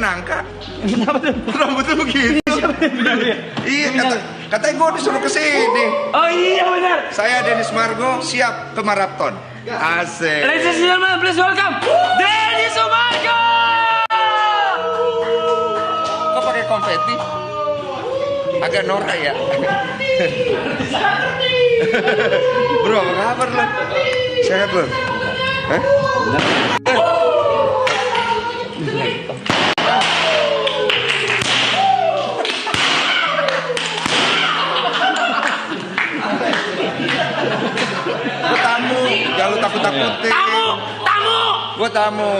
nyangka. Rambutnya begitu. Iya, katanya gue disuruh kesini. Oh iya benar. Saya Dennis Margo siap ke maraton. Asik. Ladies and gentlemen, please welcome Dennis Margo. Kok pakai konfeti? Agak norak ya. Bro, apa kabar lo? Sehat lo? Hah? Gue tamu, jangan lu takut-takutin. Tamu. Gue tamu.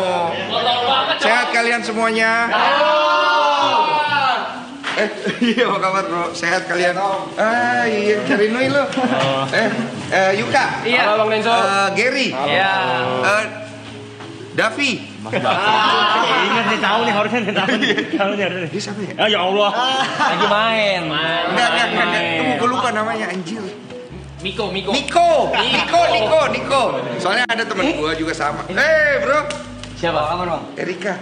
Sehat kalian semuanya? Iya, apa kabar bro? Sehat kalian? Ah iya, cari Nui lo. Yuka. Iya. Halo Bang Denso. Gary. Iya. Davi. Ingat nih, tahu nih, harusnya nih tahu nih. Dia siapa ya? Ya Allah. Lagi main. Enggak. Gue lupa namanya, anjir. Niko. Soalnya ada teman gue juga sama. Bro. Siapa? Kabar Bang? Erika.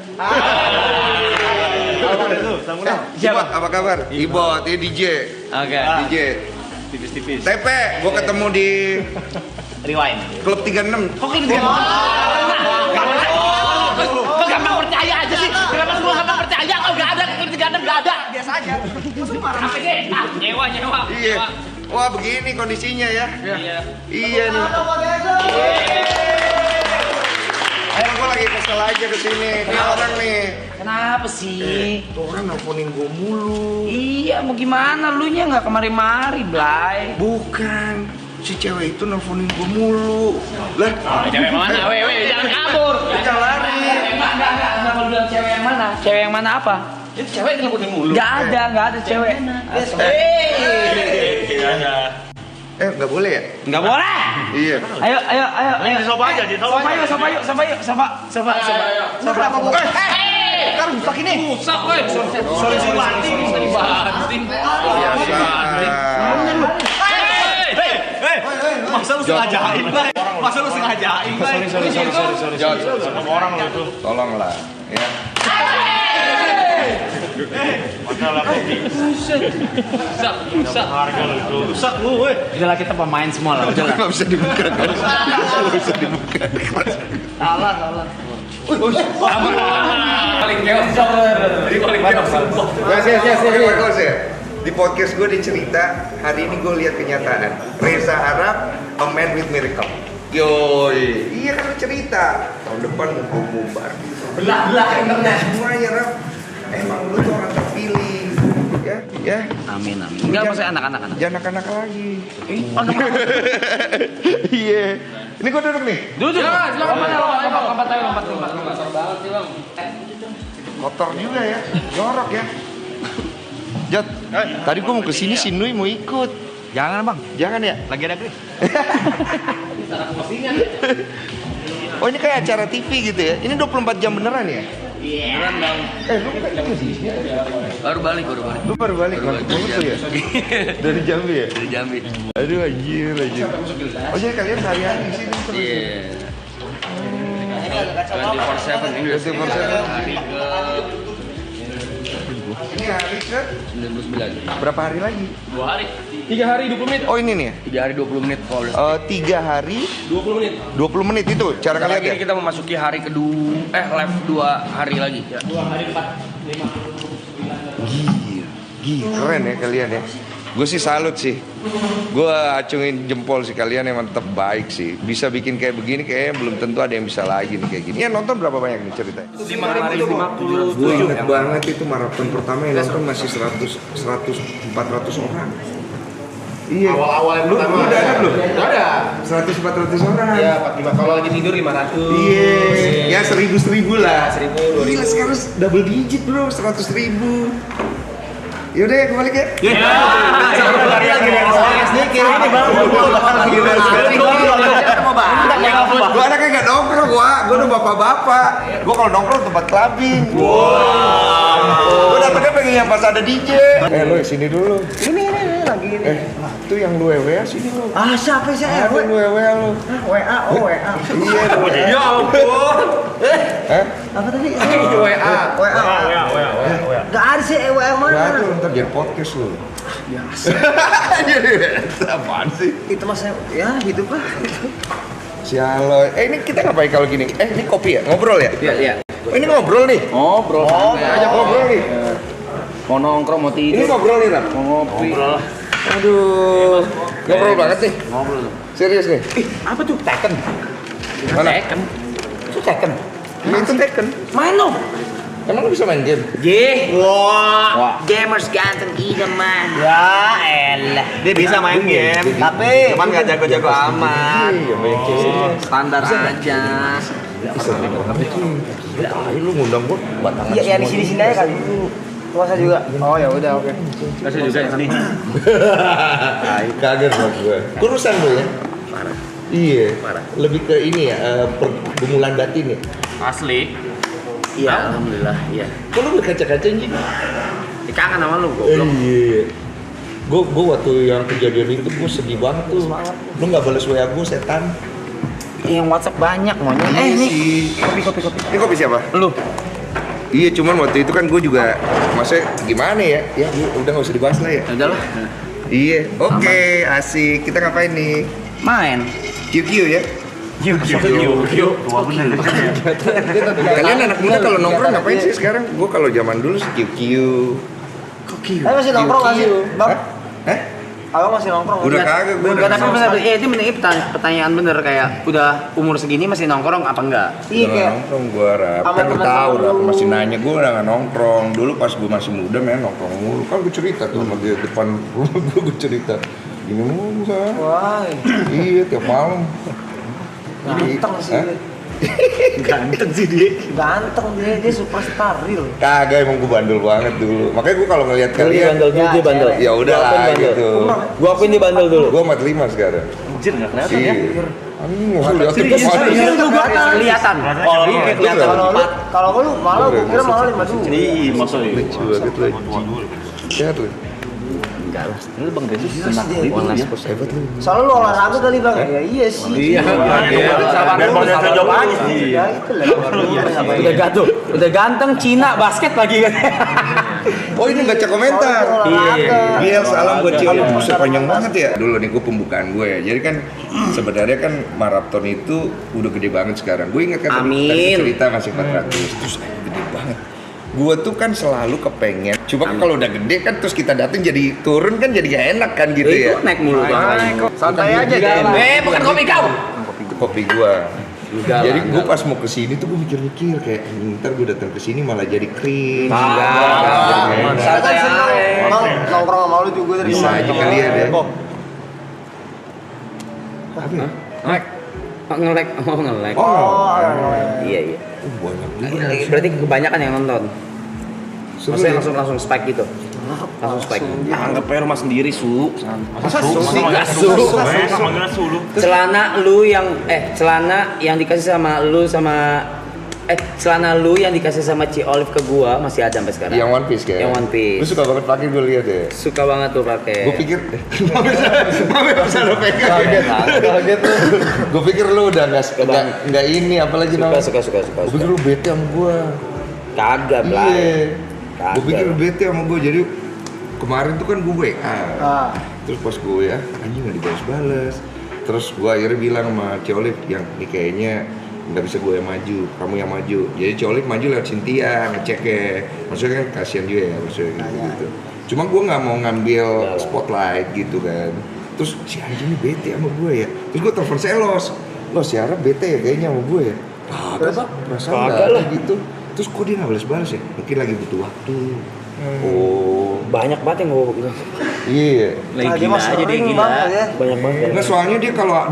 Siapa? Apa kabar? Ibot, ini DJ. Oke. DJ. Tipis-tipis. Tepe, gue ketemu di Rewind. Klub 36. Kok ini dia? Kok gampang percaya aja sih? Kenapa lu gampang percaya? Kok nggak ada? Klub 36 nggak ada. Biasa aja. Apa sih? Nyewa. Iya. Wah begini kondisinya ya. Iya nih. Gue lagi kesel aja kesini. Ini orang nih. Kenapa sih? Tuh orang nelfonin gue mulu. Iya, mau gimana? Lu nya nggak kemari-mari, Blay. Bukan. Si cewek itu nelfonin gue mulu. Lah. Cewek mana? Weh, jangan kabur. Jangan lari. Enggak mau bilang cewek yang mana? Cewek yang mana apa? Itu cewek ngikutin mulu. Nggak ada cewek. Nggak boleh ya? Nggak boleh. Iya. Ayo. Ini sopa aja, Sopa yuk. Sopa. Kan rusak ini. Rusak, weh. Sorry banting. Biasa. Masa lu sengajain, Bay? Sorry. Sama orang lu itu. Tolonglah, ya. Masalah kopi. Rusak. Harga lu itu. Rusak lu, weh. Udahlah, kita pemain semua lah. Udahlah. Nggak bisa dibuka. Nggak bisa dibuka. Salah. Paling Bagus ya. Di podcast gue dicerita, hari ini gue lihat kenyataan. Reza Arab, a man with miracle. Yoi. Iya kan lu cerita. Tahun depan mau gue bubar. belah internet. Semuanya Rab. Emang lu tuh orang terpilih. Ya. Amin. Enggak maksudnya anak-anak. Jangan anak-anak lagi. Iya. Ini gue duduk nih. Duduk. Lompat. Kotor juga ya. Jorok ya. Jot, tadi gue mau kesini si Nui mau ikut. Jangan bang. Jangan ya? Lagi ada Gris. Oh ini kayak acara TV gitu ya? Ini 24 jam beneran ya? Iya. Bang. Lu kan di sini. Baru balik. Lu baru balik kan? Betul ya? Dari Jambi ya? Dari Jambi. Aduh anjir. Oh jadi kalian sehari-hari di sini terus? Iya. 24/7 ini. 24/7. Hari ke Ini hari ke 99. berapa hari lagi? 2 hari. 3 hari 20 menit. Oh ini nih ya? 3 hari 20 menit kalau 3 hari 20 menit. 20 menit itu cara kalian ya? Ini kita memasuki hari kedua live 2 hari lagi. 2 hari 4 5. Gila, keren ya kalian ya. Gue sih salut sih. Gue acungin jempol sih, kalian emang tetap baik sih. Bisa bikin kayak begini kayaknya belum tentu ada yang bisa lagi nih kayak gini. Ya nonton berapa banyak nih ceritanya? 557. Gue inget banget itu maraton pertama yang nonton masih 400 orang. Iya. Awal-awal yang Lu pertama. udah ada belum? Udah ada. 400 orang. Iya, 45 kalau lagi tidur 500. Iya. Ya 1000 lah. 1000, 2000. Gila sekarang double digit bro, 100.000. Yaudah ya, gue balik ya. Gue anaknya gak nongkrong, gue udah bapak-bapak. Gue kalau nongkrong tempat clubbing. Gue datangnya pengen yang pas ada DJ. Lo sini dulu. Ini lagi ini. itu yang lu WA sini lu. Ah, siapa sih? Ada lu WA lu. WA, oh WA. Iya. Ya ampun. Hah? Apa tadi? WA. WA. Gak ada sih WA Gak mana? ada, ntar jadi podcast lu. Biasa. Jadi apaan sih? Itu mas ya hidup lah. Si Aloy. Ini kita ngapain kalau gini? Ini kopi ya? Ngobrol ya? Iya. Ini ngobrol nih. Ngobrol. Ajak ngobrol nih. Mau nongkrong, mau Ini tidur. ngobrol nih, Ram. Mau ngopi. Aduh. Ngobrol banget nih. Ngobrol. Serius nih. Apa tuh? Tekken. Mana? Tekken. Itu Tekken. Ini itu Tekken. Main dong. Emang lu bisa main game? Ye. Wah, gamers ganteng idaman. Ya elah. Dia bisa main game, tapi cuman nggak jago-jago amat. Iya, main game. Standar aja. Sering banget nih. Ayo lu ngundang gua batangan Iya, yang di semua. sini aja kali. Puasa juga. Oh ya udah oke. Kasih juga yang sini. Kaget banget gue. Kurusan lu ya? Parah. Iya. Parah. Lebih ke ini ya, pergumulan batin ya. Asli. Iya, alhamdulillah, iya. Kok lu berkaca-kaca anjing? Kangen sama lu, goblok. Iya. Gue waktu yang kejadian itu gue sedih banget tuh. Lu nggak balas WA gue setan. Yang WhatsApp banyak monyet. Nih. Kopi. Ini kopi siapa? Lu. Iya, cuman waktu itu kan gue juga, maksudnya gimana ya? Ya udah nggak usah dibahas lah ya. Udah lah. Iya. Oke, asik. Kita ngapain nih? Main. QQ ya? Yuk. Tua bener. Kalian anak muda kalau nongkrong ngapain sih sekarang? Gue kalau zaman dulu sih QQ. Tapi masih nongkrong nggak sih, Bang? Hah? Abang masih nongkrong. Udah kagak, gue udah Enggak, tapi bener, itu bener, pertanyaan bener kayak udah umur segini masih nongkrong apa enggak? Iya Udah kayak. nongkrong gue Rap, Sama kan lu teman-teman tahu Rap, lu. masih nanya gue udah gak nongkrong. Dulu pas gue masih muda main nongkrong mulu. Kan gue cerita tuh sama dia depan gue cerita. Gini mulu kan. Wah, Iya tiap malam. ganteng sih. Hah? Ganteng sih dia. Ganteng dia superstar real. Kagak emang gue bandel banget dulu. Makanya gue kalau ngeliat kalian dia bandel. ya udah lah gitu. Gua akuin dia bandel dulu. Gue 45 sekarang. Anjir nggak kelihatan ya. Iya. Anjing nggak lihat Serius, depan. serius. Lu gua kelihatan. Oh, lu kayak kelihatan. Kalau lu malah gua kira malah 52. Ih, maksudnya. Lucu banget lu. Sehat lu. Enggak lah. Ini Bang Desus Serius senang dia. banget ya. Hebat lu. Soalnya lu olahraga kali Bang. Ya iya sih. Iya. Dan mau lihat jawab aja sih. Ya itu lah. Udah ganteng Cina basket lagi kan. Oh ini baca komentar. Iya. Biel salam buat Cio. Buset panjang banget ya. Dulu nih gue pembukaan gue ya. Jadi kan sebenarnya kan maraton itu udah gede banget sekarang. Gue ingat kan Amin. tadi cerita masih 400. Terus gede banget. Gue tuh kan selalu kepengen. Coba kalau udah gede kan terus kita datang jadi turun kan jadi gak enak kan gitu ya. Itu naik mulu Bang. Santai aja deh. Bukan kopi kau. Kopi gue. Enggak Jadi lah, gue enggak pas mau kesini tuh gue mikir-mikir kayak ntar gue datang kesini malah jadi cringe. Santai senang. Bang nongkrong sama lu juga dari Bisa aja kali ya deh. Apa ya? Ngelek. Ngelek. Oh, ngelek. Oh, Iya. banyak juga. Berarti kebanyakan yang nonton. Seru Maksudnya ya? langsung spike gitu. Langsung spike. Anggap aja rumah sendiri, Su. Masa Su sih? Enggak Su. Manggilnya Su lu. Celana yang dikasih sama lu sama celana lu yang dikasih sama Ci Olive ke gua masih ada sampai sekarang. Yang One Piece kan? Yang One Piece. Lu suka banget pakai gue lihat ya. Suka banget tuh pakai. Gue pikir, mami bisa lo pegang. Kaget tuh. Gue pikir lu udah nggak ini apalagi namanya. suka. Gue pikir lu bete sama gue. Kagak, Blay. Iya. Kagak. Gue pikir lu bete sama gue. Jadi kemarin tuh kan gue WA. Terus pas gue ya, anjing nggak dibalas-balas. Terus gue akhirnya bilang sama Ciolip yang ini kayaknya nggak bisa gue yang maju, kamu yang maju. Jadi Ciolip maju lewat Cynthia ngecek ya. Maksudnya kan kasihan juga ya maksudnya gitu. Cuma gue nggak mau ngambil spotlight gitu kan. Terus si anjing ini bete sama gue ya. Terus gue telepon Selos. Lo si Arab bete ya kayaknya sama gue ya. Kagak bang, perasaan nggak ada gitu. Terus kok dia nggak balas-balas ya? Mungkin lagi butuh waktu. Oh, Banyak banget yang gua iya. lagi gila aja dia gila. Banyak banget. Nggak soalnya dia kalau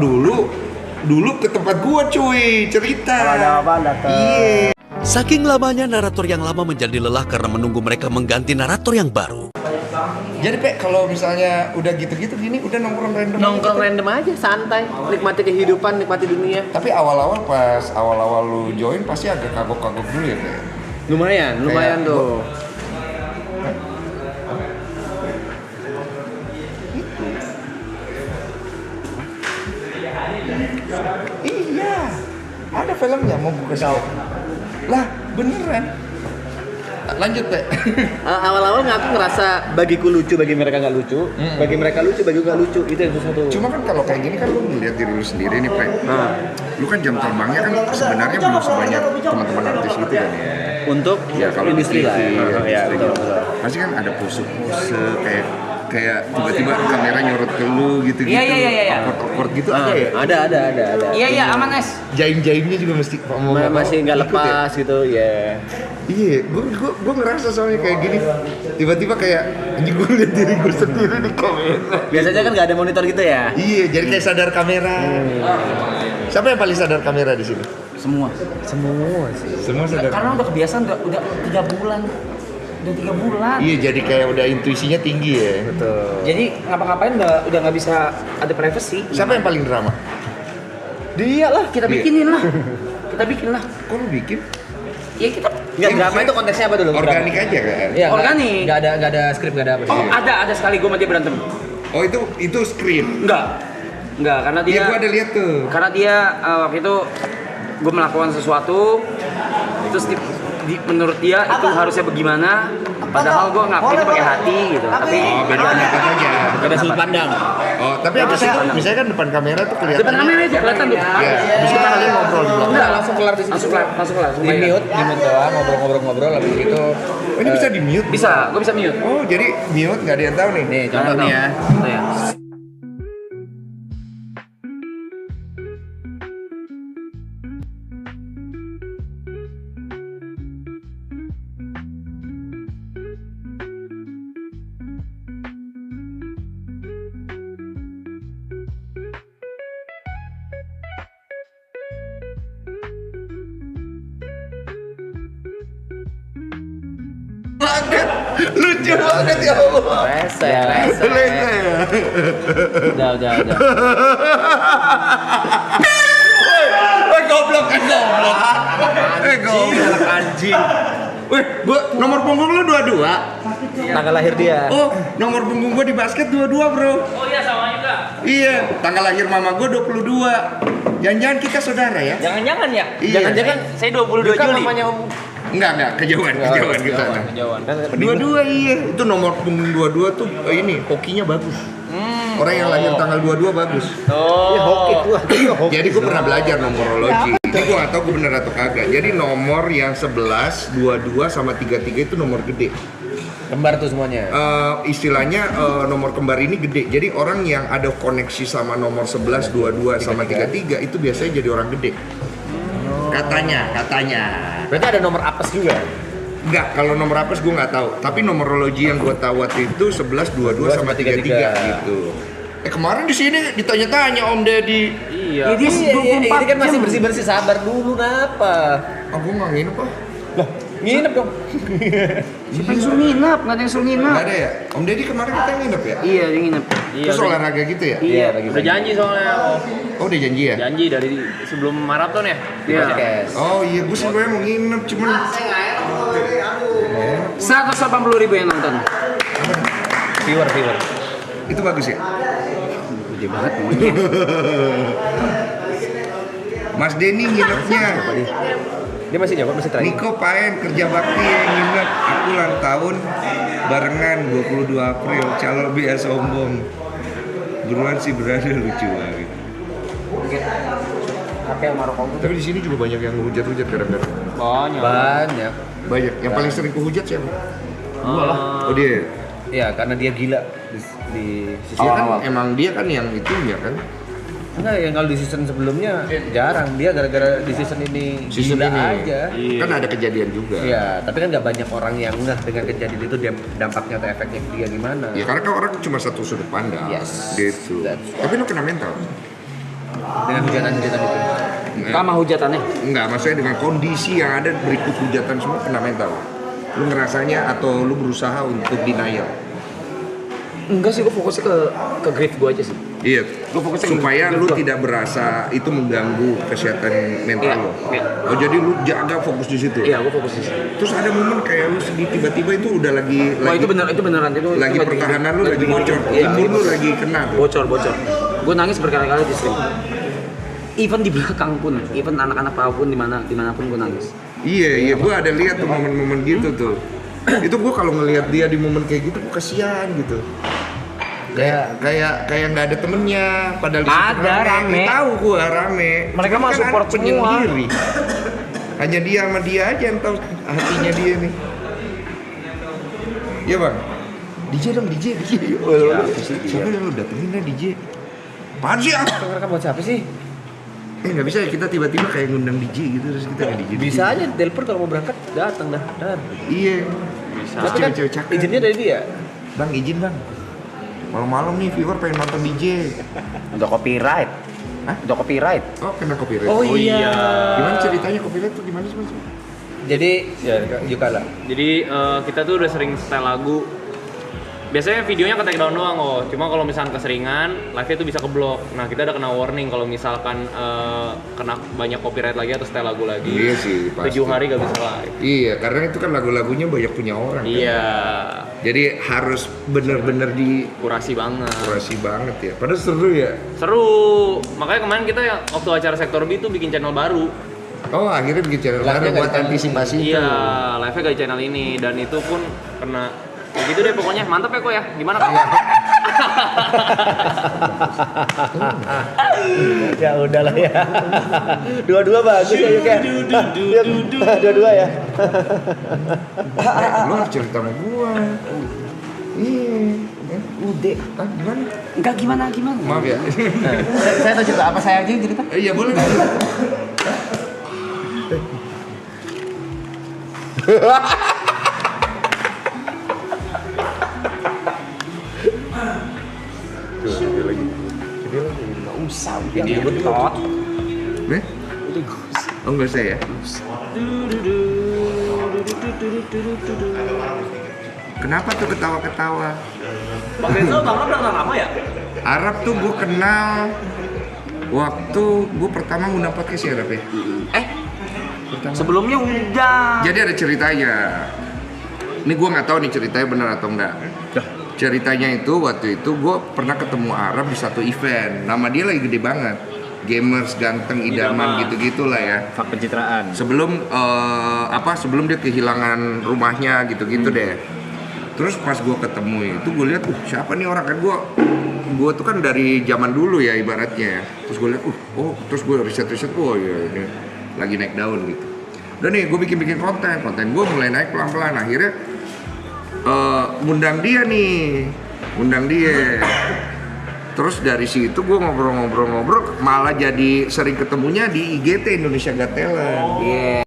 dulu ke tempat gua cuy cerita. Kalau ada apa datang. Iya. Saking lamanya narator yang lama menjadi lelah karena menunggu mereka mengganti narator yang baru. Jadi Pak kalau misalnya udah gitu-gitu gini udah nongkrong random. Nongkrong random aja, santai, nikmati kehidupan, nikmati dunia. Tapi awal-awal pas awal-awal lu join pasti agak kagok-kagok dulu ya Pak. Lumayan Kayak tuh. Iya. Ada filmnya mau gue kasih tau. Lah, beneran. Lanjut, Pak. Awal-awal ngaku ngerasa bagiku lucu, bagi mereka nggak lucu, bagi mereka lucu, bagi nggak lucu, itu yang susah tuh. Cuma kan kalau kayak gini kan lu ngeliat diri lu sendiri nih, Pak. Lu kan jam terbangnya kan sebenarnya belum sebanyak teman-teman artis gitu kan ya. Untuk Ya kalau industri lah. Ya, betul. Pasti kan ada pose-pose kayak tiba-tiba kamera nyorot ke lu gitu-gitu. Iya. Awkward gitu ada ya? Ada. Iya, aman, Es. Jaim-jaimnya juga mesti Masih nggak lepas gitu, ya. Iya, gue ngerasa soalnya kayak gini. Tiba-tiba kayak anjing gue liat diri gue sendiri di kamera. Biasanya kan nggak ada monitor gitu ya. Iya, jadi kayak sadar kamera. Siapa yang paling sadar kamera di sini? Semua sih. Semua sadar. karena udah kebiasaan, udah 3 bulan. Udah 3 bulan. Iya, jadi kayak udah intuisinya tinggi ya. Betul. Jadi ngapa-ngapain udah nggak bisa ada privacy. Siapa yang paling drama? Dia lah, kita Dia. bikinin lah. Kita bikin lah. Kok lu bikin? Ya kita. Nggak, drama itu konteksnya apa dulu? Organik aja kan? Iya, Organik. Nggak ada skrip, nggak ada apa. Oh, ada sekali gue sama dia berantem. Oh, itu skrip. Enggak, karena dia. Iya, gua ada lihat tuh. Karena dia waktu itu gue melakukan sesuatu, terus menurut dia itu harusnya bagaimana, padahal gue ngakuinnya pakai hati gitu. Tapi Beda pendapat aja. Beda sudut pandang. Oh, tapi abis itu misalnya kan depan kamera tuh kelihatan. depan kamera itu kelihatan tuh. Iya, abis itu kalian ngobrol di belakang. Enggak, langsung kelar di situ. Langsung kelar. Di mute doang, ngobrol-ngobrol habis itu. Oh, ini bisa di mute? Bisa, gue bisa mute. Oh, jadi mute nggak ada yang tahu nih. Nih, contoh nih ya. Contoh ya. Lucu banget ya Allah. Rese. Udah. Goblok. Goblok anjing. Weh, gua nomor punggung lu 22. Tanggal lahir dia. Oh, nomor punggung gua di basket 22, Bro. Oh iya, sama juga. Iya, tanggal lahir mama gua 22. Jangan-jangan kita saudara ya? Jangan-jangan ya? Iya. Jangan-jangan saya 22 Juli. Enggak, kejauhan kita. Kejauhan. Dua-dua iya, itu nomor punggung 22 tuh ini hokinya bagus. Orang yang lahir tanggal 22 bagus. Jadi gue pernah belajar nomorologi. Ini gue gak tau gue bener atau kagak. Jadi nomor yang 11, 22 sama 33 itu nomor gede. Kembar tuh semuanya. Istilahnya nomor kembar ini gede. Jadi orang yang ada koneksi sama nomor 11, 22 sama 33 itu biasanya jadi orang gede. Katanya. Berarti ada nomor apes juga. Enggak, kalau nomor apes gue nggak tahu. Tapi nomorologi yang gue tahu waktu itu 11, 22 sama 33 gitu. Kemarin di sini ditanya-tanya Om Deddy. Iya. Ini kan masih bersih-bersih, sabar dulu, kenapa? Aku nggak nginep ah. Nginep dong. Siapa yang suruh nginep? Nggak ada yang suruh nginep. Nggak ada ya? Om Deddy kemarin kita nginep ya? Iya, dia nginep. Terus olahraga gitu ya? Iya. Udah janji soalnya. Oh udah janji ya? Janji dari sebelum maraton ya. Iya. Oh iya, gue sebenarnya mau nginep cuman 180.000 yang nonton. Viewer. itu bagus ya? Gede banget. Mas Denny nginepnya. Dia masih jawab, masih try. Niko Paen kerja bakti yang nginep. Aku ulang tahun barengan 22 April. Calo biasa sombong. Beruan sih berada lucu banget. Apa yang marok Tapi di sini juga banyak yang hujat-hujat gara-gara. Banyak. Banyak. Yang paling sering kehujat siapa? Gua lah. Oh dia. Ya, karena dia gila di sisi Dia kan emang dia kan yang itu ya kan. Enggak, yang kalau di season sebelumnya jarang. Dia gara-gara di season ini Season gila ini aja. kan ada kejadian juga. Iya, tapi kan nggak banyak orang yang ngeh dengan kejadian itu dampaknya atau efeknya ke dia gimana. Ya karena kan orang cuma satu sudut pandang. Yes. Gitu. Tapi lu kena mental. Dengan hujatan-hujatan itu. Kama hujatannya. Enggak, maksudnya dengan kondisi yang ada berikut hujatan semua kena mental. Lu ngerasanya atau lu berusaha untuk denial? Enggak sih, gue fokusnya ke grief gue aja sih. Iya, Gua fokusnya supaya ke- lu gua. tidak berasa itu mengganggu kesehatan mental Iya, lo. iya. Oh jadi lu jaga fokus di situ. Iya, gue fokus di situ. Terus ada momen kayak lu sedih tiba-tiba itu udah lagi Wah, itu beneran itu lagi itu pertahanan lu lagi bocor, Iya, imun lu lagi kena. bocor. Gue nangis berkali-kali di stream. Even di belakang pun, even anak-anak pun dimanapun gue nangis. Iya, gua ada lihat tuh momen-momen gitu tuh. Itu gua kalau ngelihat dia di momen kayak gitu, gua kasihan gitu. Kayak nggak ada temennya, padahal di situ Ada, rame. Tahu gua rame. Mereka Cuma mah kan support ada penyendiri. semua. Hanya dia sama dia aja yang tahu hatinya dia nih. Iya bang. DJ dong, DJ. Siapa yang lu datengin lah DJ? Apaan sih? Mereka buat siapa sih? Nggak bisa ya kita tiba-tiba kayak ngundang DJ gitu terus kita nggak DJ. Bisa aja telepon kalau mau berangkat datang dah. Iya. Bisa. Terus Tapi kan cewek-cewek cakep. izinnya dari dia. Bang izin bang. Malam-malam nih viewer pengen nonton DJ. Udah copyright. Hah? Udah copyright. Oh kena copyright. Oh iya. Gimana ceritanya copyright tuh gimana sih mas? Jadi ya juga lah. Jadi kita tuh udah sering setel lagu. Biasanya videonya ke take down doang kok. Cuma kalau misalkan keseringan, live-nya tuh bisa keblok. Nah, kita udah kena warning kalau misalkan kena banyak copyright lagi atau setel lagu lagi. Iya sih pasti. 7 hari gak bisa live. Iya karena itu kan lagu-lagunya banyak punya orang. Kan? Iya. Jadi harus bener-bener Kurasi banget. dikurasi banget ya. Padahal seru ya. Seru. Makanya kemarin kita waktu acara Sektor B tuh bikin channel baru. Oh akhirnya bikin channel baru buat antisipasi itu. Iya, live-nya gak di channel ini dan itu pun kena ya gitu deh pokoknya. Mantap ya kok ya. Gimana kamu? Ya udahlah ya. Dua-dua bagus ya Yuk ya. Dua-dua ya. Lu harus cerita sama gua. Iya. Udah. Gimana? Enggak gimana. Maaf ya. Saya tahu cerita apa saya aja yang cerita. Iya boleh. Ini betot. Nih? Oh nggak usah ya? Kenapa tuh ketawa-ketawa? Bang Renzo, Bang Rob udah lama ya? Arab tuh gue kenal waktu gue pertama ngundang podcast ya Arab ya? Sebelumnya udah. Jadi ada ceritanya. Ini gue nggak tahu nih ceritanya benar atau enggak. Ceritanya itu waktu itu gue pernah ketemu Arab di satu event. Nama dia lagi gede banget. Gamers ganteng idaman gitu-gitulah ya. Fak pencitraan. Sebelum sebelum dia kehilangan rumahnya gitu-gitu deh. Terus pas gue ketemu itu gue lihat, siapa nih orang kan gue tuh kan dari zaman dulu ya ibaratnya. Terus gue lihat, terus gue riset, oh ya ini lagi naik daun gitu. Udah nih gue bikin konten gue mulai naik pelan-pelan. Akhirnya ngundang dia. Terus dari situ gue ngobrol, malah jadi sering ketemunya di IGT Indonesia Got Talent.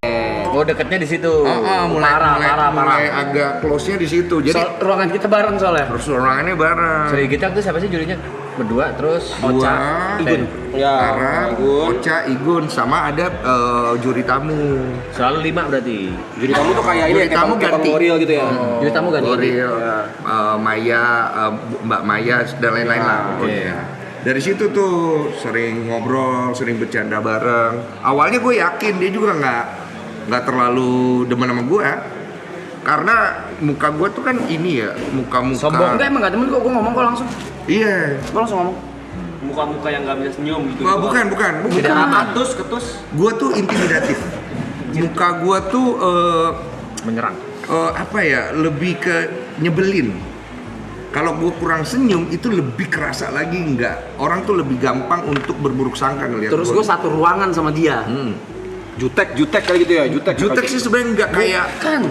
Oh deketnya di situ. Mulai agak close-nya di situ. Jadi Ruangan kita bareng soalnya. terus ruangannya bareng. Seri kita tuh siapa sih jurinya? Berdua terus Gua, Igun. Arab, Ocha, Igun, sama ada juri tamu. Selalu 5 berarti. Jadi kamu tuh kayak ini Juri tamu ganti. Goril gitu ya. Jadi tamu ganti. Goril, Maya, Mbak Maya dan lain-lain lah pokoknya. Dari situ tuh sering ngobrol, sering bercanda bareng. Awalnya gue yakin dia juga nggak terlalu demen sama gue, karena muka gue tuh kan ini ya, muka-muka. Sombong. Enggak emang gak temen kok, gue ngomong kok langsung. Iya. Gue langsung ngomong. Muka-muka yang gak bisa senyum gitu. Bukan. Ketus. Gue tuh intimidatif. Muka gue tuh Menyerang. apa ya, lebih ke nyebelin. Kalau gue kurang senyum itu lebih kerasa lagi, nggak. Orang tuh lebih gampang untuk berburuk sangka ngeliat. Terus gue satu ruangan sama dia. Jutek kali gitu ya, Jutek sih sebenarnya nggak kayak Kan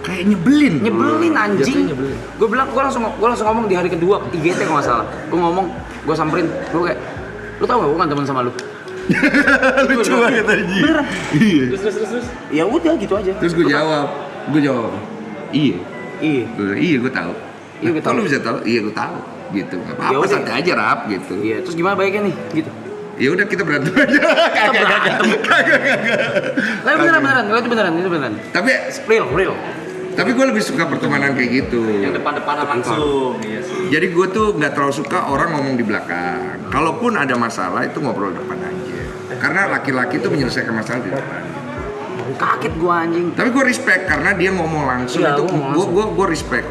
kayak nyebelin. nyebelin anjing. Gue bilang, gue langsung ngomong di hari kedua IGT kalau nggak salah. Gue ngomong, gue samperin, gue kayak, lu tau gak gue kan teman sama lu? Lucu banget aja. Iya. Terus. Ya udah gitu aja. Terus gue jawab, iya. Iya. Gue tahu. Iya, gue tahu. Kok lu bisa tahu? Iya gue tahu. Gitu. Nggak Ya apa-apa, udah. santai aja Rap gitu. Iya. Terus gimana baiknya nih? Gitu. Ya udah kita berantem aja. Kita berantem. Lah beneran. Itu beneran. Tapi Real. Tapi gue lebih suka pertemanan kayak gitu. Yang depan-depanan langsung. Iya sih. Jadi gue tuh nggak terlalu suka orang ngomong di belakang. Kalaupun ada masalah itu ngobrol depan aja. Karena laki-laki tuh menyelesaikan masalah di depan. Kaget gua anjing. Tapi gue respect karena dia ngomong langsung Iya, itu. ngomong langsung. Gue respect.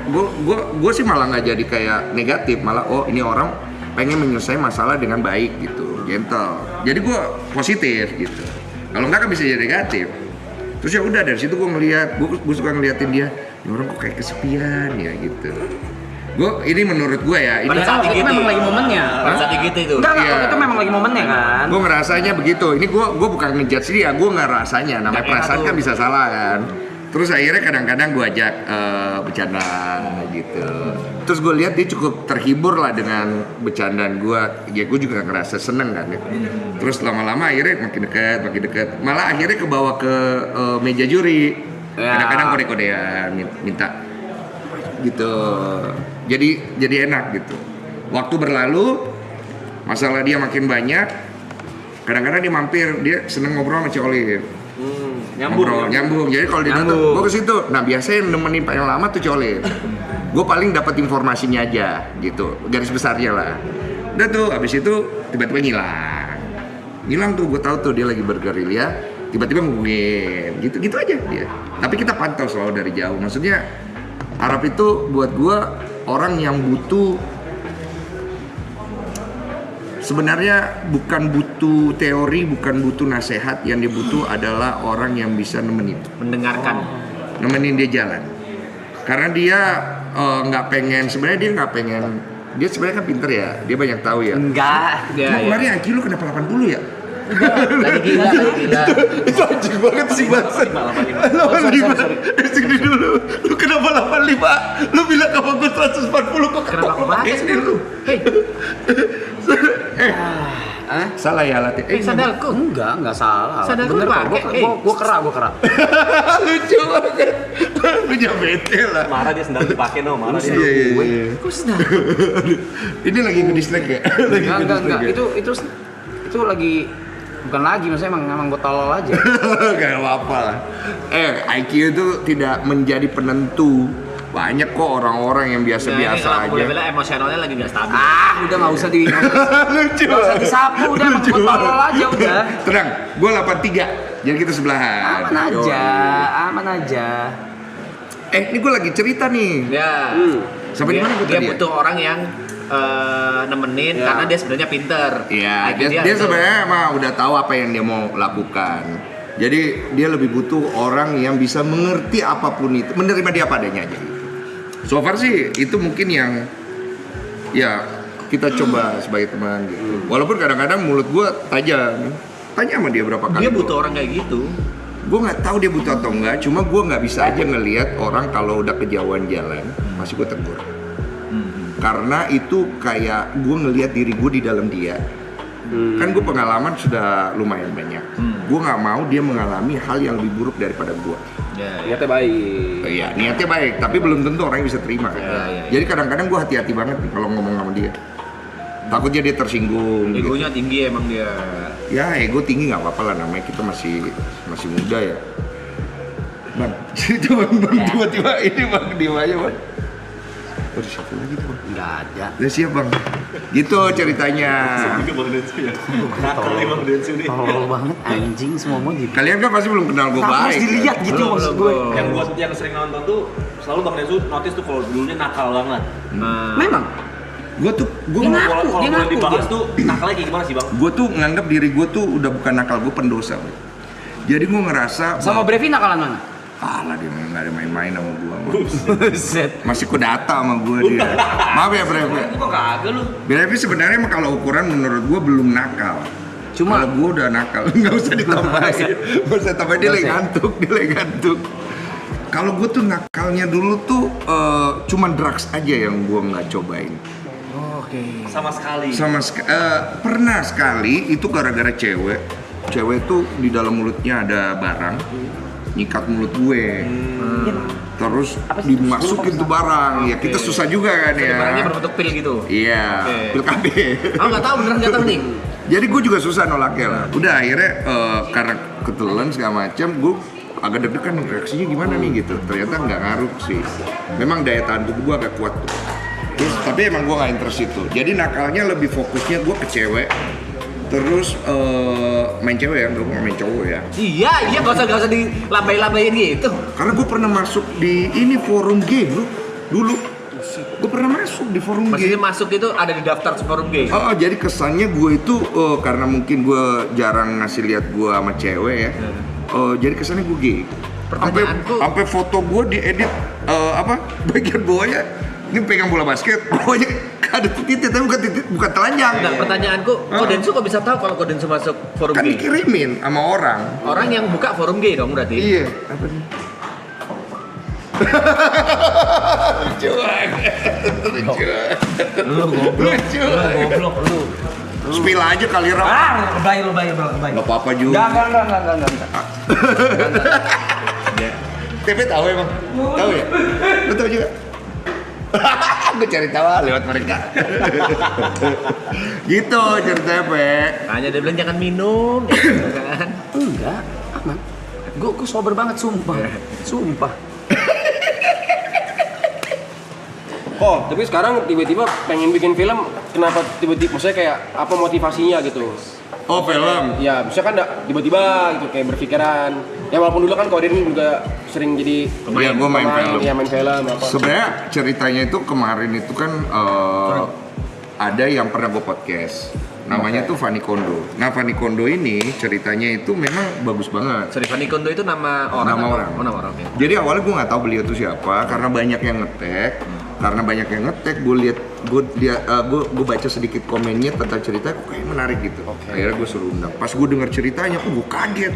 Gue sih malah nggak jadi kayak negatif. Malah ini orang pengen menyelesaikan masalah dengan baik gitu, gentle. Jadi gue positif gitu. Kalau nggak kan bisa jadi negatif. Terus ya udah dari situ gue ngeliat, gue suka ngeliatin dia. Ini orang kok kayak kesepian ya gitu. Ini menurut gue ya. Ini Padahal itu memang lagi momennya. Pada saat gitu itu. Enggak, Iya. itu memang lagi momennya kan. gue ngerasanya begitu. Ini gue bukan ngejudge dia, gue ngerasanya. Namanya perasaan kan bisa salah kan. Terus akhirnya kadang-kadang gue ajak bercanda gitu. Terus gue lihat dia cukup terhibur lah dengan bercandaan gue. Ya gue juga ngerasa seneng kan. Ya. Terus lama-lama akhirnya makin dekat. Malah akhirnya kebawa ke meja juri. Ya. Kadang-kadang kode-kodean minta gitu. Jadi enak gitu. Waktu berlalu, masalah dia makin banyak. Kadang-kadang dia mampir, dia seneng ngobrol sama Cik Olive. Nyambung. Jadi kalau dia datang, gue ke situ. Nah biasanya yang nemenin paling lama tuh Cik Olive. Gue paling dapat informasinya aja gitu, garis besarnya lah. Udah tuh, abis itu tiba-tiba ngilang tuh. Gue tahu tuh dia lagi bergerilya. Tiba-tiba ngubungin, gitu aja dia. Tapi kita pantau selalu dari jauh. Maksudnya Arab itu buat gue orang yang butuh, sebenarnya bukan butuh teori, bukan butuh nasihat. Yang dia butuh adalah orang yang bisa nemenin dia jalan. Karena dia nggak pengen, sebenarnya dia nggak pengen, dia sebenarnya kan pinter ya, dia banyak tahu ya. Enggak. Kemarin IQ lu kenapa 80 ya? Lagi gila. Itu anjing banget sih bahasa. 85. Sini dulu. Lu kenapa 85? Lu bilang sama gue 140 kok Kenapa kebalik sini lu? Salah ya alatnya. Sandalku. Enggak salah. Sadar Bener gua kok. pakai. Gua kera. Lucu banget. Lu jangan bete lah. Marah dia sendal dipakai no, marah dia. Iya. Kok sedang? Ini lagi nge-dislike ya? Enggak. Itu lagi bukan lagi, maksudnya emang gue tolol aja. Gak apa-apa lah. IQ itu tidak menjadi penentu. Banyak kok orang-orang yang biasa-biasa aja. Boleh bilang emosionalnya lagi nggak stabil. Udah nggak usah Lucu. nggak usah disapu, udah emang gue tolol aja udah. Tenang, gue 83. Jadi kita sebelahan. Aman aja. Ini gue lagi cerita nih. Ya. Sampai di mana gua Dia tadi ya? butuh orang yang nemenin karena dia sebenarnya pinter. Iya, IQ dia itu. sebenarnya mah udah tahu apa yang dia mau lakukan. Jadi dia lebih butuh orang yang bisa mengerti apapun itu, menerima dia padanya aja gitu. So far sih itu mungkin yang ya kita coba sebagai teman gitu. Walaupun kadang-kadang mulut gua tajam. Tanya sama dia berapa kali. Dia butuh orang kayak gitu. Gue nggak tahu dia butuh atau enggak, cuma gue nggak bisa aja ngelihat orang kalau udah kejauhan jalan masih gue tegur. Karena itu kayak gue ngelihat diri gue di dalam dia. Kan gue pengalaman sudah lumayan banyak. Gue nggak mau dia mengalami hal yang lebih buruk daripada gue. Niatnya baik. Iya, niatnya baik, tapi belum tentu orang yang bisa terima kan. Jadi kadang-kadang gue hati-hati banget nih kalau ngomong sama dia. Takutnya dia tersinggung. Egonya tinggi emang dia. Ya ego tinggi nggak apa-apa lah, namanya kita masih muda ya. Bang, itu bang tiba-tiba ini bang diem aja bang. Udah siapa lagi tuh bang? Nggak ada. Udah siap bang. Gitu ceritanya. Juga Bang Densu ya. Nakal nih Bang Densu nih. Tolol banget anjing, semua mau gitu. Kalian kan pasti belum kenal gue Harus baik. dilihat kan? gitu maksud gue. Yang sering nonton tuh selalu Bang Densu notice tuh kalau dulunya nakal banget. Memang. Gue tuh Dia ngaku, Kalau dia boleh ngaku dibahas dia. tuh nakalnya kayak gimana sih Bang? gue tuh nganggap diri gue tuh udah bukan nakal, gue pendosa. Bang. Jadi gue ngerasa Sama Brevi nakalan mana? kalah dia nggak ada main-main sama gue. Set. Masih kudata sama gue dia. Maaf ya Brevi. Kok kagak lu? Brevi sebenarnya emang kalau ukuran menurut gue belum nakal. Cuma Kalau gue udah nakal, nggak usah ditambahin. Nggak usah tambahin, dia lagi ngantuk. Kalau gue tuh nakalnya dulu tuh cuman drugs aja yang gue nggak cobain. Sama sekali. Pernah sekali itu gara-gara cewek tuh di dalam mulutnya ada barang, nyikat mulut gue. Terus dimasukin tuh barang, ya kita susah juga kan ya. Barangnya berbentuk pil gitu. Iya, pil KB. Aku nggak tahu beneran jatuh nih. Jadi gue juga susah nolaknya lah. Udah akhirnya karena ketelan segala macam, gue agak deg-degan reaksinya gimana nih gitu. Ternyata nggak ngaruh sih. Memang daya tahan tubuh gue agak kuat tuh. Terus, tapi emang gue nggak interest itu. Jadi nakalnya lebih fokusnya gue ke cewek. Terus main cewek ya, gue nggak main cowok ya. Iya, gak usah dilambai-lambain gitu. Karena gue pernah masuk di ini forum gay dulu. Gue pernah masuk di forum gay. Maksudnya masuk itu ada di daftar forum gay? Jadi kesannya gue itu karena mungkin gue jarang ngasih lihat gue sama cewek ya. Jadi kesannya gue gay. Sampai foto gue diedit bagian bawahnya ini pegang bola basket, bawahnya ada titik tapi bukan telanjang. Nah, pertanyaanku, Kodensu kok bisa tahu kalau Kodensu masuk forum Kan gay? dikirimin sama orang. Orang yang buka forum gay dong berarti? Iya. Apa nih? Lucu banget. Lu goblok lu. Spill aja kali Ram. Lebay. Gak apa-apa juga. Enggak. TP tahu emang? Tahu ya? Lu tahu juga? Gue cari tahu lewat mereka. Gitu ceritanya, Pe. Hanya dia bilang jangan minum, ya kan? Enggak, aman. Gue sober banget, sumpah. Oh, tapi sekarang tiba-tiba pengen bikin film, kenapa tiba-tiba, maksudnya kayak apa motivasinya gitu? Oh, film. Ya, misalnya kan tiba-tiba gitu kayak berpikiran. Ya walaupun dulu kan Kodin juga sering jadi Iya, gue main film. Iya, main film apa. Sebenarnya ceritanya itu kemarin itu kan ada yang pernah gue podcast. Namanya tuh Fanny Kondo. Nah, Fanny Kondo ini ceritanya itu memang bagus banget. Sorry, Fanny Kondo itu nama orang? Nama orang. Oh, nama orang, oke. Jadi awalnya gue nggak tahu beliau itu siapa karena banyak yang nge-tag. Karena banyak yang nge-tag, gue baca sedikit komennya tentang cerita, kok kayak menarik gitu. Akhirnya gue suruh undang. Pas gue dengar ceritanya, gue kaget.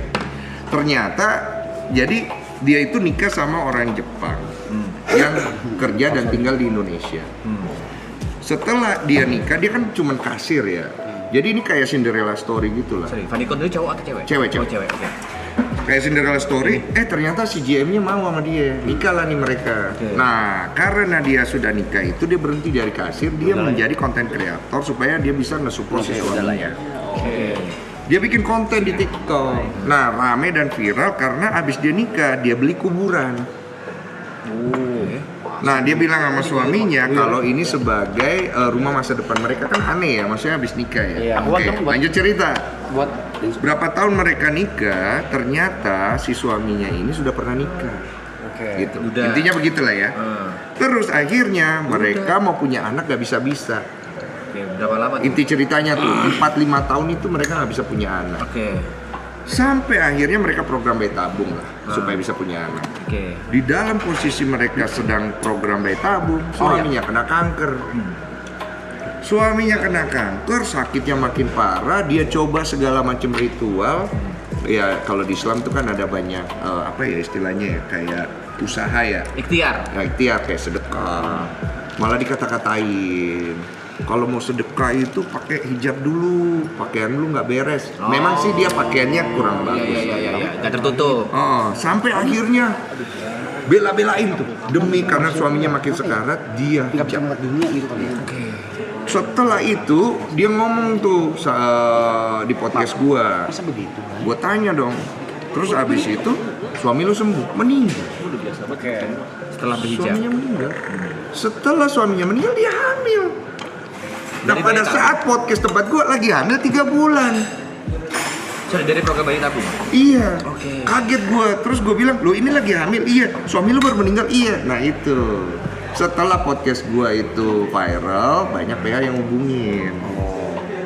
Ternyata jadi dia itu nikah sama orang Jepang yang kerja dan tinggal di Indonesia. Setelah dia nikah, dia kan cuma kasir ya. Jadi ini kayak Cinderella story gitu lah. Sorry, Fanny Kondo itu cowok atau cewek? Cewek. Oh, cewek, oke. Kayak Cinderella story, ternyata si GM-nya mau sama dia. Nikah lah nih mereka. Nah, karena dia sudah nikah itu, dia berhenti dari kasir, dia menjadi konten kreator supaya dia bisa nge-support si suaminya. Dia bikin konten di TikTok. Nah, rame dan viral karena abis dia nikah, dia beli kuburan. Nah, dia bilang sama suaminya kalau ini sebagai rumah masa depan mereka. Kan aneh ya, maksudnya habis nikah ya. Oke, lanjut cerita. Berapa tahun mereka nikah, ternyata si suaminya ini sudah pernah nikah. Gitu. Intinya begitulah ya. Terus akhirnya mereka mau punya anak gak bisa-bisa. Berapa lama tuh? Inti ceritanya tuh 4-5 tahun itu mereka gak bisa punya anak. Sampai akhirnya mereka program bayi tabung lah supaya bisa punya anak. Di dalam posisi mereka sedang program bayi tabung, suaminya kena kanker. Suaminya kena kanker, sakitnya makin parah. Dia coba segala macam ritual. Ya kalau di Islam tuh kan ada banyak apa ya istilahnya ya, kayak usaha ya. Ikhtiar. Ya ikhtiar kayak sedekah. Malah dikata-katain. Kalau mau sedekah itu pakai hijab dulu, pakaian lu nggak beres. Memang sih dia pakaiannya kurang bagus. Iya, nggak tertutup. Sampai akhirnya bela-belain tuh demi karena suaminya makin sekarat dia hijab. Setelah itu dia ngomong tuh di podcast gua. Gua tanya dong. Terus abis itu suami lu sembuh, meninggal. Setelah berhijab. Suaminya meninggal. Setelah suaminya meninggal dia hamil. Nah pada saat podcast tempat gue lagi hamil 3 bulan. Sorry, dari program bayi tabung? Iya. Kaget gue. Terus gue bilang, lo ini lagi hamil? Iya. Suami lo baru meninggal? Iya. Nah itu. Setelah podcast gue itu viral, banyak PH yang hubungin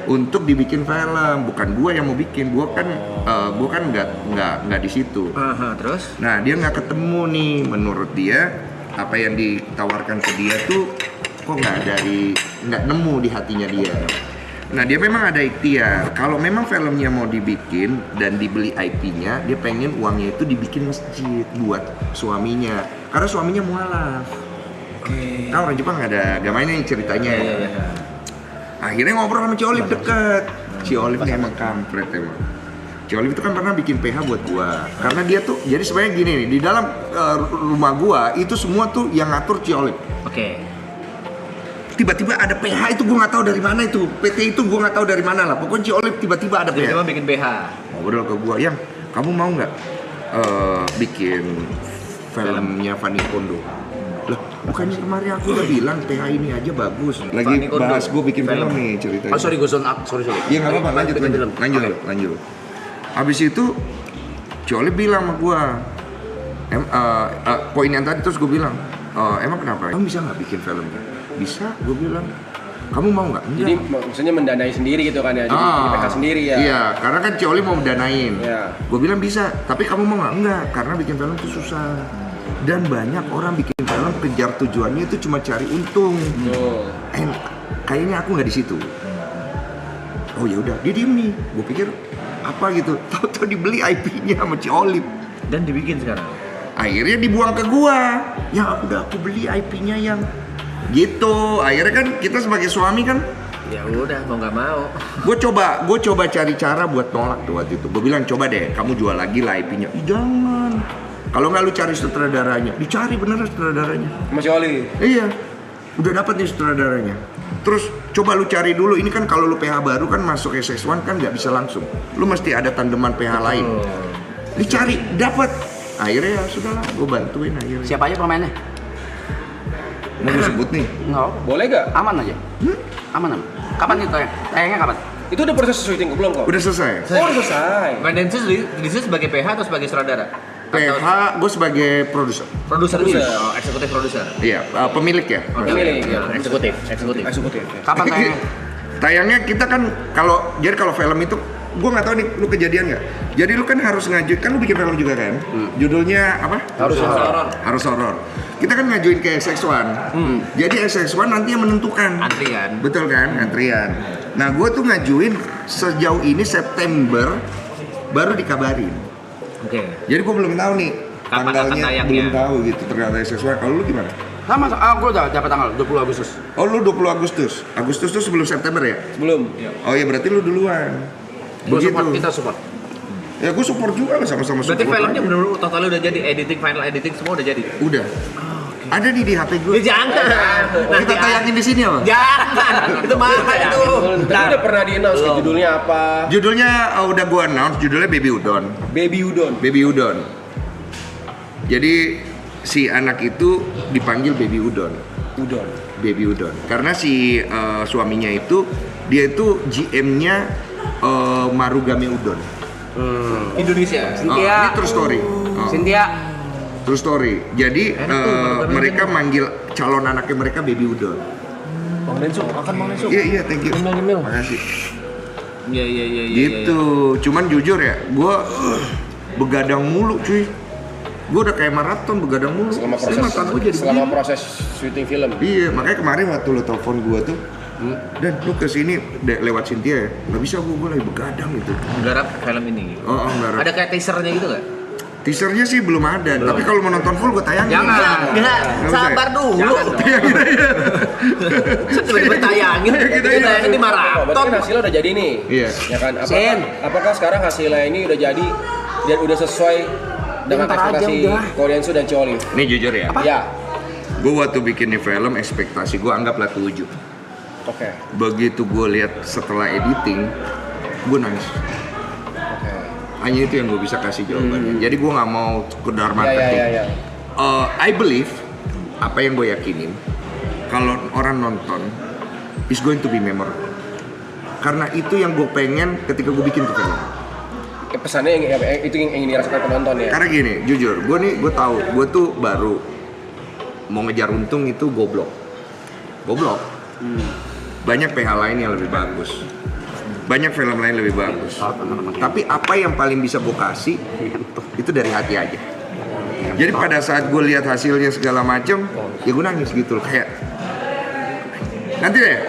untuk dibikin film. Bukan gue yang mau bikin. Gue kan nggak di situ. Terus? Nah dia nggak ketemu nih. Menurut dia apa yang ditawarkan ke dia tuh kok nggak nemu di hatinya dia. Nah dia memang ada ikhtiar. Kalau memang filmnya mau dibikin dan dibeli IP-nya, dia pengen uangnya itu dibikin masjid buat suaminya. Karena suaminya mualaf. Kan orang Jepang ada agamanya yang ceritanya. Akhirnya ngobrol sama Ci Olive deket. Ci Olive ini emang kampret emang. Ci Olive itu kan pernah bikin PH buat gua. Karena dia tuh, jadi sebenarnya gini nih, di dalam rumah gua itu semua tuh yang ngatur Ci Olive. Tiba-tiba ada PH itu gue nggak tahu dari mana itu, PT itu gue nggak tahu dari mana lah. Pokoknya Ci Olive tiba-tiba ada PH. Tiba-tiba bikin PH. Ngobrol ke gue, yang kamu mau nggak bikin filmnya Fanny Kondo. Lah, bukannya kemarin aku udah bilang PH ini aja bagus. Lagi Fanny Kondo. bahas gue bikin film nih ceritanya. Oh sorry, gue zone out. Sorry. Iya nggak apa-apa, lanjut. Habis itu Coli bilang sama gue, poin yang tadi terus gue bilang, emang kenapa? Kamu bisa nggak bikin filmnya? Bisa, gue bilang. Kamu mau nggak? Jadi maksudnya mendanai sendiri gitu kan ya, jadi punya PH sendiri ya. Iya, karena kan Coli mau mendanain. Iya. Gue bilang bisa, tapi kamu mau nggak? Enggak, karena bikin film itu susah. Dan banyak orang bikin film kejar tujuannya itu cuma cari untung. Kayaknya aku nggak di situ. Oh ya udah, dia diem nih. Gue pikir apa gitu, tahu-tahu dibeli IP-nya sama Ciolip. Dan dibikin sekarang. Akhirnya dibuang ke gua. Ya udah aku beli IP-nya yang gitu. Akhirnya kan kita sebagai suami kan, Ya udah, mau nggak mau. gue coba cari cara buat nolak tuh waktu itu. Gue bilang coba deh, kamu jual lagi lah IP-nya. Jangan. Kalau nggak lu cari sutradaranya, dicari beneran sutradaranya. Masih Oli. Iya, udah dapat nih sutradaranya. Terus coba lu cari dulu. Ini kan kalau lu PH baru kan masuk SS1 kan nggak bisa langsung. Lu mesti ada tandeman PH lain. Dicari, dapat. Akhirnya ya sudahlah, gue bantuin akhirnya. Siapa aja pemainnya? Mau gue sebut nih? Enggak. Boleh gak? Aman aja. Aman. Kapan itu tayang? Tayangnya kapan? Itu udah proses syuting belum kok? Udah selesai. Oh udah selesai. Vandensus di situ sebagai PH atau sebagai sutradara? PH, gue sebagai produser. Produser dulu. Oh, eksekutif produser. Iya, pemilik ya. Pemilik. Eksekutif. Eksekutif. Kapan tayangnya? Tayangnya kita kan kalau film itu gue nggak tahu nih lu kejadian nggak. Jadi lu kan harus ngajuin, kan lu bikin film juga kan. Judulnya apa? Harus horor. Kita kan ngajuin ke SX1. Jadi SX1 nanti yang menentukan. Antrian. Betul kan? Antrian. Nah gue tuh ngajuin sejauh ini September baru dikabarin. Oke. Jadi gue belum tahu nih Kapan tanggalnya, tayangnya? belum tahu gitu ternyata SX1. Kalau lu gimana? Sama, gue udah dapat tanggal 20 Agustus. Oh lu 20 Agustus. Agustus tuh sebelum September ya? Belum. Oh iya berarti lu duluan. Gue Begitu. support, kita support. Ya gue support juga lah sama-sama support. Berarti filmnya aja. benar-benar totalnya udah jadi, final editing semua udah jadi. Udah. Ada nih di HP gue. Ya jangan. Kita tayangin di sini apa? Jangan. Itu mahal itu. Tapi udah pernah di-announce ke judulnya apa? Judulnya udah gue announce, judulnya Baby Udon. Baby Udon. Baby Udon. Jadi si anak itu dipanggil Baby Udon. Baby Udon. Karena si suaminya itu dia itu GM-nya Marugame Udon. Indonesia. Cynthia. Ini true story. Cynthia. True story. Jadi mereka manggil calon anaknya mereka Baby Udon. Bang Densu, makan Bang Densu. Iya, thank you. Makasih. Iya. Gitu. Cuman jujur ya, gue begadang mulu cuy. Gue udah kayak maraton begadang mulu. Selama proses syuting film. Iya, makanya kemarin waktu lo telepon gue tuh, dan lu kesini lewat Cynthia ya, nggak bisa gue lagi begadang gitu. Garap film ini. Garap. Ada kayak teasernya gitu nggak? Teasernya sih belum ada, tapi kalau mau nonton full gue tayangin. Jangan. Enggak, sabar dulu. Tiba-tiba tayangin. Kita tayangin di maraton. Berarti kan hasilnya udah jadi nih. Iya. Ya kan? Apakah sekarang hasilnya ini udah jadi dan udah sesuai dengan ekspektasi Koreansu dan Choli? Nih jujur ya, Ya. gue waktu bikin nih film ekspektasi gue anggaplah 7. Oke. Begitu gue lihat setelah editing, gue nangis. Hanya itu yang gue bisa kasih jawabannya. Jadi gue nggak mau sekedar marketing. Ya. I believe apa yang gue yakinin, kalau orang nonton is going to be memorable. Karena itu yang gue pengen ketika gue bikin tuh film. Pesannya itu yang ingin dirasakan penonton ya. Karena gini, jujur, gue tahu, gue tuh baru mau ngejar untung itu goblok. Banyak PH lain yang lebih bagus. Banyak film lain lebih bagus. Tapi apa yang paling bisa gue kasih itu dari hati aja. Jadi pada saat gue lihat hasilnya segala macem, ya gue nangis gitu loh, kayak nanti deh,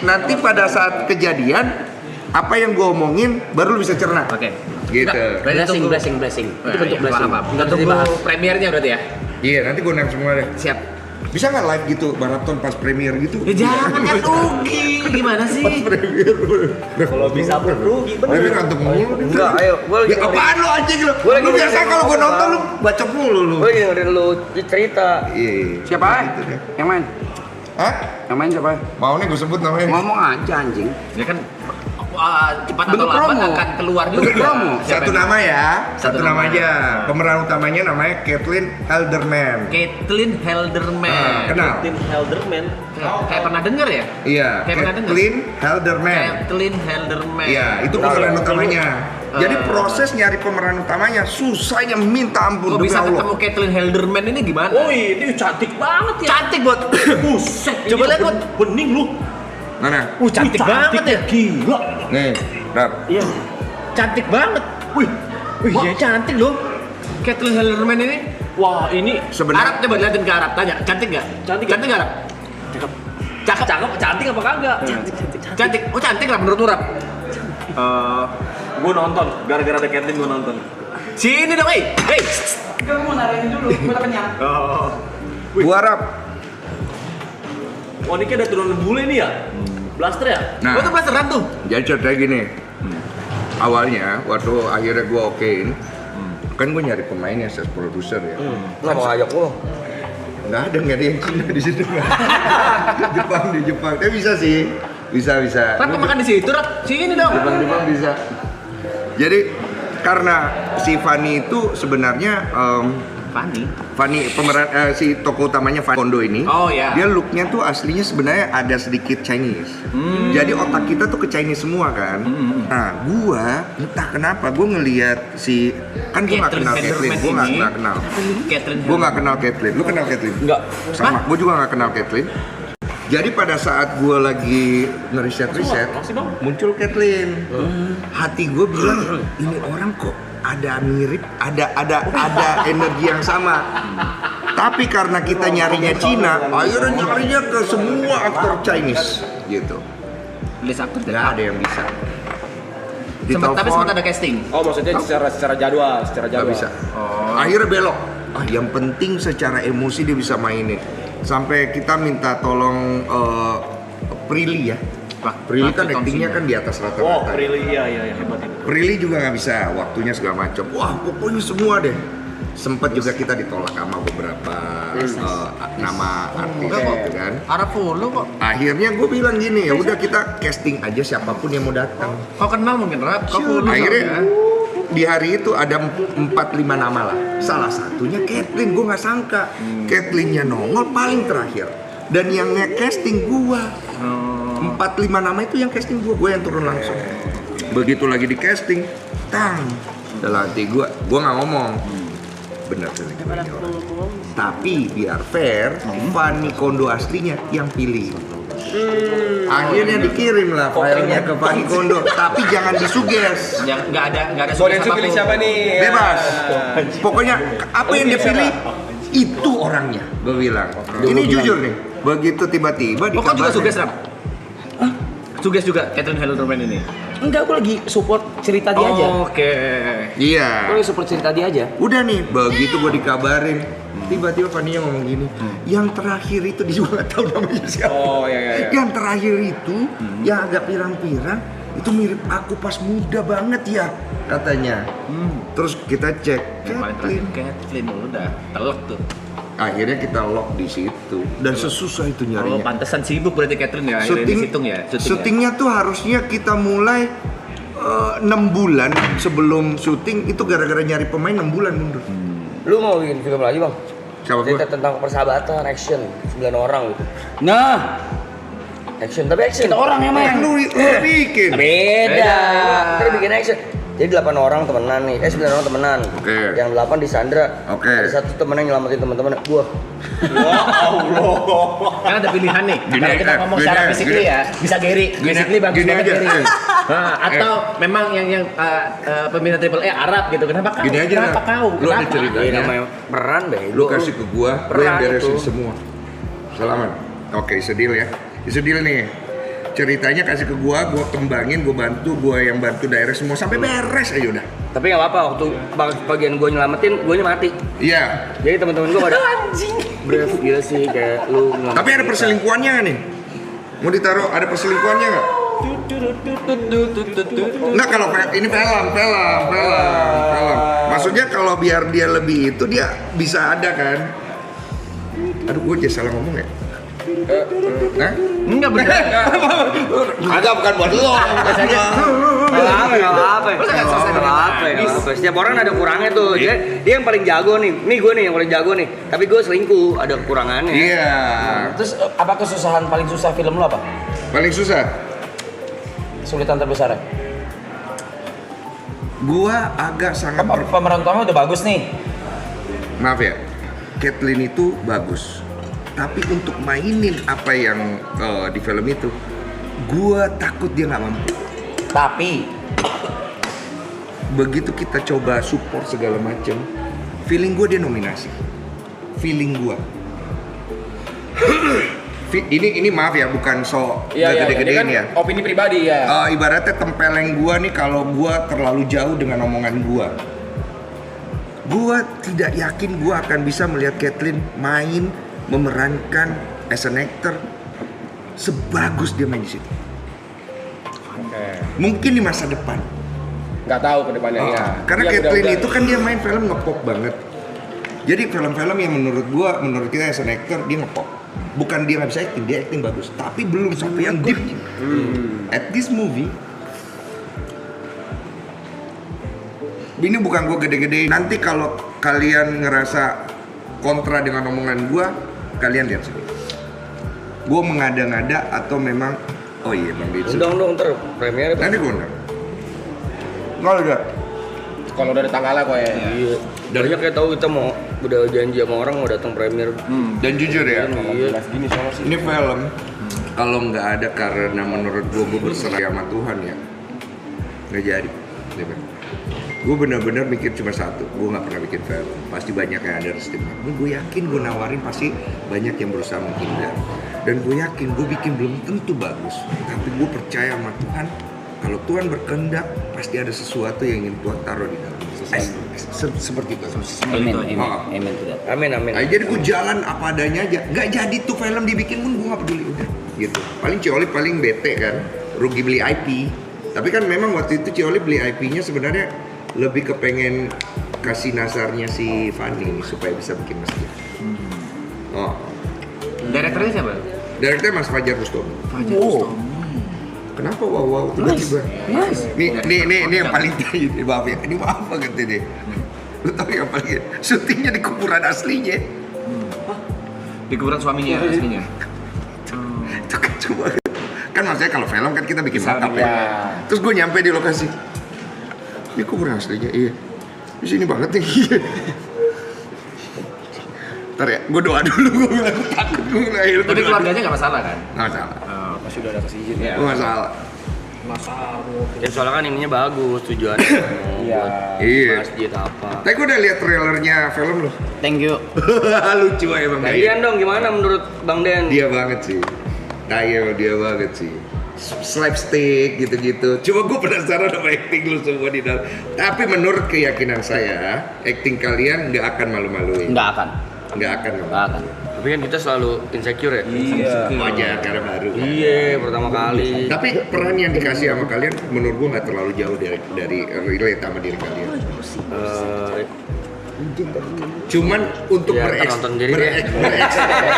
nanti pada saat kejadian apa yang gue omongin baru lu bisa cerna. Oke. Gitu. Blessing. Itu bentuk blessing. Kita tunggu premiernya berarti ya. Iya, nanti gue nangis semua deh. Siap. Bisa nggak live gitu, maraton pas premier gitu? Ya jangan kan rugi. Gimana sih? Kalau bisa rugi, bener. Ngantuk mulu. Enggak, ayo. Gue lagi Ya apaan lu anjing lu? Gua lagi Lu biasa dengerin kalau gue apa? nonton lu bacot mulu lu. lagi dengerin lu cerita. Iya. Siapa? Gitu deh. Yang main? Hah? Yang main siapa? Mau nih gue sebut namanya. Ngomong aja anjing. Ya kan cepat atau Bentuk lambat promo. akan keluar juga. Bentuk promo. Satu nama ya, satu nama nama. aja. Pemeran utamanya namanya Caitlin Halderman. Caitlin Halderman. Kenal? Tim Helderman. Kayak pernah denger ya? Iya, Kayak pernah denger? Caitlin Halderman. Caitlin Halderman. Iya, itu pemeran utamanya. Jadi proses nyari pemeran utamanya susahnya minta ampun. Kok demi bisa Allah. ketemu Caitlin Halderman ini gimana? Oh ini cantik banget ya. Cantik buat. Buset. Coba lihat, Bot. Bening lu. Mana? Cantik banget ya. Gila. Nih, Rap. Iya. Cantik banget. Wih, iya cantik loh. Caitlin Halderman ini. Wah ini Sebenarnya Arab coba liatin ke Arab, tanya, cantik nggak? Cantik. Cantik nggak Arab? Cakep. cakep, cantik apa kagak? Cantik. Oh cantik lah menurut Arab. Gue nonton, gara-gara ada Caitlyn gue nonton. Sini dong, hey. Gue mau narain dulu, gue udah kenyang. Gua Rap. Wah ini kayak ada turunan bule nih ya? Blaster ya? Nah, Gua tuh blasteran tuh. jadi ceritanya gini. Awalnya waktu akhirnya gua okein, kan gue nyari pemain yang ses produser ya. Kenapa ngajak lo? Nggak ada yang Cina di situ. Jepang di Jepang. Tapi bisa sih. Bisa. Rap kok makan di situ, Rap? Sini dong. Jepang bisa. Jadi karena si Fanny itu sebenarnya Fanny pemeran si tokoh utamanya Fanny Kondo ini. Oh, ya. Dia looknya tuh aslinya sebenarnya ada sedikit Chinese. Jadi otak kita tuh ke Chinese semua kan. Nah, gua entah kenapa gua ngelihat si kan gua nggak kenal Caitlyn, gua nggak kenal. Caitlin Gua nggak kenal Caitlyn. Lu kenal Caitlyn? Enggak. Sama. Gua juga nggak kenal Caitlyn. Jadi pada saat gue lagi ngeriset muncul Caitlyn. Hati gue bilang ini orang kok ada mirip, ada energi yang sama. Tapi karena kita nyarinya Cina, akhirnya nyarinya ke semua aktor Chinese gitu. List aktor Nggak ada yang bisa. Tapi sempat ada casting. Oh maksudnya secara jadwal, Nggak bisa. Akhirnya belok. Yang penting secara emosi dia bisa mainin. Sampai kita minta tolong Prilly ya. Prilly kan aktingnya kan di atas Oh, rata-rata. Prilly iya hebat itu. Prilly juga nggak bisa, waktunya segala macam. Wah, pokoknya semua deh. Sempet juga kita ditolak sama beberapa nama artis gitu kan. Arab follow kok. Akhirnya gue bilang gini, ya udah kita casting aja siapapun yang mau datang. Kau kenal mungkin Rap? Kau follow. Akhirnya di hari itu ada 4-5 nama lah. Salah satunya Caitlyn, gue nggak sangka. Caitlynnya nongol paling terakhir. Dan yang nge-casting gue. 4-5 nama itu yang casting gue yang turun langsung. Begitu lagi di casting, tang. Dalam hati gue nggak ngomong. Bener tuh. Tapi biar fair, Fanny Kondo aslinya yang pilih. Akhirnya dikirim lah filenya ke Fanny Kondo, tapi jangan disuges. Nggak ada. Kalian pilih siapa nih? Bebas. Pokoknya apa yang dia pilih itu orangnya, gue bilang. Ini jujur nih. Begitu tiba-tiba Oh, kau juga dikabarin. suges Rap? Suges juga Caitlin Halderman ini. Enggak, gue lagi support cerita dia aja. Oke. Iya. Gue lagi support cerita dia aja. Udah nih, begitu gue dikabarin, tiba-tiba Fanny ngomong gini, yang terakhir itu dia juga nggak tahu namanya siapa. Oh iya. Yang terakhir itu, yang agak pirang-pirang, itu mirip aku pas muda banget ya, katanya. Terus kita cek, Yang paling terakhir Caitlyn. Caitlin udah telek tuh. Akhirnya kita lock di situ dan sesusah itu Oh, nyarinya. pantesan sibuk berarti Caitlin ya. Akhirnya dihitung ya. Syutingnya tuh harusnya kita mulai 6 bulan sebelum syuting itu gara-gara nyari pemain 6 bulan mundur. Lu mau bikin film lagi bang? Siapa Cerita gua? tentang persahabatan, action, 9 orang gitu. Nah, Action, tapi action. kita orang yang main. Lu bikin. Beda. Kita bikin action. Jadi 8 orang temenan nih, 9 orang temenan. Oke. Yang 8 disandra. Oke. Ada satu temen yang nyelamatin teman-teman. Gua. Kan ada pilihan nih. Gini, Kalau kita ngomong secara gini, physically gini. ya, bisa Gary. Physically bagus gini banget aja. Gary. Nah, atau memang yang peminat Triple A Arab gitu. Kenapa kau? Gini aja Kenapa dah. kau? Lu ada Kenapa? cerita. Ini namanya peran deh. Lu kasih ke gua yang Peran beresin itu. semua. Selamat. Oke, sedil ya. Sedil nih. Ceritanya kasih ke gua kembangin, gua bantu, gua yang bantu direct semua sampai beres aja udah. Tapi nggak apa-apa, waktu bagian gue nyelamatin, gue mati. Iya. Jadi teman-teman gue pada brave gila sih kayak lu nyelamatin. Tapi ada perselingkuhannya nggak nih? Mau ditaruh ada perselingkuhannya nggak? Nah kalau ini film. Maksudnya kalau biar dia lebih itu dia bisa ada kan? Aduh gue jadi salah ngomong ya. Hah? Enggak bener. Agak bukan buat lo. Nggak apa. Setiap orang ada kurangnya tuh. Dia yang paling jago nih. Nih gue nih yang paling jago nih. Tapi gue selingkuh, ada kekurangannya. Iya. Terus apa kesusahan paling susah film lu apa? Paling susah. Kesulitan terbesarnya? Gua agak sangat Pemeran utamanya udah bagus nih. maaf ya, Caitlyn itu bagus. Tapi untuk mainin apa yang di film itu, gua takut dia nggak mampu. Tapi Begitu kita coba support segala macem, feeling gua dia nominasi. Feeling gua. Ini maaf ya, bukan gede-gedein kan ya. Opini pribadi ya. Ibaratnya tempeleng gua nih kalau gua terlalu jauh dengan omongan gua. Gua tidak yakin gua akan bisa melihat Caitlyn main memerankan as an actor sebagus dia main di situ. Mungkin di masa depan. Nggak tahu ke depannya ya. Karena Dia Caitlyn mudah-mudahan. itu kan dia main film ngepop banget. Jadi film-film yang menurut kita as an actor dia ngepop. Bukan dia nggak bisa acting, dia acting bagus. Tapi belum sampai yang deep. At this movie, ini bukan gue gede-gedein. Nanti kalau kalian ngerasa kontra dengan omongan gue, kalian lihat sini. Gue mengada-ngada atau memang, oh iya Bang Ditsu. Undang dong ntar premier. Nanti gue undang. Nggak udah. Kalau udah ada tanggalnya kok ya. Iya. Banyak kayak tahu kita mau udah janji sama orang mau datang premier. Dan jujur ya, Iya. Gini soalnya sih. ini film kalau nggak ada karena menurut gue berserah sama Tuhan ya, nggak jadi. Gue benar-benar mikir cuma satu, gue nggak pernah bikin film. Pasti banyak yang ada restimnya. Gue yakin gue nawarin pasti banyak yang berusaha menghindar. Dan gue yakin gue bikin belum tentu bagus. Tapi gue percaya sama Tuhan. Kalau Tuhan berkehendak, pasti ada sesuatu yang ingin Tuhan taruh di dalam. Seperti itu. Amin, Oh. amin tidak. Amin. Nah, jadi gue jalan apa adanya aja. Nggak jadi tuh film dibikin pun gue nggak peduli udah. Gitu. Paling Ciolip paling bete kan, rugi beli IP. Tapi kan memang waktu itu Ciolip beli IP-nya sebenarnya lebih kepengen kasih nasarnya si Fanny supaya bisa bikin masjid. Oh. Direkturnya siapa? Direkturnya Mas Fajar Bustomi. Kenapa wow tiba-tiba? Nih yang paling tai, maaf ya. Ini maaf banget ini. Lu tau yang paling syutingnya di kuburan aslinya. Di kuburan suaminya aslinya. Itu kan cuma kan maksudnya kalau film kan kita bikin mantap ya. ya. Terus gue nyampe di lokasi. Ini kuburan aslinya, iya. Di sini banget nih. Ntar ya, gue doa dulu, gue bilang takut gue lahir. Tapi keluarganya nggak masalah kan? Nggak masalah. Pasti udah ada kasih izin ya. Gue nggak salah. Ya soalnya kan ininya bagus tujuannya. Iya. Iya. Masjid apa. Tapi gue udah lihat trailernya film loh. Thank you. Lucu aja Bang Dayo. Gantian dong gimana menurut Bang Den? Dia banget sih. Dayo dia banget sih. Slapstick gitu-gitu. Cuma gue penasaran sama acting lu semua di dalam. Tapi menurut keyakinan saya, acting kalian nggak akan malu-maluin. Nggak akan. Nggak akan. Nggak akan. Tapi kan kita selalu insecure ya. Iya. Wajar karena baru. Iya, pertama kali. Tapi peran yang dikasih sama kalian menurut gue nggak terlalu jauh dari relate sama diri kalian. Cuman untuk Ya, nonton diri deh.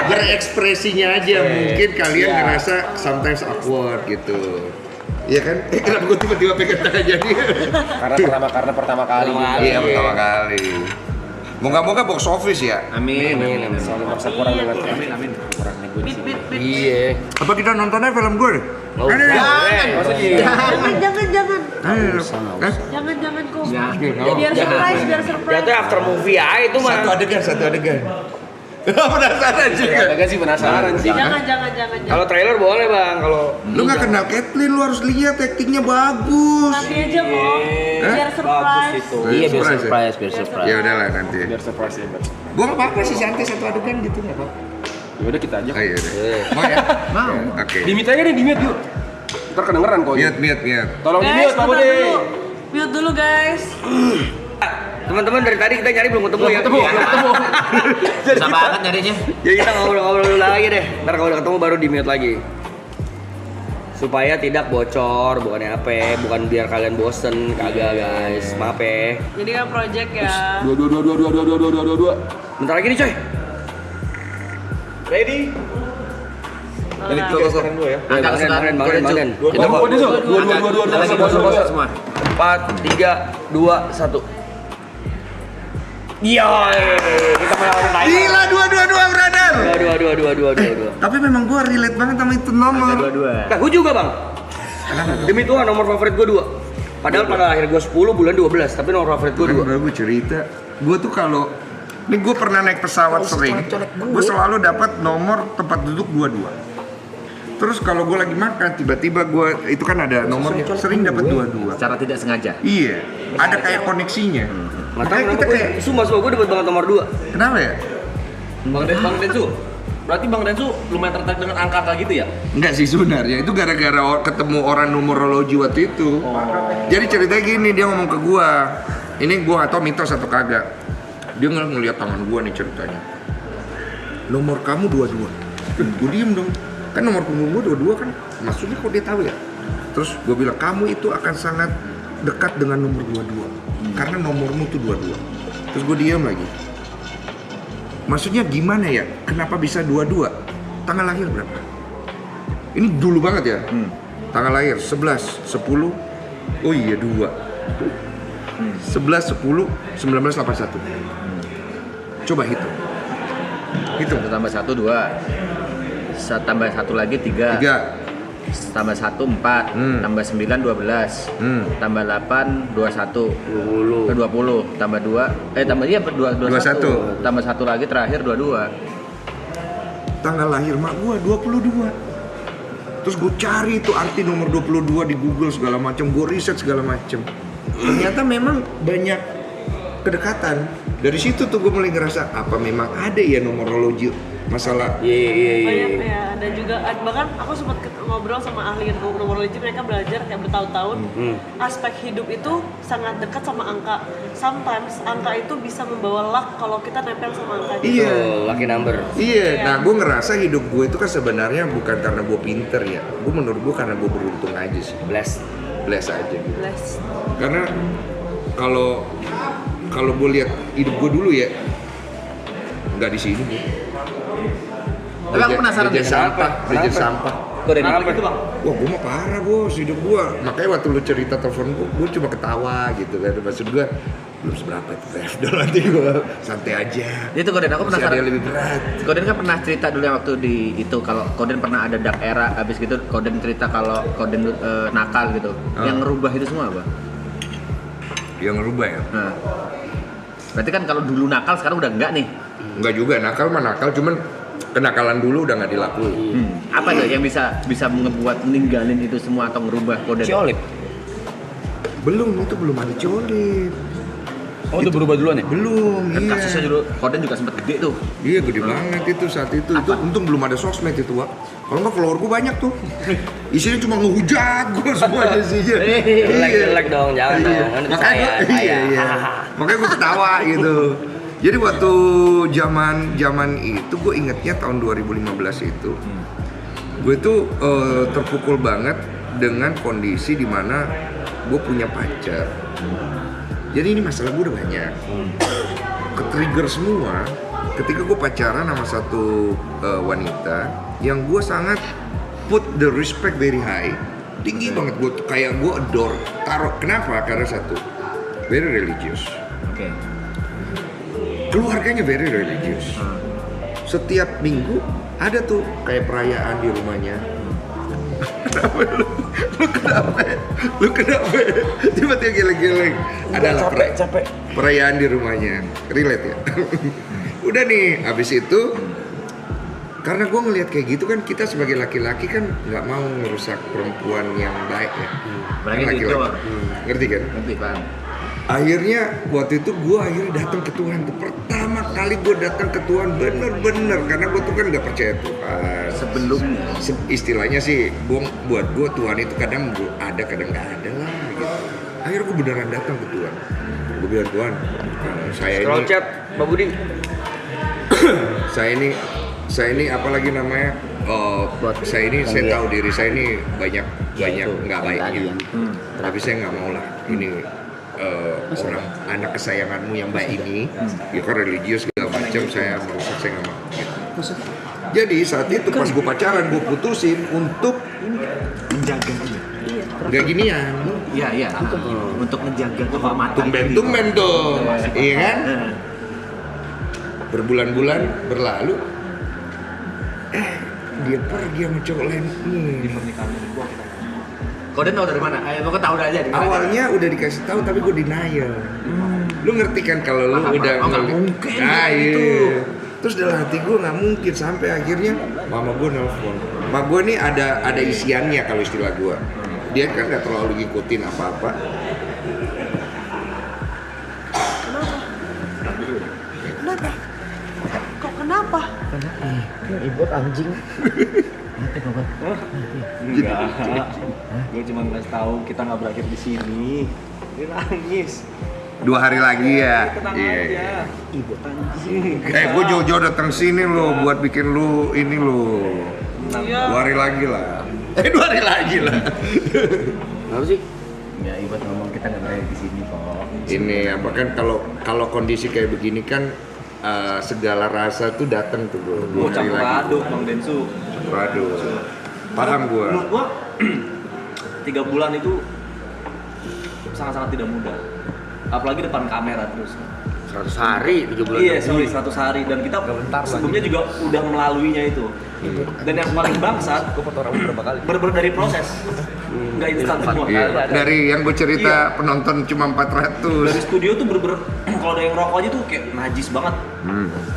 berekspresinya aja mungkin kalian ngerasa sometimes awkward gitu. Iya kan? Kenapa gue tiba-tiba pegang tangan jadi? Karena pertama kali. Iya pertama kali. Moga-moga box office ya. Amin. Soalnya maksa kurang banget. Amin. Kurang nih gue di sini. Iya. Apa kita nontonnya film gue? Nggak usah. Jangan. Hah? Jangan kok. Jangan. Biar surprise. Ya itu after movie aja itu mah. Satu adegan. Penasaran juga. Agak sih penasaran sih. Jangan. Kalau trailer boleh Bang, kalau Lu nggak kenal Caitlyn, lu harus lihat actingnya bagus. Nanti aja kok. Biar surprise. Iya, biar Surprise ya? surprise. Ya udahlah nanti. Biar surprise ya. Gua nggak apa-apa sih santai satu adegan gitu nggak apa-apa. Ya udah kita aja. Oh iya udah. Mau ya? Mau. Oke. Di mute aja nih, di mute yuk. Ntar kedengeran kok. Mute. Tolong di Guys, mute, Pak bentar Budi. dulu. Mute dulu guys. teman-teman dari tadi kita nyari belum ketemu ya. Ketemu. Susah banget nyarinya. Jadi kita ngobrol-ngobrol dulu lagi deh. Ntar kalau udah ketemu baru di mute lagi. Supaya tidak bocor, bukannya apa, bukan biar kalian bosen, kagak guys, maaf ya. Jadi kan project ya. Dua. Bentar lagi nih coy. Ready? Ini Alright. sekarang dua ya. Agak Bangun, bangun. Kita mau Dua bos semua. 4, 3, 2, 1. Iya, kita melawan Thailand. Gila, dua, brother. Dua. Tapi memang gua relate banget sama itu nomor. Nah, gue juga bang. Demi Tuhan nomor favorit gue 2. Padahal pada akhir gue 10 bulan 12, tapi nomor favorit gue 2. Gue cerita, gue tuh kalau ini gue pernah naik pesawat sering, gue selalu dapat nomor tempat duduk 22. Terus kalau gue lagi makan, tiba-tiba gue itu kan ada nomornya, sering dapat 22. Secara tidak sengaja. Iya, ada kayak koneksinya. Nggak tahu Makanya kita kenapa kayak, Sumpah gue dapat banget nomor 2. kenapa ya? Bang Densu, berarti Bang Densu lumayan tertarik dengan angka-angka gitu ya? Enggak sih sebenarnya, itu gara-gara ketemu orang numerologi waktu itu. Jadi ceritanya gini, dia ngomong ke gua. Ini gua atau mitos atau kagak. Dia ngeliat tangan gua nih ceritanya. Nomor kamu 22. Gua diem dong. Kan nomor punggung gua 22 kan. Maksudnya kok dia tahu ya? Terus gua bilang, kamu itu akan sangat dekat dengan nomor 22. Karena nomormu tuh 22. Terus gua diem lagi. Maksudnya gimana ya? Kenapa bisa 22? Tanggal lahir berapa? Ini dulu banget ya. Tanggal lahir 11, 10. Oh iya 2. 11, 10, 1981. Coba hitung. Hitung. 1 tambah 1 2. Tambah 1 lagi 3. 3. Tambah 1 4. Tambah 9 12. Tambah 8 21. 20. Tambah 2. Tambah 21. Tambah 1 lagi terakhir 22. Tanggal lahir mak gua 22. Terus gue cari itu arti nomor 22 di Google segala macam, gue riset segala macam. Ternyata memang banyak kedekatan. Dari situ tuh gue mulai ngerasa apa memang ada ya numerologi masalah. Banyak ya, dan juga bahkan aku sempat ngobrol sama ahli numerologi, mereka belajar kayak bertahun-tahun aspek hidup itu sangat dekat sama angka. Sometimes angka itu bisa membawa luck kalau kita nempel sama angka itu. Iya. Lucky number. Iya, nah gue ngerasa hidup gue itu kan sebenarnya bukan karena gue pinter ya. Gue menurut gue karena gue beruntung aja sih. Bless aja gitu. Bless. Karena kalau gue lihat hidup gue dulu ya, nggak di sini gue. Tapi aku penasaran Reject sampah, reject sampah. Kenapa itu bang? Wah, gue mah parah bos hidup gue. Makanya waktu lu cerita telepon gue cuma ketawa gitu kan. Maksud gue belum seberapa itu udah nanti gue santai aja. Itu Koden, aku Masih penasaran. ada yang lebih berat. Koden kan pernah cerita dulu yang waktu di itu kalau Koden pernah ada dark era, habis gitu Koden cerita kalau Koden nakal gitu. Yang ngerubah itu semua apa? Yang ngerubah ya? Nah. Berarti kan kalau dulu nakal sekarang udah enggak nih. Enggak juga, nakal mah nakal, cuman kenakalan dulu udah nggak dilakuin. Apa tuh yang bisa ngebuat ninggalin itu semua atau ngerubah Koden? Ciolip. Belum, itu belum ada colip. Oh, itu berubah duluan ya? Belum, Kan iya. kasusnya dulu Koden juga sempat gede tuh. Iya, gede banget itu saat itu. Itu untung belum ada sosmed itu, Wak. Kalau nggak follower gue banyak tuh. Isinya cuma ngehujat gue semuanya sih. Jelek dong, jangan dong. Kan itu Makanya saya. iya. Makanya gue ketawa gitu. Jadi waktu zaman itu gue ingetnya tahun 2015 itu. Gue tuh terpukul banget dengan kondisi dimana gue punya pacar. Jadi ini masalah gue udah banyak. Ke-trigger semua ketika gue pacaran sama satu wanita yang gue sangat put the respect very high, tinggi banget, gue kayak gue adore. Taruh kenapa? Karena satu, very religious. Oke. Keluarganya very religious. Setiap minggu ada tuh kayak perayaan di rumahnya. Lu kenapa? Tiba-tiba geleng-geleng. Adalah capek. perayaan di rumahnya. Relate ya? Udah nih, habis itu karena gue ngelihat kayak gitu kan, kita sebagai laki-laki kan nggak mau ngerusak perempuan yang baik ya. Apalagi Kan gitu. Ngerti kan? Ngerti, Bang. Akhirnya waktu itu gue akhirnya datang ke Tuhan tuh, pertama kali gue datang ke Tuhan bener-bener, karena gue tuh kan nggak percaya Tuhan. Sebelumnya Istilahnya sih, buat gue Tuhan itu kadang ada kadang nggak ada lah gitu. Akhirnya gue beneran datang ke Tuhan. Gue bilang, Tuhan, saya Scroll ini chat, Pak Budi. saya ini apa lagi namanya? Saya tahu diri saya ini banyak nggak baiknya. Tapi saya nggak mau lah ini orang anak kesayanganmu yang baik ini, ya kan religius segala macam, saya merusak, saya nggak mau. Gitu. Jadi saat itu pas gue pacaran gue putusin untuk Menjaga dia. nggak ginian. Iya. Untuk menjaga kehormatan. Tumben tuh, iya kan? Berbulan-bulan berlalu, dia pergi sama cowok lain. Di pernikahan gua kita. Kau udah tahu dari mana? Ayo, kau tahu aja. Awalnya udah dikasih tahu tapi gue denial. Lu ngerti kan kalau lu udah nggak mungkin iya. gitu. Terus dalam hati gue nggak mungkin sampai akhirnya mama gue nelfon. Mama gue nih ada isiannya kalau istilah gue. Dia kan nggak terlalu ngikutin apa-apa. Kenapa? Kok kenapa? Enggak. Gue cuma ngasih tahu kita nggak berakhir di sini. Dia nangis. 2 hari lagi ya. Tenang Iya. aja. Ibu anjing. Gue jauh-jauh datang sini lo buat bikin lu ini lo. Iya. 2 hari lagi lah. 2 hari lagi lah. Apa sih? Ya, Ibu ngomong kita nggak berakhir di sini kok. Ini apa kan kalau kondisi kayak begini kan segala rasa tuh datang tuh bro. 2 hari Campur lagi. aduk Bang Densu. Waduh. Paham gua. Menurut gua 3 bulan itu sangat-sangat tidak mudah. Apalagi depan kamera terus. 100 hari, 3 bulan. Iya, sorry 100 hari dan kita sebelumnya juga udah melaluinya itu. Dan yang paling bangsat, Gue foto rambut berapa kali? bener-bener dari proses. Nggak instan semua. Iya. Dari yang gue cerita penonton cuma Dari 400. studio tuh bener-bener kalau ada yang rokok aja tuh kayak najis banget.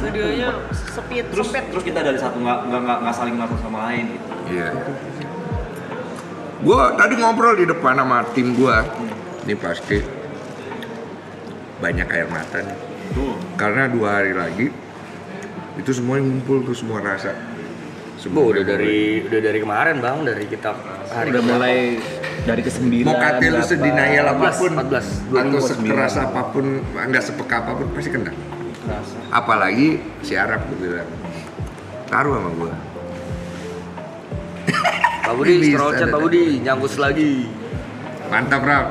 Studionya sempit. Terus kita dari satu nggak saling ngatur sama lain gitu. Iya. Gue tadi ngobrol di depan sama tim gue. Ini pasti banyak air mata nih. Tuh. Karena 2 hari lagi itu semuanya ngumpul tuh semua rasa. Bu, udah dari kemarin bang, dari kita hari Udah mulai dari ke-9. mau kate lu sedenial apapun 14, atau sekeras apapun, nggak sepeka apapun pasti kena. Apalagi si Arab gue bilang taruh sama gue. Pak Budi, Bisa, scroll chat Pak Budi, nyangkus lagi. Mantap Rap,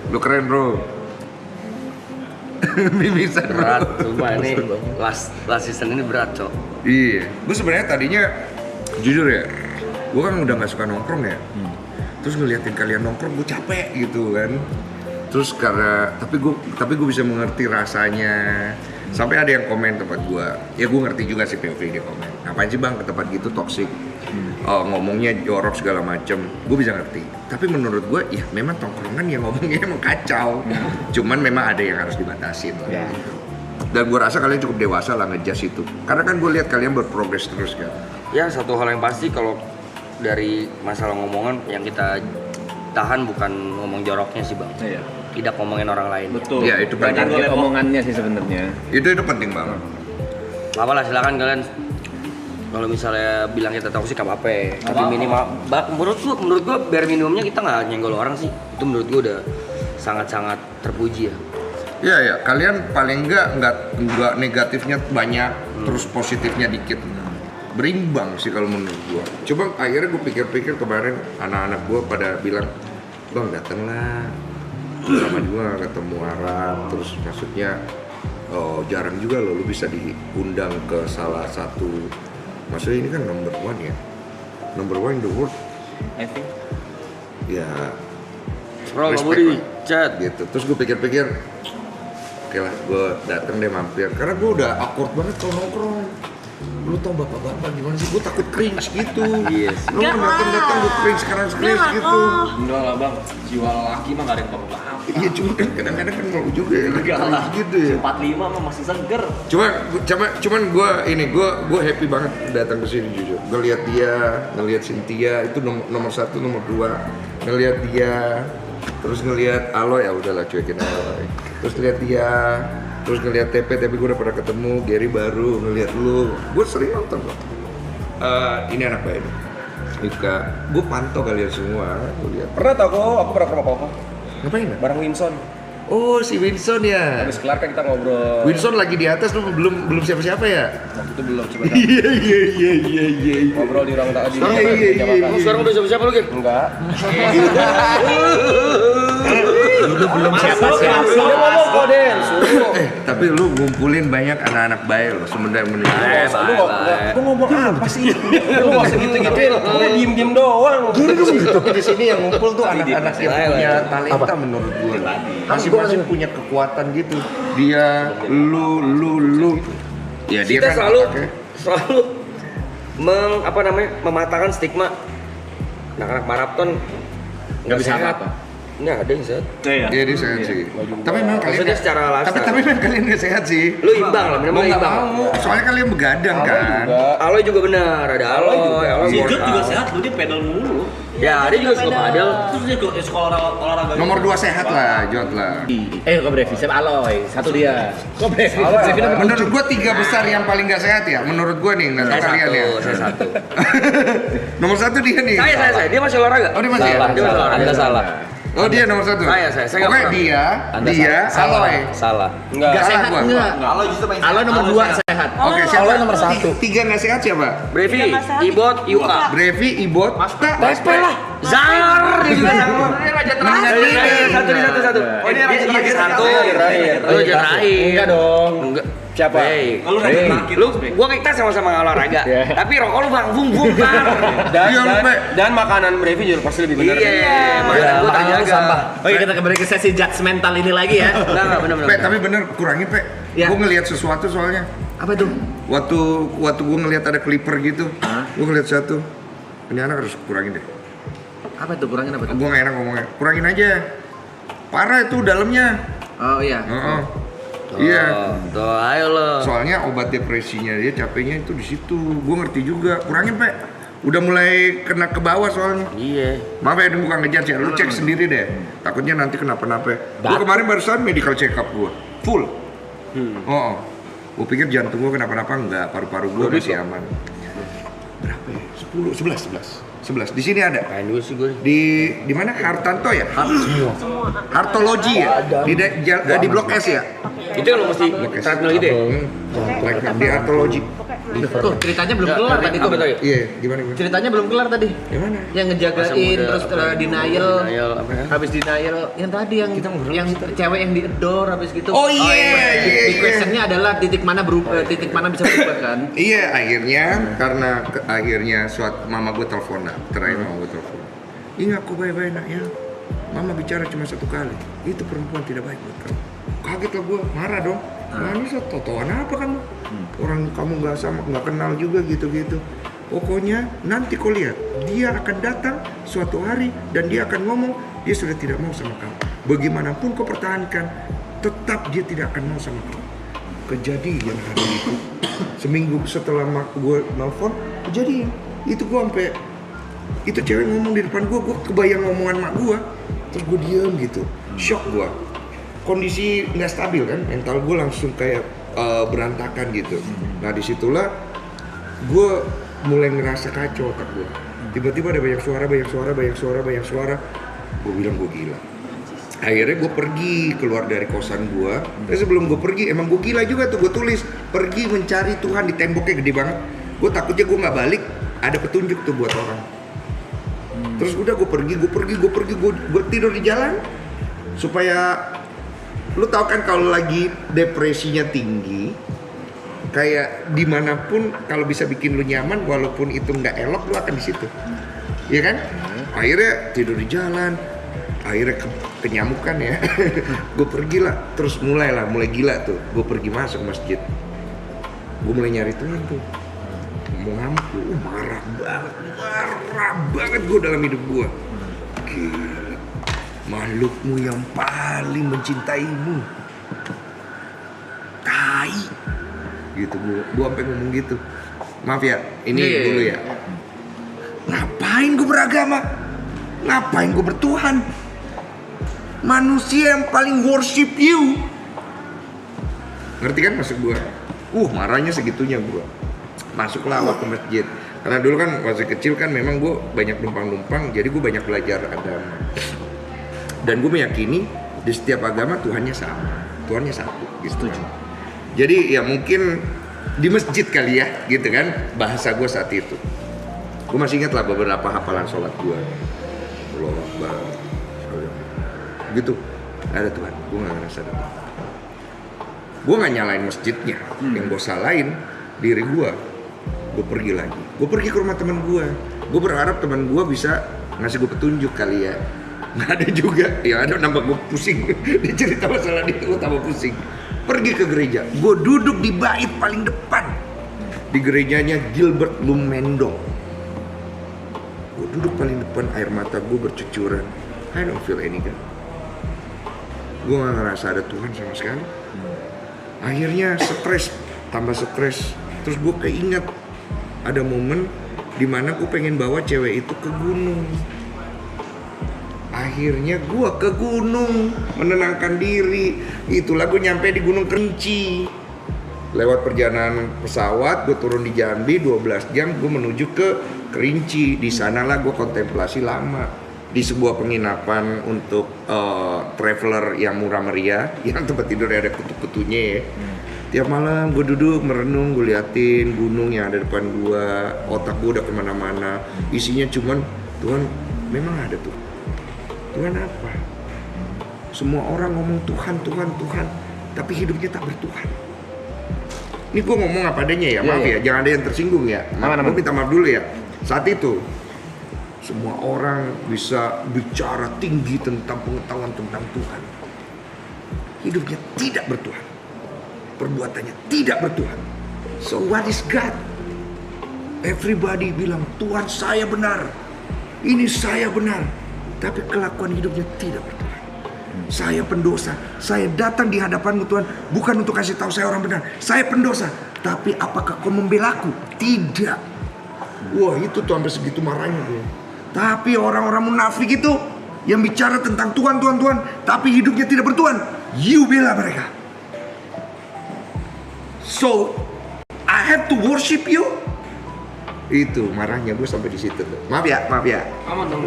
lu keren bro. Mimisan Berat, bro. sumpah ini last season ini berat cok. Iya, gue sebenarnya tadinya jujur ya, gue kan udah nggak suka nongkrong ya. Terus ngeliatin kalian nongkrong, gue capek gitu kan. Terus tapi gue bisa mengerti rasanya. Sampai ada yang komen tempat gue, ya gue ngerti juga sih POV dia komen. Ngapain sih bang ke tempat gitu toksik? Ngomongnya jorok segala macem, gue bisa ngerti. Tapi menurut gue, ya memang tongkrongan yang ngomongnya emang kacau. Cuman memang ada yang harus dibatasin. Ya. Dan gue rasa kalian cukup dewasa lah nge-judge itu. Karena kan gue lihat kalian berprogres terus kan. Ya satu hal yang pasti kalau dari masalah ngomongan yang kita tahan bukan ngomong joroknya sih bang. Iya. Tidak ngomongin orang lain. Betul. Iya, itu penting. Target omongannya sih sebenarnya. Itu penting banget. Apa lah silakan kalian. Kalau misalnya bilang kita toksik apa-apa, tapi minimal menurut gua biar minimumnya kita nggak nyenggol orang sih. Itu menurut gua udah sangat-sangat terpuji ya. Iya ya, kalian paling enggak negatifnya banyak, terus positifnya dikit. Berimbang sih kalau menurut gua. Coba akhirnya gua pikir-pikir kemarin anak-anak gua pada bilang, "Bang, datanglah." Sama gua ketemu Arab, terus maksudnya jarang juga lo lu bisa diundang ke salah satu. Maksudnya ini kan number 1 ya. Number 1 in the world. I think. Ya Scroll Pak respect Budi, lah. chat. Gitu. Terus gue pikir-pikir, oke lah, gue dateng deh mampir. Karena gue udah awkward banget kalau nongkrong. Lu tau bapak-bapak gimana sih? Gue takut cringe gitu. Iya sih. Lu datang gue cringe cringe gitu. Enggak lah bang, jiwa laki mah gak ada yang apa-apa. Iya cuma kan kadang-kadang kan mau juga ya. Enggak lah, Gitu ya. 45 mah masih seger. Cuman gue happy banget datang ke sini jujur. Gue lihat dia, ngelihat Cynthia itu nomor 1, nomor 2. Ngelihat dia, terus ngelihat Aloy, ya udahlah cuekin Aloy. Terus lihat dia, terus ngelihat TP, tapi gue udah pernah ketemu Gary baru, ngelihat lu. Gue sering nonton kok. Ini anak baik. Ika, gue pantau kalian semua, gue lihat. Pernah tau kok, aku pernah ke rumah Koko. Ngapain? Bareng Winson. Oh, si Winson ya. Habis kelar kan kita ngobrol. Winson lagi di atas, lu belum siapa-siapa ya? Waktu itu belum coba. Iya. Ngobrol di ruang tadi. Iya. Lu sekarang udah siapa-siapa lu, Gim? Enggak. Lu belum siapa-siapa. Dia ngomong kok, Den. Tapi lu ngumpulin banyak anak-anak baik lo sebenarnya menuju. Lu ngomong apa sih? Lu nggak usah gitu-gituin. Lu diem-diem doang. Tapi di sini yang ngumpul tuh anak-anak yang punya talenta menurut gue. Masing-masing punya kekuatan gitu. Dia, lu. Ya dia Kita kan selalu mematahkan stigma anak-anak maraton Nggak bisa apa-apa. Nggak ada yang sehat. Iya. Iya dia sehat sih. Tapi memang kalian Maksudnya secara lifestyle. tapi memang kalian nggak sehat sih. Lu imbang lah, Mau minimal nggak imbang. mau. Soalnya kalian begadang kan. Aloy juga benar, ada Aloy. Si Jod juga sehat, lu dia pedal mulu. Ya, dia juga suka padel. Terus dia suka olahraga. Nomor 2 sehat lah, Jod lah. Kok Brevi, siapa Aloy? Satu dia. Kok Brevi? Menurut gua 3 besar yang paling nggak sehat ya. Menurut gua nih, nggak tahu kalian ya. Saya satu. Nomor 1 dia nih. Saya. Dia masih olahraga. Oh dia masih ya? Dia masih olahraga. Anda salah. Oh dia nomor 1. Saya nggak Pokoknya pernah. dia, Aloy. Salah. Nggak Nggak sehat gua. enggak? Aloy nomor 2 sehat. Oke, siapa? Aloy nomor 1. 3 nggak sehat siapa? Brevi, Yang nggak sehat, Ibot, Yuka. Brevi, Ibot, Tepe lah. Zar dia juga sama. Raja Satu di satu. Oh dia raja satu. Lu raja terakhir. Enggak dong. Enggak. Siapa? Hey. Kalau raja terakhir. Gua kita sama-sama olahraga. Tapi rokok lu bung par. Dan makanan Brevi juga pasti lebih benar. Iya, makanan gua terjaga. Oke, kita kembali ke sesi judgmental ini lagi ya. Enggak benar. Pe, tapi bener kurangin Pe. Ya. Gue ngelihat sesuatu soalnya. Apa tuh? Waktu gue ngelihat ada clipper gitu, gue ngelihat satu. Ini anak harus kurangin deh. Apa tuh? Kurangin apa tuh? Gue nggak enak ngomongnya. Kurangin aja. Parah itu dalamnya. Oh iya. Iya. Tuh, ayo lo. Soalnya obat depresinya dia capeknya itu di situ. Gue ngerti juga. Kurangin Pe. Udah mulai kena ke bawah soalnya. Iya. Maaf ya, ini bukan ngejar ya. Lu cek sendiri deh. Takutnya nanti kenapa-napa. Gue kemarin barusan medical check up gue. Full. Gue pikir jantung gue kenapa-napa enggak. Paru-paru gue masih aman. Berapa ya? 11. Di sini ada. Kain dulu sih gue. Di mana? Hartanto ya? Hartologi ya? Di Blok S ya? Itu yang lo mesti treadmill gitu ya? Di Hartologi. Tuh, ceritanya belum kelar tadi tuh. Apa tuh ya? Iya, gimana? Ceritanya belum kelar tadi. Gimana? Yang ngejagain terus denial. Apa ya? Habis denial yang tadi yang cewek yang di-adore habis gitu. Oh iya. Di questionnya adalah titik mana bisa berubah kan? Iya, akhirnya suatu mama gue telepon terakhir mama gue telepon. Ingat kok baik-baik nak ya. Mama bicara cuma 1 kali. Itu perempuan tidak baik buat kamu. Kaget lah gue, marah dong. Manis totoan apa kamu? Orang kamu nggak kenal juga gitu-gitu. Pokoknya nanti kau lihat, dia akan datang suatu hari dan dia akan ngomong dia sudah tidak mau sama kamu. Bagaimanapun kau pertahankan, tetap dia tidak akan mau sama kamu. Kejadian hari itu, seminggu setelah gue nelfon, kejadian. Itu gue sampai, itu cewek ngomong di depan gue kebayang ngomongan mak gue. Terus gue diem gitu, shock gue. Kondisi nggak stabil kan, mental gue langsung kayak berantakan gitu. Nah disitulah gue mulai ngerasa kacau otak gue. Tiba-tiba ada banyak suara. Gue bilang gue gila. Akhirnya gue pergi keluar dari kosan gue. Dan sebelum gue pergi, emang gue gila juga tuh. Gue tulis pergi mencari Tuhan di temboknya gede banget. Gue takutnya gue nggak balik, ada petunjuk tuh buat orang. Terus udah gue pergi, gue tidur di jalan supaya lu tau kan kalau lagi depresinya tinggi, kayak dimanapun kalau bisa bikin lu nyaman walaupun itu nggak elok lu akan di situ, ya kan? Akhirnya tidur di jalan, akhirnya kenyamukan ya. Gue pergi lah, terus mulai gila tuh. Gue pergi masuk masjid, gue mulai nyari Tuhan tuh. Mau ngamuk gue, marah banget gue dalam hidup gue. Gila. Makhlukmu yang paling mencintaimu, tai, gitu gue sampai ngomong gitu. Maaf ya, ini dulu ya. Ngapain gue beragama? Ngapain gue bertuhan? Manusia yang paling worship you. Ngerti kan maksud gue? Marahnya segitunya gue. Masuklah awak ke masjid. Karena dulu kan masih kecil kan memang gue banyak numpang-numpang, jadi gue banyak belajar agama. Dan gue meyakini di setiap agama Tuhannya sama, Tuhannya satu gitu. Jadi ya mungkin di masjid kali ya gitu kan bahasa gue saat itu. Gue masih ingat lah beberapa hafalan sholat gue. Allahu Akbar gitu. Nggak ada Tuhan, gue nggak ngerasa ada Tuhan. Gue nggak nyalain masjidnya, yang gue salahin diri gue. Gue pergi lagi, gue pergi ke rumah teman gue. Gue berharap teman gue bisa ngasih gue petunjuk kali ya. Nggak ada juga, ya ada nambah gue pusing. Dia cerita masalah dia, gue tambah pusing. Pergi ke gereja, gue duduk di bait paling depan. Di gerejanya Gilbert Lumendong. Gue duduk paling depan, air mata gue bercucuran. I don't feel any God. Gue gak ngerasa ada Tuhan sama sekali. Akhirnya stres, tambah stres. Terus gue keinget ada momen dimana gue pengen bawa cewek itu ke gunung. Akhirnya gue ke gunung menenangkan diri. Itulah gue nyampe di Gunung Kerinci. Lewat perjalanan pesawat, gue turun di Jambi 12 jam, gue menuju ke Kerinci. Di sanalah gue kontemplasi lama di sebuah penginapan untuk traveler yang murah meriah, yang tempat tidurnya ada kutu-kutunya ya. Tiap malam gue duduk merenung, gue liatin gunung yang ada depan gue. Otak gue udah kemana-mana. Isinya cuman Tuhan, memang ada tuh. Tuhan apa? Semua orang ngomong Tuhan, Tuhan, Tuhan, tapi hidupnya tak bertuhan. Ini gue ngomong apa adanya ya, maaf ya, jangan ada yang tersinggung ya. Gue minta maaf dulu ya. Saat itu semua orang bisa bicara tinggi tentang pengetahuan tentang Tuhan. Hidupnya tidak bertuhan. Perbuatannya tidak bertuhan. So what is God? Everybody bilang Tuhan saya benar. Ini saya benar. Tapi kelakuan hidupnya tidak bertuhan. Saya pendosa. Saya datang di hadapanmu Tuhan bukan untuk kasih tahu saya orang benar. Saya pendosa. Tapi apakah kau membelaku? Tidak. Wah itu tuh sampai segitu marahnya tuh. Tapi orang-orang munafik itu yang bicara tentang Tuhan, Tuhan, Tuhan, tapi hidupnya tidak bertuhan, you bela mereka. So, I have to worship you. Itu marahnya gue sampai di situ tuh. Maaf ya. Aman dong.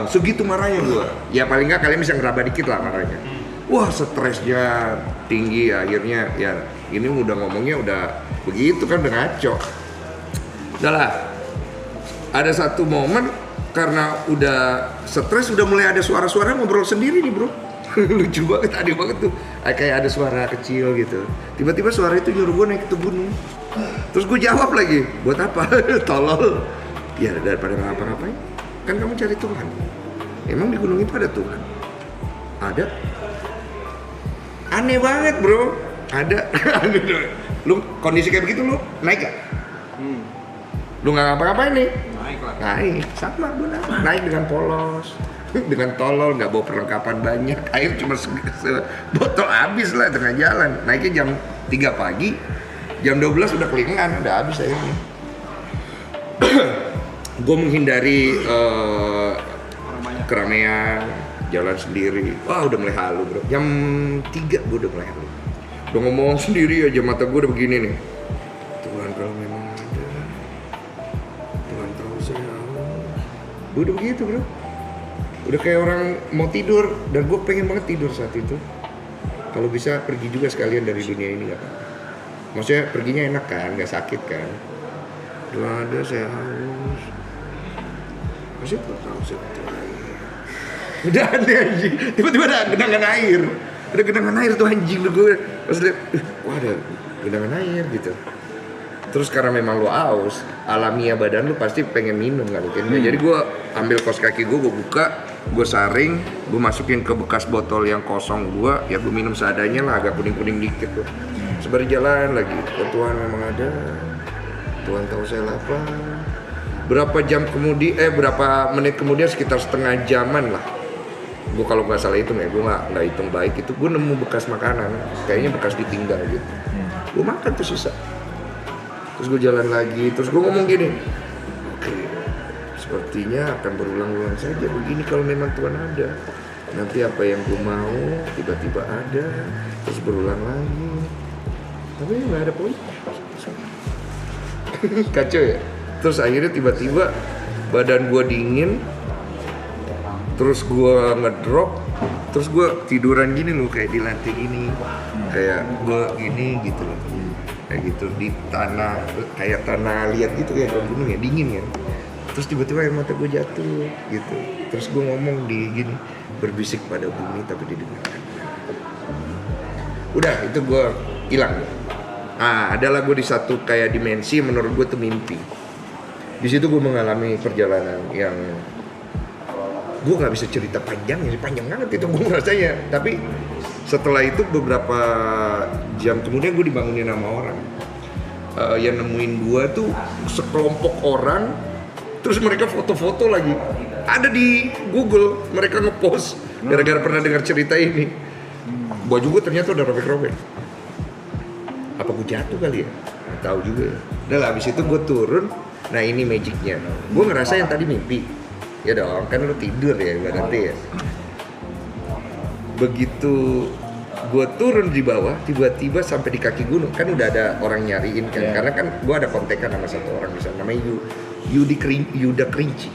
Segitu marahnya gue. Ya paling nggak kalian bisa ngeraba dikit lah marahnya. Wah stresnya tinggi akhirnya ya ini udah ngomongnya udah begitu kan udah ngaco. Udahlah. Ada satu momen karena udah stres udah mulai ada suara-suara ngobrol sendiri nih bro. Lucu banget, aneh banget tuh. Kayak ada suara kecil gitu. Tiba-tiba suara itu nyuruh gue naik ke gunung. Terus gue jawab lagi, buat apa? Tolol. Ya daripada ngapa-ngapain, kan kamu cari Tuhan. Emang di gunung itu ada Tuhan? Ada. Aneh banget bro. Ada. Lu kondisi kayak begitu lu naik gak? Lu gak ngapa-ngapain nih? Naik, sama gue naik dengan polos, dengan tolol, nggak bawa perlengkapan banyak, air cuma sebotol habis lah tengah jalan. Naiknya jam 3 pagi, jam 12 udah kelingan, udah habis airnya. Gue menghindari keramaian, jalan sendiri. Wah udah mulai halu bro, jam 3 gue udah mulai halu. Udah ngomong sendiri aja, mata gue udah begini nih. Tuhan kalau memang ada, Tuhan tahu saya. Gue udah begitu bro. Udah kayak orang mau tidur, dan gue pengen banget tidur saat itu. Kalau bisa pergi juga sekalian dari dunia ini gak apa-apa. Maksudnya perginya enak kan, gak sakit kan. Tuhan ada, saya haus. Maksudnya Tuhan tahu saya butuh air. Udah ada anjing, tiba-tiba ada genangan air. Ada genangan air tuh anjing lu gue. Pas liat, wah ada genangan air gitu. Terus karena memang lu haus, alamiah badan lu pasti pengen minum kan mungkin. Jadi gue ambil kaos kaki gue buka, gue saring, gue masukin ke bekas botol yang kosong gue, ya gue minum seadanya lah, agak kuning-kuning dikit tuh. Sembari jalan lagi, oh Tuhan memang ada, Tuhan tahu saya lapar. Berapa menit kemudian, sekitar setengah jaman lah. Gue kalau nggak salah hitung ya, gue nggak hitung baik itu, gue nemu bekas makanan, kayaknya bekas ditinggal gitu. Gue makan tuh sisa. Terus gue jalan lagi, terus gue ngomong gini, oke, sepertinya akan berulang-ulang saja begini kalau memang Tuhan ada. Nanti apa yang gue mau tiba-tiba ada, terus berulang lagi. Tapi nggak ada poin. Kacau ya. Terus akhirnya tiba-tiba badan gue dingin, terus gue ngedrop, terus gue tiduran gini loh kayak di lantai gini, kayak gue gini gitu loh. Kayak gitu di tanah, kayak tanah liat gitu kayak gunung ya, dingin ya. Terus tiba-tiba air mata gue jatuh gitu. Terus gue ngomong di gini, berbisik pada bumi tapi didengarkan. Udah itu gue hilang. Nah, adalah gue di satu kayak dimensi menurut gue tuh mimpi. Di situ gue mengalami perjalanan yang gue nggak bisa cerita panjang banget itu gue rasanya. Tapi setelah itu beberapa jam kemudian gue dibangunin sama orang. Yang nemuin gue tuh sekelompok orang, terus mereka foto-foto lagi. Ada di Google, mereka ngepost gara-gara pernah dengar cerita ini. Baju gue ternyata udah robek-robek. Apa gue jatuh kali ya? Nggak tahu juga ya. Udah lah, abis itu gue turun. Nah ini magicnya. Gue ngerasa yang tadi mimpi. Ya dong, kan lu tidur ya berarti ya. Begitu gue turun di bawah, tiba-tiba sampai di kaki gunung. Kan udah ada orang nyariin kan. Karena kan gue ada kontekan sama satu orang di sana, namanya Yuda Kerinci.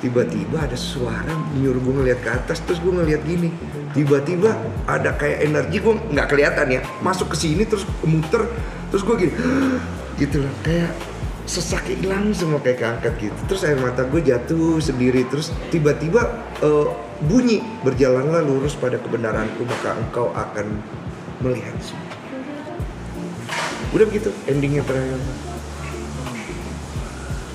Tiba-tiba ada suara nyuruh gue ngeliat ke atas, terus gue ngeliat gini. Tiba-tiba ada kayak energi, gue nggak kelihatan ya, masuk ke sini terus muter, terus gue gini, gitu loh, kayak sesak hilang semua kayak keangkat gitu. Terus air mata gue jatuh sendiri, terus tiba-tiba bunyi, berjalanlah lurus pada kebenaranku maka engkau akan melihat semua. Udah begitu endingnya terakhir.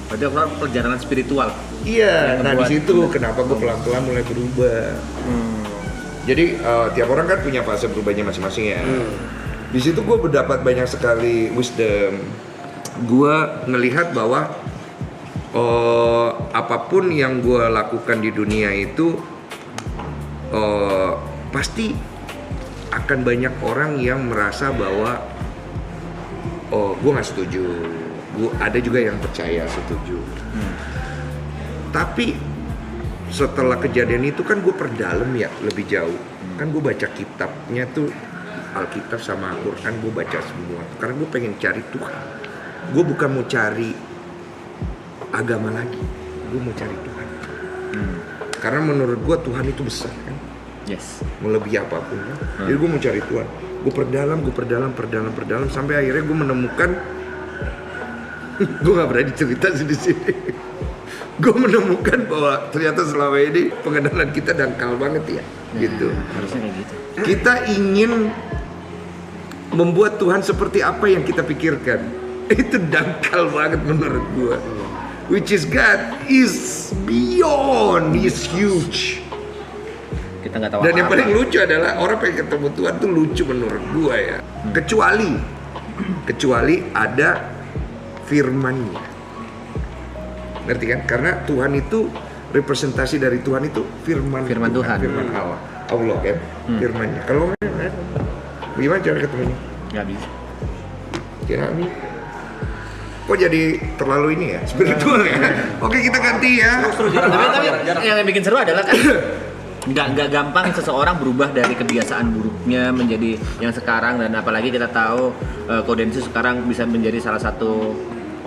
Berarti perjalanan spiritual. Iya, nah di situ kenapa gue pelan-pelan mulai berubah. Jadi tiap orang kan punya fase berubahnya masing-masing ya. Di situ gue mendapat banyak sekali wisdom. Gue ngelihat bahwa apapun yang gue lakukan di dunia itu pasti akan banyak orang yang merasa bahwa gue nggak setuju. Ada juga yang percaya setuju. Tapi setelah kejadian itu kan gue perdalam ya lebih jauh. Kan gue baca kitabnya tuh Alkitab sama Al-Quran, gue baca semua. Karena gue pengen cari Tuhan. Gue bukan mau cari agama lagi, gue mau cari Tuhan. Karena menurut gue Tuhan itu besar kan. Yes. Melebihi apapun kan. Jadi gue mau cari Tuhan. Gue perdalam sampai akhirnya gue menemukan. Gue gak berani cerita di sini. Gue menemukan bahwa ternyata selama ini pengenalan kita dangkal banget ya, gitu. Harusnya kayak gitu. Kita ingin membuat Tuhan seperti apa yang kita pikirkan. Itu dangkal banget menurut gue. Which is God is beyond, is huge. Kita nggak tahu. Dan yang paling lucu adalah orang pengen ketemu Tuhan tuh lucu menurut gue ya. Kecuali ada firman-Nya. Ngerti kan? Karena Tuhan itu representasi dari Tuhan itu firman Tuhan. Firman Allah kan? Firman-Nya. Kalau nggak, gimana cara ketemunya? Nggak bisa. Kira nih. Kok jadi terlalu ini ya? Spiritual ya? Oke, kita ganti ya. Tapi yang bikin seru adalah kan nggak gampang seseorang berubah dari kebiasaan buruknya menjadi yang sekarang, dan apalagi kita tahu Kodensu sekarang bisa menjadi salah satu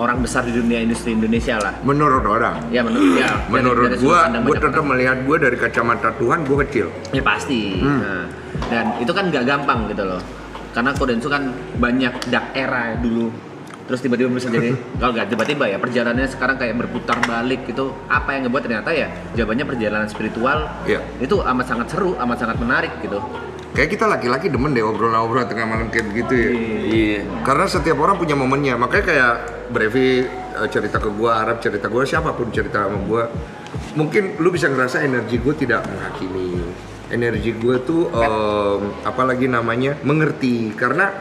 orang besar di dunia industri Indonesia lah. Menurut orang. Ya menurut gua tetap melihat gua dari kacamata Tuhan, gua kecil. Ya pasti. Nah, dan itu kan nggak gampang gitu loh. Karena Kodensu kan banyak dark era dulu. Terus tiba-tiba bisa jadi, kalau nggak tiba-tiba ya perjalanannya sekarang kayak berputar balik gitu. Apa yang ngebuat ternyata ya jawabannya perjalanan spiritual. Itu amat sangat seru, amat sangat menarik gitu. Kayak kita laki-laki demen deh obrolan-obrolan tengah malam kayak begitu ya. Iya. Karena setiap orang punya momennya. Makanya kayak Brevi cerita ke gua, Arab cerita gua, siapapun cerita sama gua, mungkin lu bisa ngerasa energi gua tidak menghakimi. Energi gua tuh apalagi namanya mengerti. Karena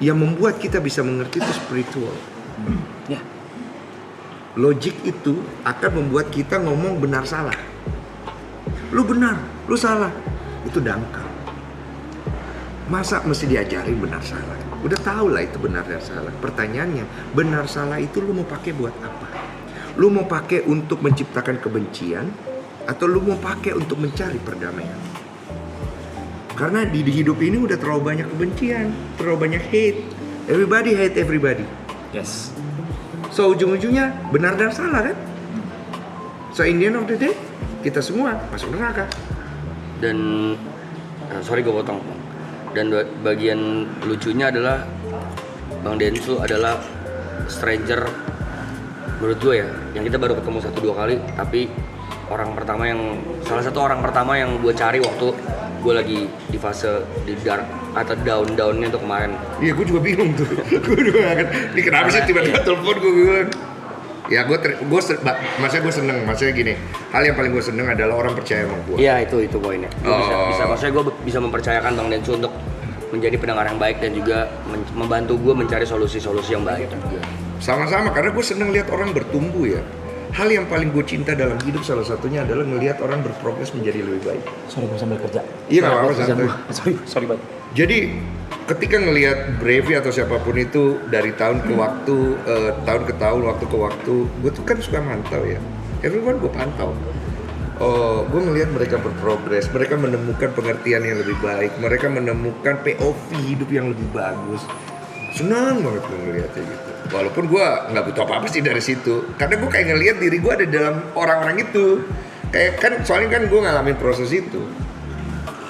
yang membuat kita bisa mengerti itu spiritual. Ya. Logik itu akan membuat kita ngomong benar salah. Lu benar, lu salah. Itu dangkal. Masa mesti diajarin benar salah? Udah tau lah itu benar dan salah. Pertanyaannya, benar salah itu lu mau pakai buat apa? Lu mau pakai untuk menciptakan kebencian atau lu mau pakai untuk mencari perdamaian? Karena di hidup ini udah terlalu banyak kebencian, terlalu banyak hate. Everybody hate everybody. Yes. So ujung-ujungnya benar dan salah kan? So in the end of the day, kita semua masuk neraka. Dan sorry gue potong. Dan bagian lucunya adalah Bang Densu adalah stranger menurut gue ya, yang kita baru ketemu 1-2 kali, tapi salah satu orang pertama yang gue cari waktu gue lagi di fase di dark atau down-downnya tuh kemarin. Iya, gue juga bingung tuh. Gue juga kan, ini kenapa sih tiba-tiba telepon gue bilang. Ya maksudnya gue seneng, maksudnya gini, hal yang paling gue seneng adalah orang percaya sama gue. Iya itu poinnya. Bisa maksudnya gue bisa mempercayakan Bang Densu untuk menjadi pendengar yang baik dan juga membantu gue mencari solusi-solusi yang baik. Sama-sama, karena gue seneng lihat orang bertumbuh ya. Hal yang paling gue cinta dalam hidup salah satunya adalah ngelihat orang berprogres menjadi lebih baik. Sorry gue sambil kerja. Iya nggak apa-apa santai. Sorry banget. Jadi ketika ngelihat Brevi atau siapapun itu dari tahun ke waktu, tahun ke tahun, waktu ke waktu, gue tuh kan suka mantau ya. Everyone gue pantau. Gue ngelihat mereka berprogres, mereka menemukan pengertian yang lebih baik, mereka menemukan POV hidup yang lebih bagus. Senang banget gue ngeliatnya gitu. Walaupun gue nggak butuh apa-apa sih dari situ, karena gue kayak ngelihat diri gue ada dalam orang-orang itu. Kayak kan, soalnya kan gue ngalamin proses itu.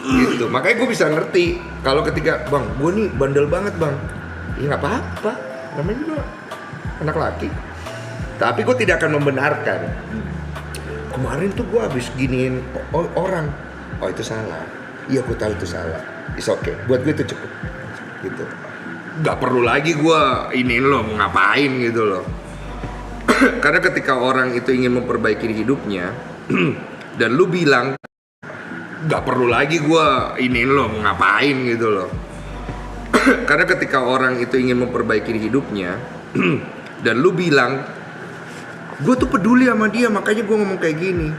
Gitu, makanya gue bisa ngerti kalau ketika bang, gue nih bandel banget bang, ya nggak apa-apa, namanya juga anak laki. Tapi gue tidak akan membenarkan. Kemarin tuh gue habis giniin orang, oh itu salah, iya gue tahu itu salah, it's okay, buat gue itu cukup, gitu. Gak perlu lagi gue iniin lo, mau ngapain gitu loh. Karena ketika orang itu ingin memperbaiki hidupnya dan lu bilang gak perlu lagi gue iniin lo, mau ngapain gitu loh. Karena ketika orang itu ingin memperbaiki hidupnya dan lu bilang gue tuh peduli sama dia, makanya gue ngomong kayak gini.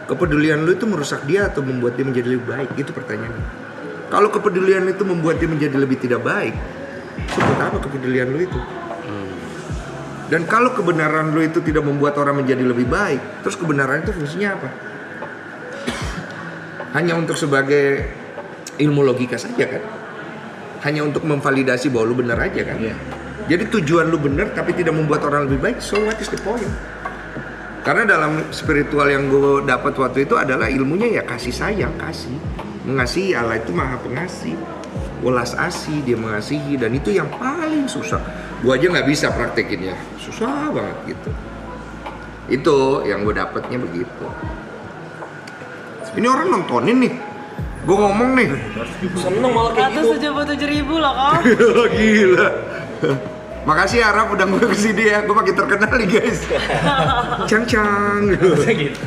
Kepedulian lu itu merusak dia atau membuat dia menjadi lebih baik? Itu pertanyaannya. Kalau kepedulian itu membuat dia menjadi lebih tidak baik, sebut apa kepedulian lu itu? Dan kalau kebenaran lu itu tidak membuat orang menjadi lebih baik, terus kebenaran itu fungsinya apa? Hanya untuk sebagai ilmu logika saja kan? Hanya untuk memvalidasi bahwa lu benar aja kan? Yeah. Jadi tujuan lu benar tapi tidak membuat orang lebih baik, so what is the point? Karena dalam spiritual yang gue dapat waktu itu adalah ilmunya ya kasih sayang, kasih. Mengasihi, Allah itu maha pengasih. Welas asih, dia mengasihi, dan itu yang paling susah. Gue aja nggak bisa praktekinnya, susah banget gitu. Itu yang gue dapatnya begitu. Ini orang nontonin nih, gue ngomong nih. Seneng malah kayak gitu. 177.000 lah kan. Gila. Makasih ya Raf udah gue kesini ya, gue makin terkenal nih guys. Cang-cang gitu.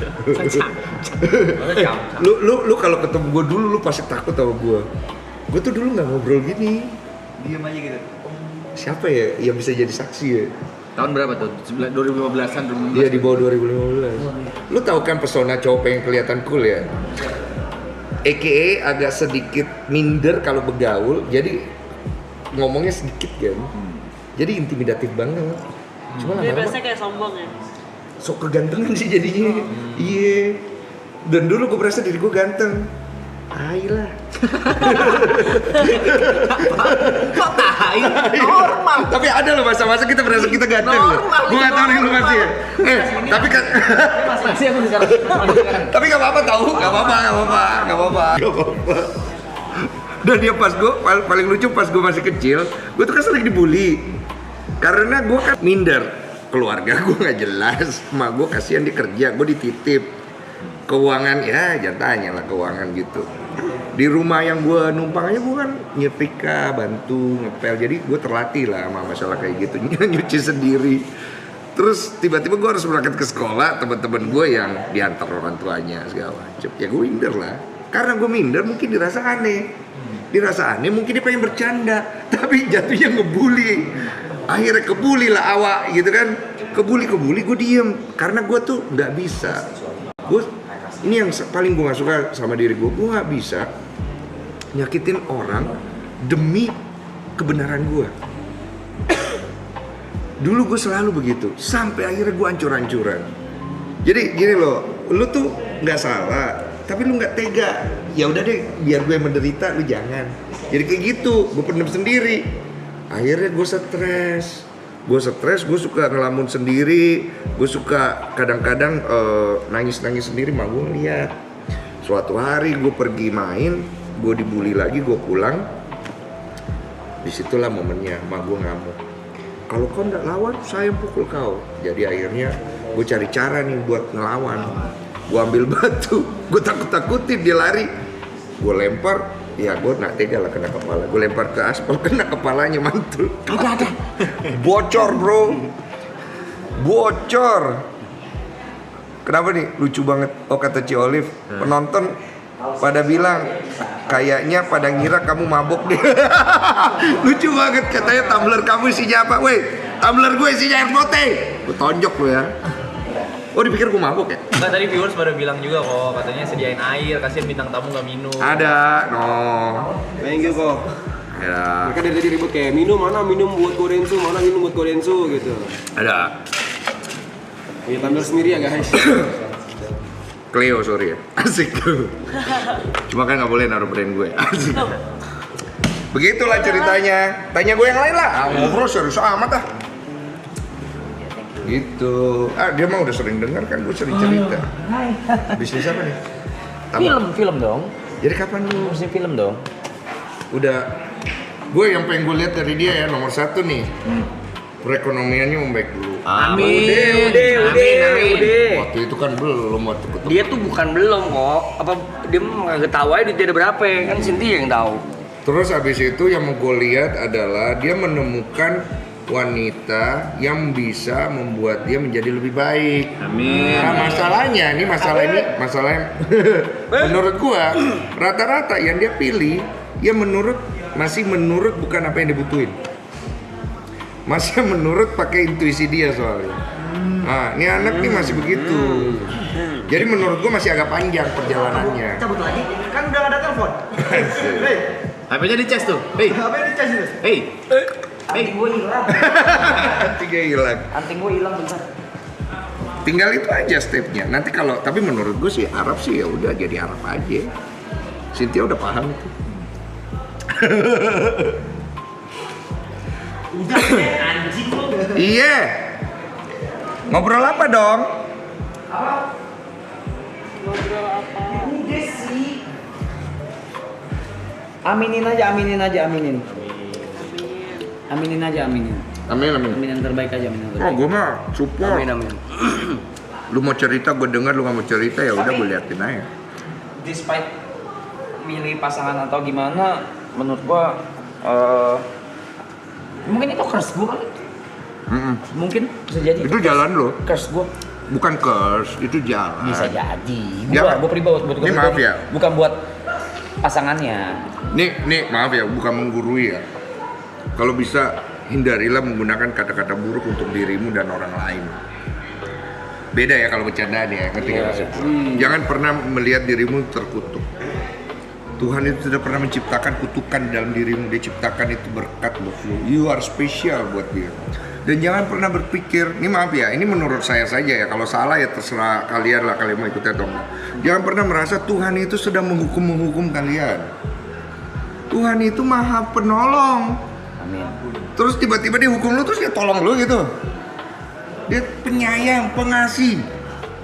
Lu kalau ketemu gue dulu lu pasti takut sama gue. Gue tuh dulu nggak ngobrol gini. Diam aja gitu. Siapa ya yang bisa jadi saksi ya? Tahun berapa tuh? 2015-an? Iya di bawah 2015. Lu tahu kan pesona cowok pengen kelihatan cool ya? AKA agak sedikit minder kalau begaul, jadi ngomongnya sedikit kan. Jadi intimidatif banget. Cuma Dia lama-lama biasanya kayak sombong ya. sok kegantengan sih jadinya. Iya. Dan dulu gue merasa diri gue ganteng. Ayolah. Kok tai? Normal. Tapi ada loh masa-masa kita merasa kita ganteng loh. Gue gak tau nih lu masih ya. Tapi kan Masih aku sekarang. tapi gak apa-apa tau. Gak apa-apa. Dan dia pas gue paling lucu pas gue masih kecil, gue tuh kan sering dibully. Karena gue kan minder. Keluarga gue gak jelas. Emak gue kasihan dia kerja, gue dititip. Keuangan ya jangan tanya lah keuangan gitu. Di rumah yang gue numpangnya gue kan nyetrika, bantu, ngepel. Jadi gue terlatih lah sama masalah kayak gitu. Nyuci sendiri. Terus tiba-tiba gue harus berangkat ke sekolah, teman-teman gue yang diantar orang tuanya segala macem. Ya gue minder lah. Karena gue minder mungkin dirasa aneh. Dirasa aneh mungkin dia pengen bercanda. Tapi jatuhnya ngebully. Akhirnya kebuli lah awak gitu kan. Kebuli gue diem. Karena gue tuh gak bisa. Ini yang paling gue gak suka sama diri gue gak bisa nyakitin orang demi kebenaran gue. Dulu gue selalu begitu, sampai akhirnya gue hancur-hancuran. Jadi gini loh, lu tuh gak salah, tapi lu gak tega. Ya udah deh, biar gue menderita, lu jangan. Jadi kayak gitu, gue pendem sendiri. Akhirnya gue stres, gue suka ngelamun sendiri, gue suka kadang-kadang nangis-nangis sendiri, mah gue ngeliat. Suatu hari gue pergi main, gue dibully lagi, gue pulang. Disitulah momennya, mah gue ngamuk. Kalau kau nggak lawan, saya pukul kau. Jadi akhirnya gue cari cara nih buat ngelawan. Gue ambil batu, gue takut-takutin dia lari. Gue lempar, ya gue nak tega lah kena kepala. Gue lempar ke aspal, kena kepalanya mantul. Ada. Bocor bro, bocor. Kenapa nih? Lucu banget. Oh kata Ci Olive, penonton pada bilang kayaknya pada ngira kamu mabok deh. Lucu banget, katanya tumbler kamu isinya apa? Weh, tumbler gue isinya air putih. Gue tonjok lo ya. Oh dipikir gue mabok ya? Enggak, tadi viewers pada bilang juga kok, katanya sediain air, kasihan bintang tamu nggak minum. Ada, no. Thank you kok. Ada. Mereka dari tadi ribut kayak minum buat Kodensu, mana minum buat Kodensu gitu. Ada. Punya tumbler sendiri ya guys. Cleo sorry ya. Asik. Cuma kan nggak boleh naruh brand gue. Asik. Begitulah ceritanya. Tanya gue yang lain lah. Ngobrol serius amat ah. Gitu. Dia mah udah sering dengar kan gue sering cerita. Bisnis apa nih? Film dong. Jadi kapan lu? Harusnya film dong. Udah. Gue yang pengen gue lihat dari dia ya nomor 1 nih. Perekonomiannya membaik dulu. Amin. Udah. Waktu itu kan belum waktu ketemu. Dia tuh bukan belum kok. Apa dia nggak tahu aja duitnya ada berapa ya? Kan Cynthia yang tahu. Terus habis itu yang mau gue lihat adalah dia menemukan wanita yang bisa membuat dia menjadi lebih baik. Amin. Nah masalahnya menurut gua rata-rata yang dia pilih ya masih menurut bukan apa yang dibutuhin. Masih menurut pakai intuisi dia soalnya. Nah, ini anak nih masih begitu. Jadi menurut gua masih agak panjang perjalanannya. Cabut lagi, kan udah ada telepon. HP-nya dicas tuh. Hei. HP dicas itu. Hei. Anting gue hilang. Tiga hilang. Anting gue hilang bentar. Tinggal itu aja stepnya. Nanti kalau tapi menurut gue sih Arab sih ya udah jadi Arab aja. Cynthia udah paham itu. Udah anjing lo. Iya. Ngobrol apa dong? Ngobrol apa? Udah sih. Aminin aja. Aminin aja, aminin. Amin. Amin yang terbaik aja, amin yang Oh, terbaik. gue mah support. Amin. Lu mau cerita, gue dengar. Lu nggak mau cerita ya udah gue liatin aja. Despite milih pasangan atau gimana, menurut gua mungkin itu curse gua kali. Mungkin bisa jadi. Itu jalan lo. Curse gua. Bukan curse, itu jalan. Bisa jadi. Jalan. Gua pribadi buat Ini maaf ya. Bukan buat pasangannya. Nih maaf ya, bukan menggurui ya. Kalau bisa hindarilah menggunakan kata-kata buruk untuk dirimu dan orang lain. Beda ya kalau bercandaan ya, ngerti nggak maksud gua? Jangan pernah melihat dirimu terkutuk. Tuhan itu sudah pernah menciptakan kutukan dalam dirimu. Dia ciptakan itu berkat buat lu. You are special buat dia. Dan jangan pernah berpikir, ini maaf ya, ini menurut saya saja ya. Kalau salah ya terserah kalian lah, kalian mau ikut atau enggak. Jangan pernah merasa Tuhan itu sudah menghukum kalian. Tuhan itu maha penolong. Amin. Terus tiba-tiba dia hukum lu, terus dia tolong lu gitu. Dia penyayang, pengasih.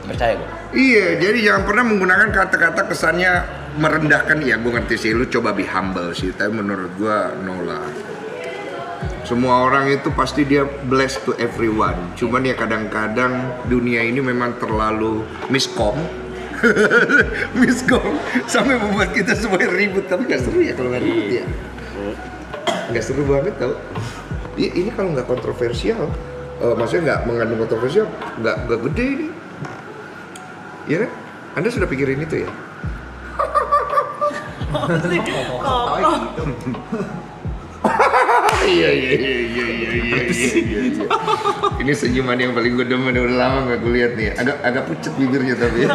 Percaya gua. Iya, jadi jangan pernah menggunakan kata-kata kesannya merendahkan. Ya gue ngerti sih, lu coba be humble sih. Tapi menurut gue, no lah. Semua orang itu pasti dia blessed to everyone. Cuman ya kadang-kadang dunia ini memang terlalu miskom. Miskom sampai membuat kita semua ribut. Tapi gak seru ya kalau nggak ribut ya. Gak seru banget tau. Ini kalau nggak kontroversial, maksudnya nggak mengandung kontroversial, nggak gede ini. Iya kan? Anda sudah pikirin itu ya? Iya. Ini senyuman yang paling gue demen, udah lama gak gue lihat nih. Agak pucet bibirnya tapi.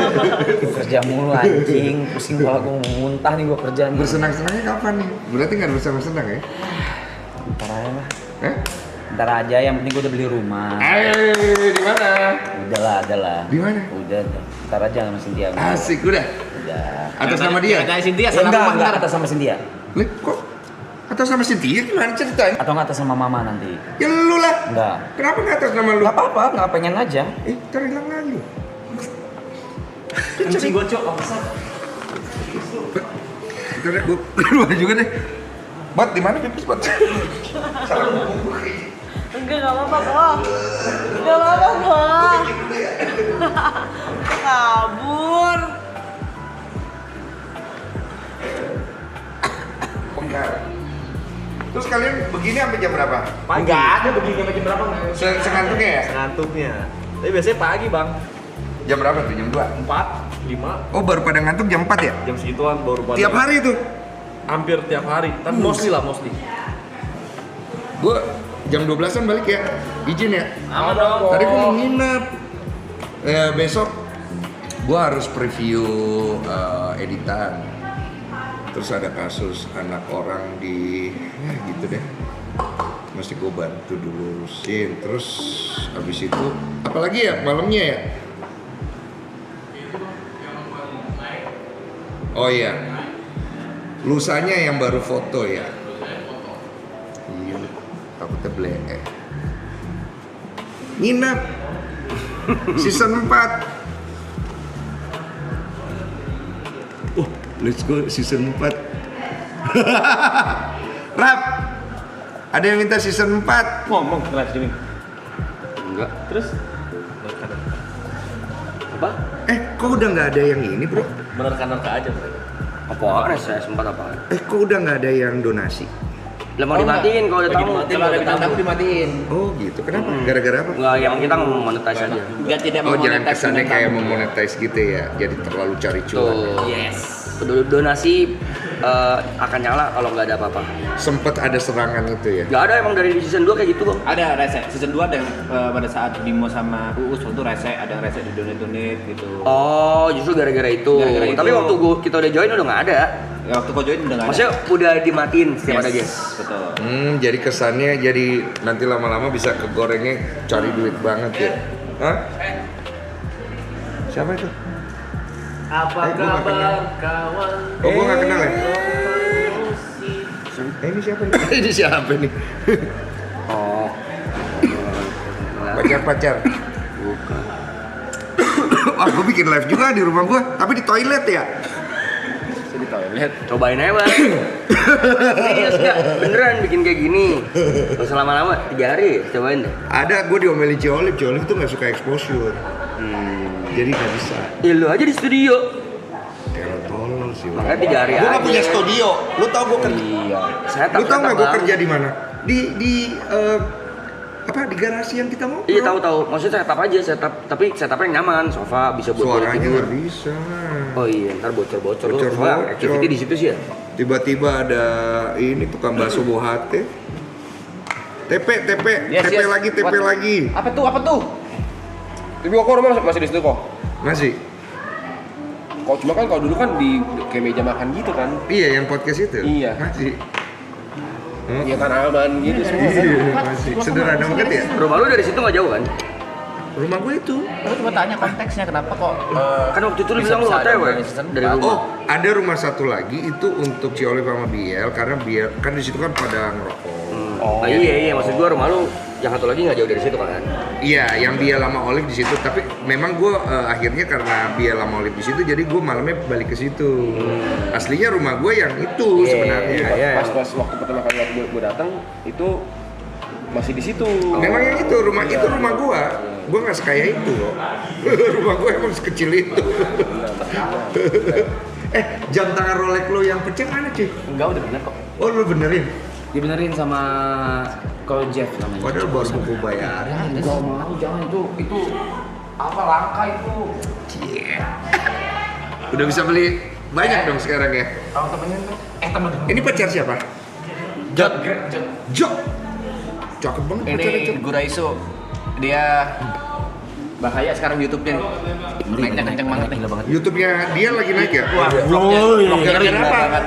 Kerja mulu anjing, pusing kepala gua mau muntah nih gua kerjaan. Bersenang-senangnya kapan nih? Berarti nggak bersama-senang ya? Ntar aja lah. Hah? Ntar aja, yang penting gua udah beli rumah. Di mana? Udah lah. Di mana? Udah. Ntar aja sama Cynthia. Asik udah. Udah. Atas nama dia? Kayak Cynthia Ya, sana rumah enggak ntar. atas sama Cynthia. Nih, kok atas nama Cynthia gimana ceritanya? Atau enggak atas sama mama nanti. Ya lu lah. Enggak. Kenapa nggak atas nama lu? Enggak apa-apa, enggak pengen aja. Ntar hilang lagi. Anjing gua cok, maksa. Ntar deh, gue keluar juga deh. Bat, di mana pipis, Bat? Salah ngomong. Enggak apa-apa kok. Enggak apa-apa kok. Kabur. sekarang. Terus kalian begini sampai jam berapa? Enggak ada begini macam berapa nggak? Sengantuknya ya? Ngantuknya. Tapi biasanya pagi bang. Jam berapa tuh? Jam 2? 4, 5, Oh baru pada ngantuk jam 4 ya? jam segituan baru pada. Tiap hari tuh? Hampir tiap hari. Tapi mostly lah mostly. Gue jam 12-an balik ya? Izin ya? Aman dong. Tadi gue mau nginep. Besok gue harus preview editan. Terus ada kasus anak orang di gitu deh. Mesti gue bantu dulu lurusin. Terus habis itu apalagi ya malamnya ya? Oh iya. Lusanya yang baru foto ya. Iya, takutnya bleek. Nginep. Season 4. Oh, let's go season 4. Rap. Ada yang minta season 4. Ngomong ke live streaming. Enggak. Terus? Apa? Kok udah nggak ada yang ini, bro? Menerka-nerka aja mereka. Apaan saya sempat apaan? Kok udah nggak ada yang donasi? Lah mau dimatiin kalau ada tamu. Kalau ada bintang tamu dimatiin. Oh gitu, kenapa? Gara-gara apa? Enggak, yang kita mau monetize aja. Enggak tidak Oh jangan memonetize kesannya bintang kayak tamu. memonetize gitu ya, jadi terlalu cari cuan. Tuh. Yes. Donasi akan nyala kalau nggak ada apa-apa. Sempet ada serangan itu ya? Nggak ada emang dari season 2 kayak gitu bang. Ada rese. Season 2 ada yang pada saat Bimo sama Uus waktu rese, ada yang rese di donate gitu. Oh justru gara-gara itu. Gara-gara itu. Tapi waktu kita udah join udah nggak ada. Ya waktu kau join udah nggak ada. Maksudnya udah dimatiin setiap ada guys. Betul. Jadi kesannya jadi nanti lama-lama bisa kegorengnya cari duit banget ya? Hah? Siapa itu? Apa gua nggak kenal. kawan? Oh gua nggak kenal ya? Ini siapa nih? Ini siapa nih? Oh. Pacar-pacar. Bukan. Wah, gue bikin live juga di rumah gue, tapi di toilet ya. Saya di toilet. Cobain aja bang. Serius nggak? Beneran bikin kayak gini. Gak usah lama-lama, 3 hari. Cobain deh. Ada gue diomelin Ciolip tuh nggak suka exposure. Jadi nggak bisa. Ya lu aja di studio. Ya lo tolol sih. Makanya 3 hari Gue aja. nggak punya studio. Lu tau gue kerja? Iya. Saya Lu tau nggak gue Bang. kerja di mana? Di apa di garasi yang kita mau? Iya tahu. Maksudnya setup aja, tapi setupnya yang nyaman, sofa bisa buat Suaranya tidur. nggak bisa. Oh iya, ntar bocor-bocor lu. Bocor-bocor. Soalnya activity di situ sih ya. Tiba-tiba ada ini tukang bakso buah hati. TP Yes, yes. lagi, TP What? lagi. Apa tuh? Tapi kok rumah masih di situ kok. Masih? Kok cuma kan kalau dulu kan di kayak meja makan gitu kan. Iya, yang podcast itu? Iya. Masih. Iya kan aman gitu semua. Iya, masih. Sederhana banget ya? Rumah lu dari situ nggak jauh kan? Rumah gue itu. Aku cuma tanya konteksnya kenapa kok Kan waktu itu lu bilang lu OTW dari rumah. Oh, ada rumah satu lagi itu untuk Ciolip sama Biel karena Biel kan di situ kan pada ngerokok. Oh iya, maksud gua rumah lu yang satu lagi nggak jauh dari situ kan? Iya, yang Biel sama Olive di situ. Tapi memang gue akhirnya karena Biel sama Olive di situ, jadi gue malamnya balik ke situ. Aslinya rumah gue yang itu sebenarnya. Iya. Pas waktu pertama kali gue datang itu masih di situ. Memang yang itu rumah gue. Gue nggak sekaya itu loh. Rumah gue emang sekecil itu. Jam tangan Rolex lo yang pecah mana cuy? enggak udah bener kok. Oh lo benerin? Dibenerin sama kalau Jeff namanya. Padahal baru buku bayaran. Enggak mau, jangan itu apa langka itu. Udah bisa beli banyak dong sekarang ya. Kalau temennya tuh temen. Ini pacar siapa? Jok. Cakep banget pacarnya Jok. Ini Guraiso. Dia bahaya sekarang YouTube-nya nih. Naiknya kenceng banget nih. YouTube-nya dia lagi naik ya? Wah, vlognya Gara-gara apa?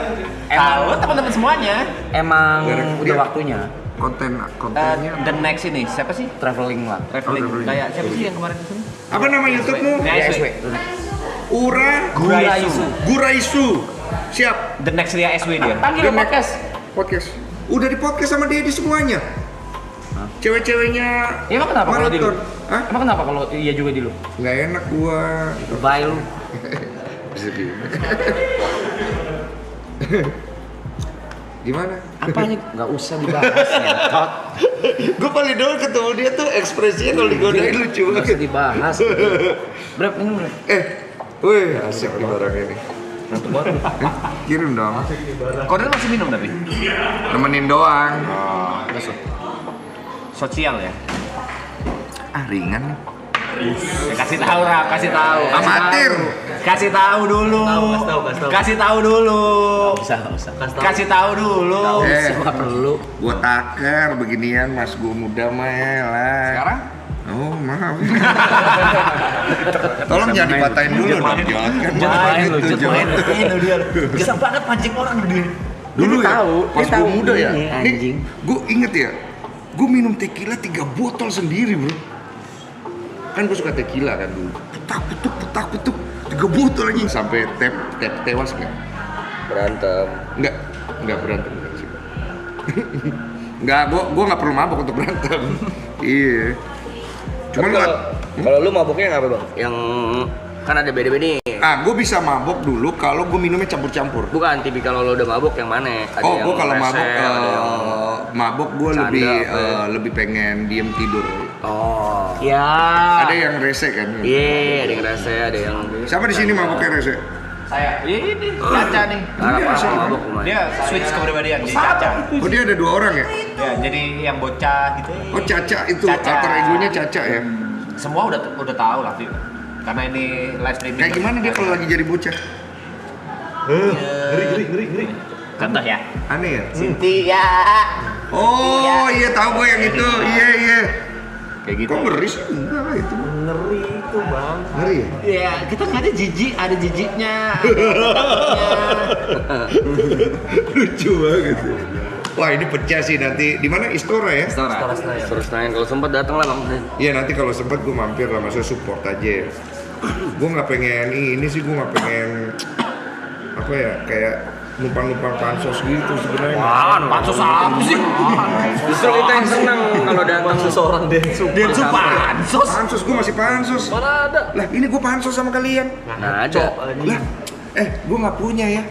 Tahu teman-teman semuanya. Emang Gara-gara udah dia- waktunya Kontennya. The next ini siapa sih? traveling lah. Traveling. traveling. Kayak siapa sih yang kemarin kesini? Apa nama YouTube-mu? SW. Guraisu. Guraisu. Siap. The next dia SW dia. Panggil The next podcast. Udah di podcast sama dia di semuanya. Cewek-ceweknya Ya emang kenapa kalau di lu? maraton. Hah? Emang kenapa kalau iya juga di lu? Nggak enak gua. Bye lu. Bisa Gimana? Apanya? Nggak usah dibahas ya. Gue paling dulu ketemu dia tuh ekspresinya kalau digodain lucu Nggak usah banget. dibahas. Brep, ini brep. Wih asik nih barang ini. Kirim dong. Korden masih minum tapi? Nemenin doang. Terus sosial ya? Ringan nih. Ya, kasih tahu Rap, kasih tahu. Amatir. Kasih tahu dulu. Kasih tahu dulu. Kasih tahu dulu. Nggak perlu. Gua taker beginian mas gua muda mah ya lah. Sekarang? Oh maaf. Tolong jangan dipatahin dulu dong Jod. Kan Main lu, gitu, Jod. main dia. Bisa banget mancing orang dia. Dulu Dia ya, tahu, pas dia gua tahu muda ya. ini, Nih, anjing. gua inget ya. Gua minum tequila 3 botol sendiri bro. Kan gua suka tequila kan dulu. Petak petuk 3 botol anjing sampai tewas nggak? Berantem. Nggak berantem enggak sih. Nggak, gua nggak perlu mabok untuk berantem. Iya. Cuman Kalau lu mabuknya ngapain bang? Yang kan ada beda-beda nih. gue bisa mabok dulu kalau gue minumnya campur-campur. Bukan, tapi kalau lu udah mabuk yang mana? Ada yang Gue kalau rese, mabok, ada yang mabok gue canda, lebih pengen diem tidur. Oh. Ya. Ada yang rese kan? Iya, ada yang rese, ada yang. Siapa di sini maboknya rese? Saya ini Caca nih. Apa mabuk lumayan. Dia switch kepribadian di Caca. Oh dia ada 2 orang ya? Ya, jadi yang bocah gitu. Oh Caca itu, Caca. alter egonya Caca ya? Semua udah tahu lah, Vio. Karena ini live streaming. Kayak gimana dia kalau lagi jadi bocah? Ngeri. Contoh ya. Aneh ya? Cynthia. Oh iya tahu gue yang itu, iya. Kayak gitu. Kok ngeri sih? Enggak lah itu. Ngeri itu bang. Ngeri ya? Ya, kita nggak ada jijik, ada jijiknya. Lucu banget. Wah ini pecah sih nanti. Di mana Istora ya? Terus nanya kalau sempat datang lah bang. Iya nanti kalau sempat gue mampir lah, maksudnya support aja. Gue nggak pengen ini sih, gue nggak pengen apa ya kayak numpang pansos gitu sebenarnya. Pansos apa sih? Justru kita yang senang kalau datang Seseorang Densu. Densu pansos. Pansos gue masih pansos. Mana ada? Lah ini gue pansos sama kalian. Nah ada. Lah, gue nggak punya ya.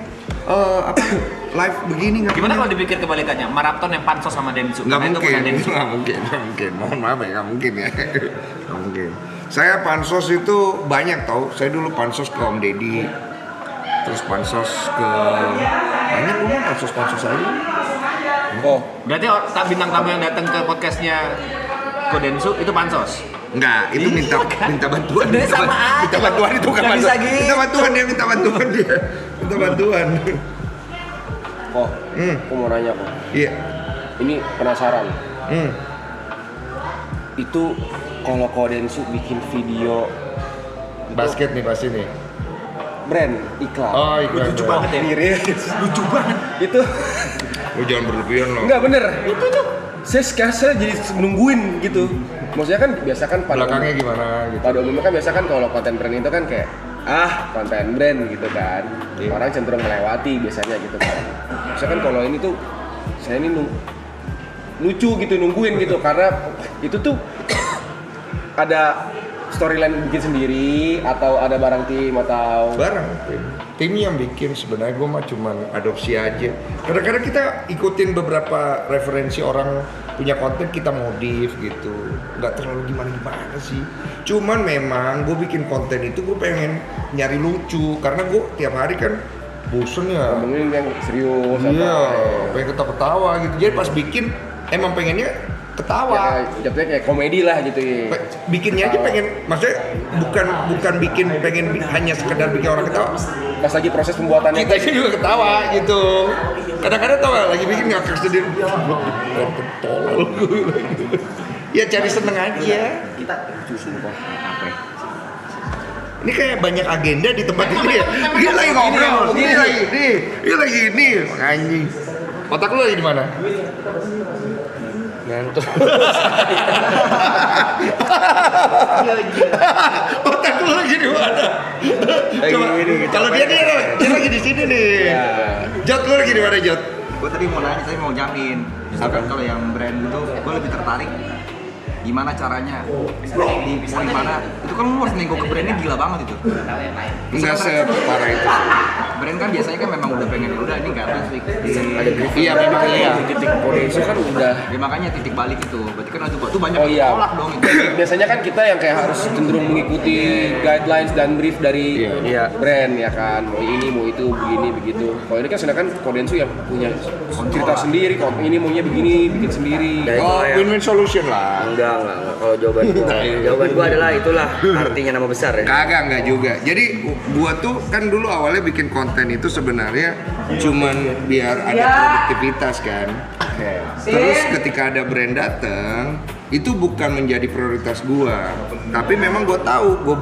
Apa live begini nggak Gimana punya. kalau dipikir kebalikannya? Maraton yang pansos sama Densu. Nggak Karena itu mungkin, punya Densu. nggak mungkin. Mohon maaf ya, nggak mungkin ya. Nggak mungkin. Saya pansos itu banyak tau. Saya dulu pansos ke Om Deddy, terus pansos ke banyak gue mah pansos aja. Oh, Berarti bintang tamu yang datang ke podcastnya Kodensu itu pansos. Enggak, itu minta bantuan. Sebenarnya sama aja. Minta bantuan itu bukan Nggak pansos. bisa gitu. Minta bantuan dia. Minta bantuan. kok. Aku mau nanya kok. Iya. Ini penasaran. Hmm. Itu kalau Kodensu bikin video Basket nih pasti nih. brand iklan. Oh, iklan. Lucu banget ya. Lucu banget. Itu Lu jangan berlebihan loh. enggak bener. Itu tuh saya jadi nungguin gitu. Maksudnya kan biasa kan Belakangnya gimana gitu. pada umumnya kan biasa kan kalau konten brand itu kan kayak konten brand gitu kan. Iya. Orang cenderung melewati biasanya gitu kan. Maksudnya kan kalau ini tuh saya ini lucu gitu nungguin gitu karena itu tuh ada storyline bikin sendiri atau ada barang tim atau Barang tim yang bikin sebenarnya gue mah cuman adopsi aja. Kadang-kadang kita ikutin beberapa referensi orang punya konten kita modif gitu, nggak terlalu gimana sih. Cuman memang gue bikin konten itu gue pengen nyari lucu karena gue tiap hari kan bosen ya. ngomongin yang serius Iya, pengen ketawa-ketawa gitu. Jadi pas bikin emang pengennya ketawa. ya, jatuhnya kayak komedi lah gitu ya. Bikinnya aja pengen, maksudnya bukan bikin pengen hanya sekedar bikin orang ketawa. Pas lagi proses pembuatannya Kita juga ketawa gitu. Kadang-kadang tau gak, lagi bikin ngakak sendiri. Tolol gue. Ya cari seneng aja. kita sumpah Ini kayak banyak agenda di tempat ini ya. Dia lagi ngobrol, begini. dia lagi ini, anjing. Otak lu lagi di mana? Ngantuk. Otak lu lagi di mana? Coba, kalau dia lagi di sini nih. Jot lu lagi di mana Jot? Gue tadi mau nanya, saya mau jamin. Misalkan kalau yang brand itu, gue lebih tertarik gimana caranya mau gimana itu kan lu harus nego ke brandnya gila banget itu. Enggak separah itu sih. Brand kan biasanya kan memang udah pengen udah ini nggak harus Iya memang iya. Titik Kodensu kan udah. Ya makanya titik balik itu. Berarti kan itu banyak tolak dong itu. Biasanya kan kita yang kayak harus cenderung mengikuti guidelines dan brief dari brand ya kan. Mau ini, mau itu, begini, begitu. Kalau ini kan sedangkan Kodensu yang punya cerita sendiri. Kalau ini maunya begini, bikin sendiri. Oh, win-win solution lah. Enggak. Kalau jawaban gua adalah itulah artinya nama besar ya. Kagak, enggak juga. Jadi gua tuh kan dulu awalnya bikin konten itu sebenarnya cuman biar ada produktivitas kan. Terus ketika ada brand datang, itu bukan menjadi prioritas gua. Tapi memang gua tahu gua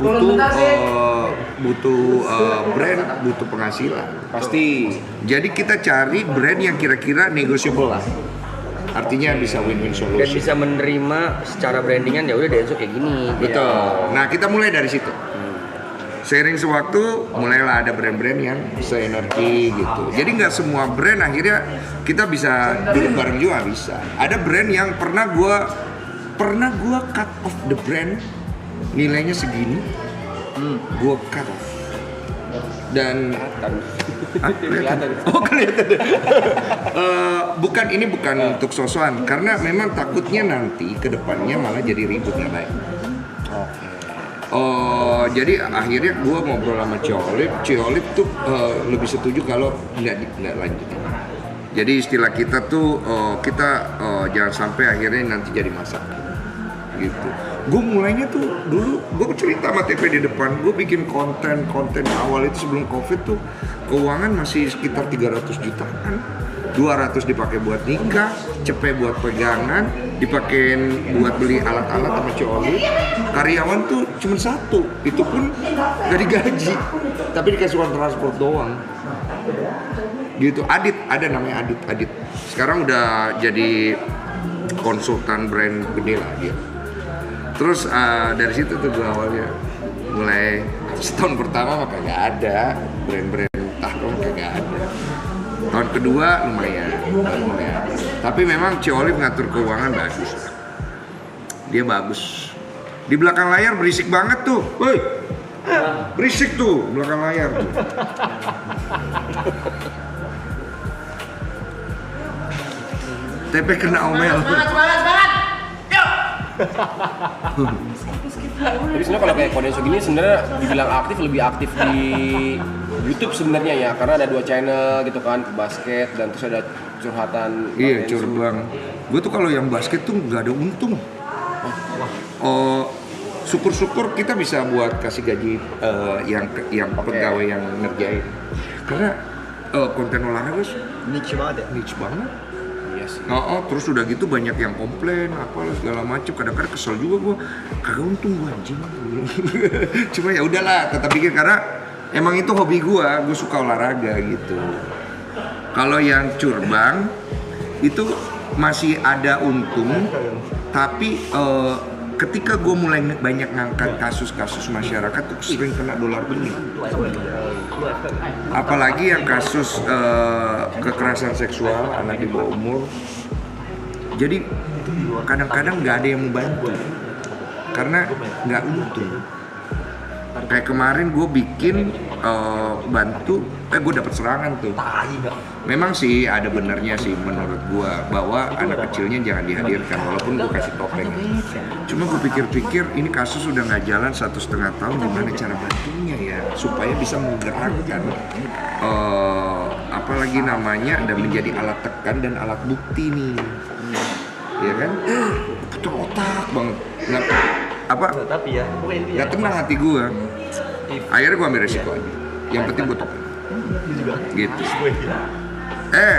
butuh brand, butuh penghasilan. Pasti. Jadi kita cari brand yang kira-kira negotiable lah. Artinya bisa win-win Dan solution. bisa menerima secara brandingan ya udah Denso kayak gini. Betul. Nah, kita mulai dari situ. Seiring sewaktu mulailah ada brand-brand yang seenergi gitu. Jadi nggak semua brand akhirnya kita bisa duduk bareng juga bisa. Ada brand yang pernah gua cut off the brand nilainya segini, gua cut off. Dan kelihatan. Oh kelihatan. bukan untuk sosokan karena memang takutnya nanti kedepannya malah jadi ribut nggak baik. Jadi akhirnya gue ngobrol sama Ciolip tuh lebih setuju kalau nggak lanjut. Jadi istilah kita tuh jangan sampai akhirnya nanti jadi masalah gitu. Gue mulainya tuh dulu gue cerita sama TP di depan, gue bikin konten awal itu sebelum COVID tuh keuangan masih sekitar 300 jutaan. 200 dipakai buat nikah, cepet buat pegangan, dipakein buat beli alat-alat sama Ciolip. Karyawan tuh cuma satu, itu pun gak digaji, tapi dikasih uang transport doang. Gitu, Adit, ada namanya Adit. Sekarang udah jadi konsultan brand gede lah dia. Terus dari situ tuh gue awalnya mulai setahun pertama mah kagak ada brand-brand tahrong kagak ada. Tahun kedua lumayan. Tapi memang Ciolip ngatur keuangan bagus lah. Dia bagus. Di belakang layar berisik banget tuh. Woi. Berisik tuh belakang layar tuh. TP kena omel. Semangat. Yuk. Jadi sebenarnya kalau kayak Kodensu gini sebenarnya dibilang aktif lebih aktif di YouTube sebenarnya ya, karena ada 2 channel gitu kan, basket dan terus ada curhatan. Iya, curbang. Gue tuh kalau yang basket tuh nggak ada untung. Syukur-syukur kita bisa buat kasih gaji yang pegawai yang ngerjain. Karena konten olahraga niche banget. Yes. Terus udah gitu banyak yang komplain apalah segala macem. Kadang-kadang kesel juga gue, kagak untung gue anjing. Cuma ya udahlah, tetap bikin karena emang itu hobi gue suka olahraga gitu. Kalau yang curbang itu masih ada untung, tapi ketika gue mulai banyak ngangkat kasus-kasus masyarakat tuh sering kena dolar bening. Apalagi yang kasus kekerasan seksual anak di bawah umur. Jadi kadang-kadang nggak ada yang mau bantu karena nggak untung. Kayak kemarin gue bikin bantu, gue dapet serangan tuh. Memang sih ada benernya sih menurut gue bahwa anak kecilnya jangan dihadirkan walaupun gue kasih topeng. Cuma gue pikir-pikir ini kasus udah nggak jalan 1,5 tahun, gimana cara bantunya ya supaya bisa menggerakkan apalagi namanya dan menjadi alat tekan dan alat bukti nih, ya kan? Putar otak banget. Tapi ya, Gak tenang hati gue. Akhirnya gue ambil resiko aja. Yang penting gue topeng. Gitu.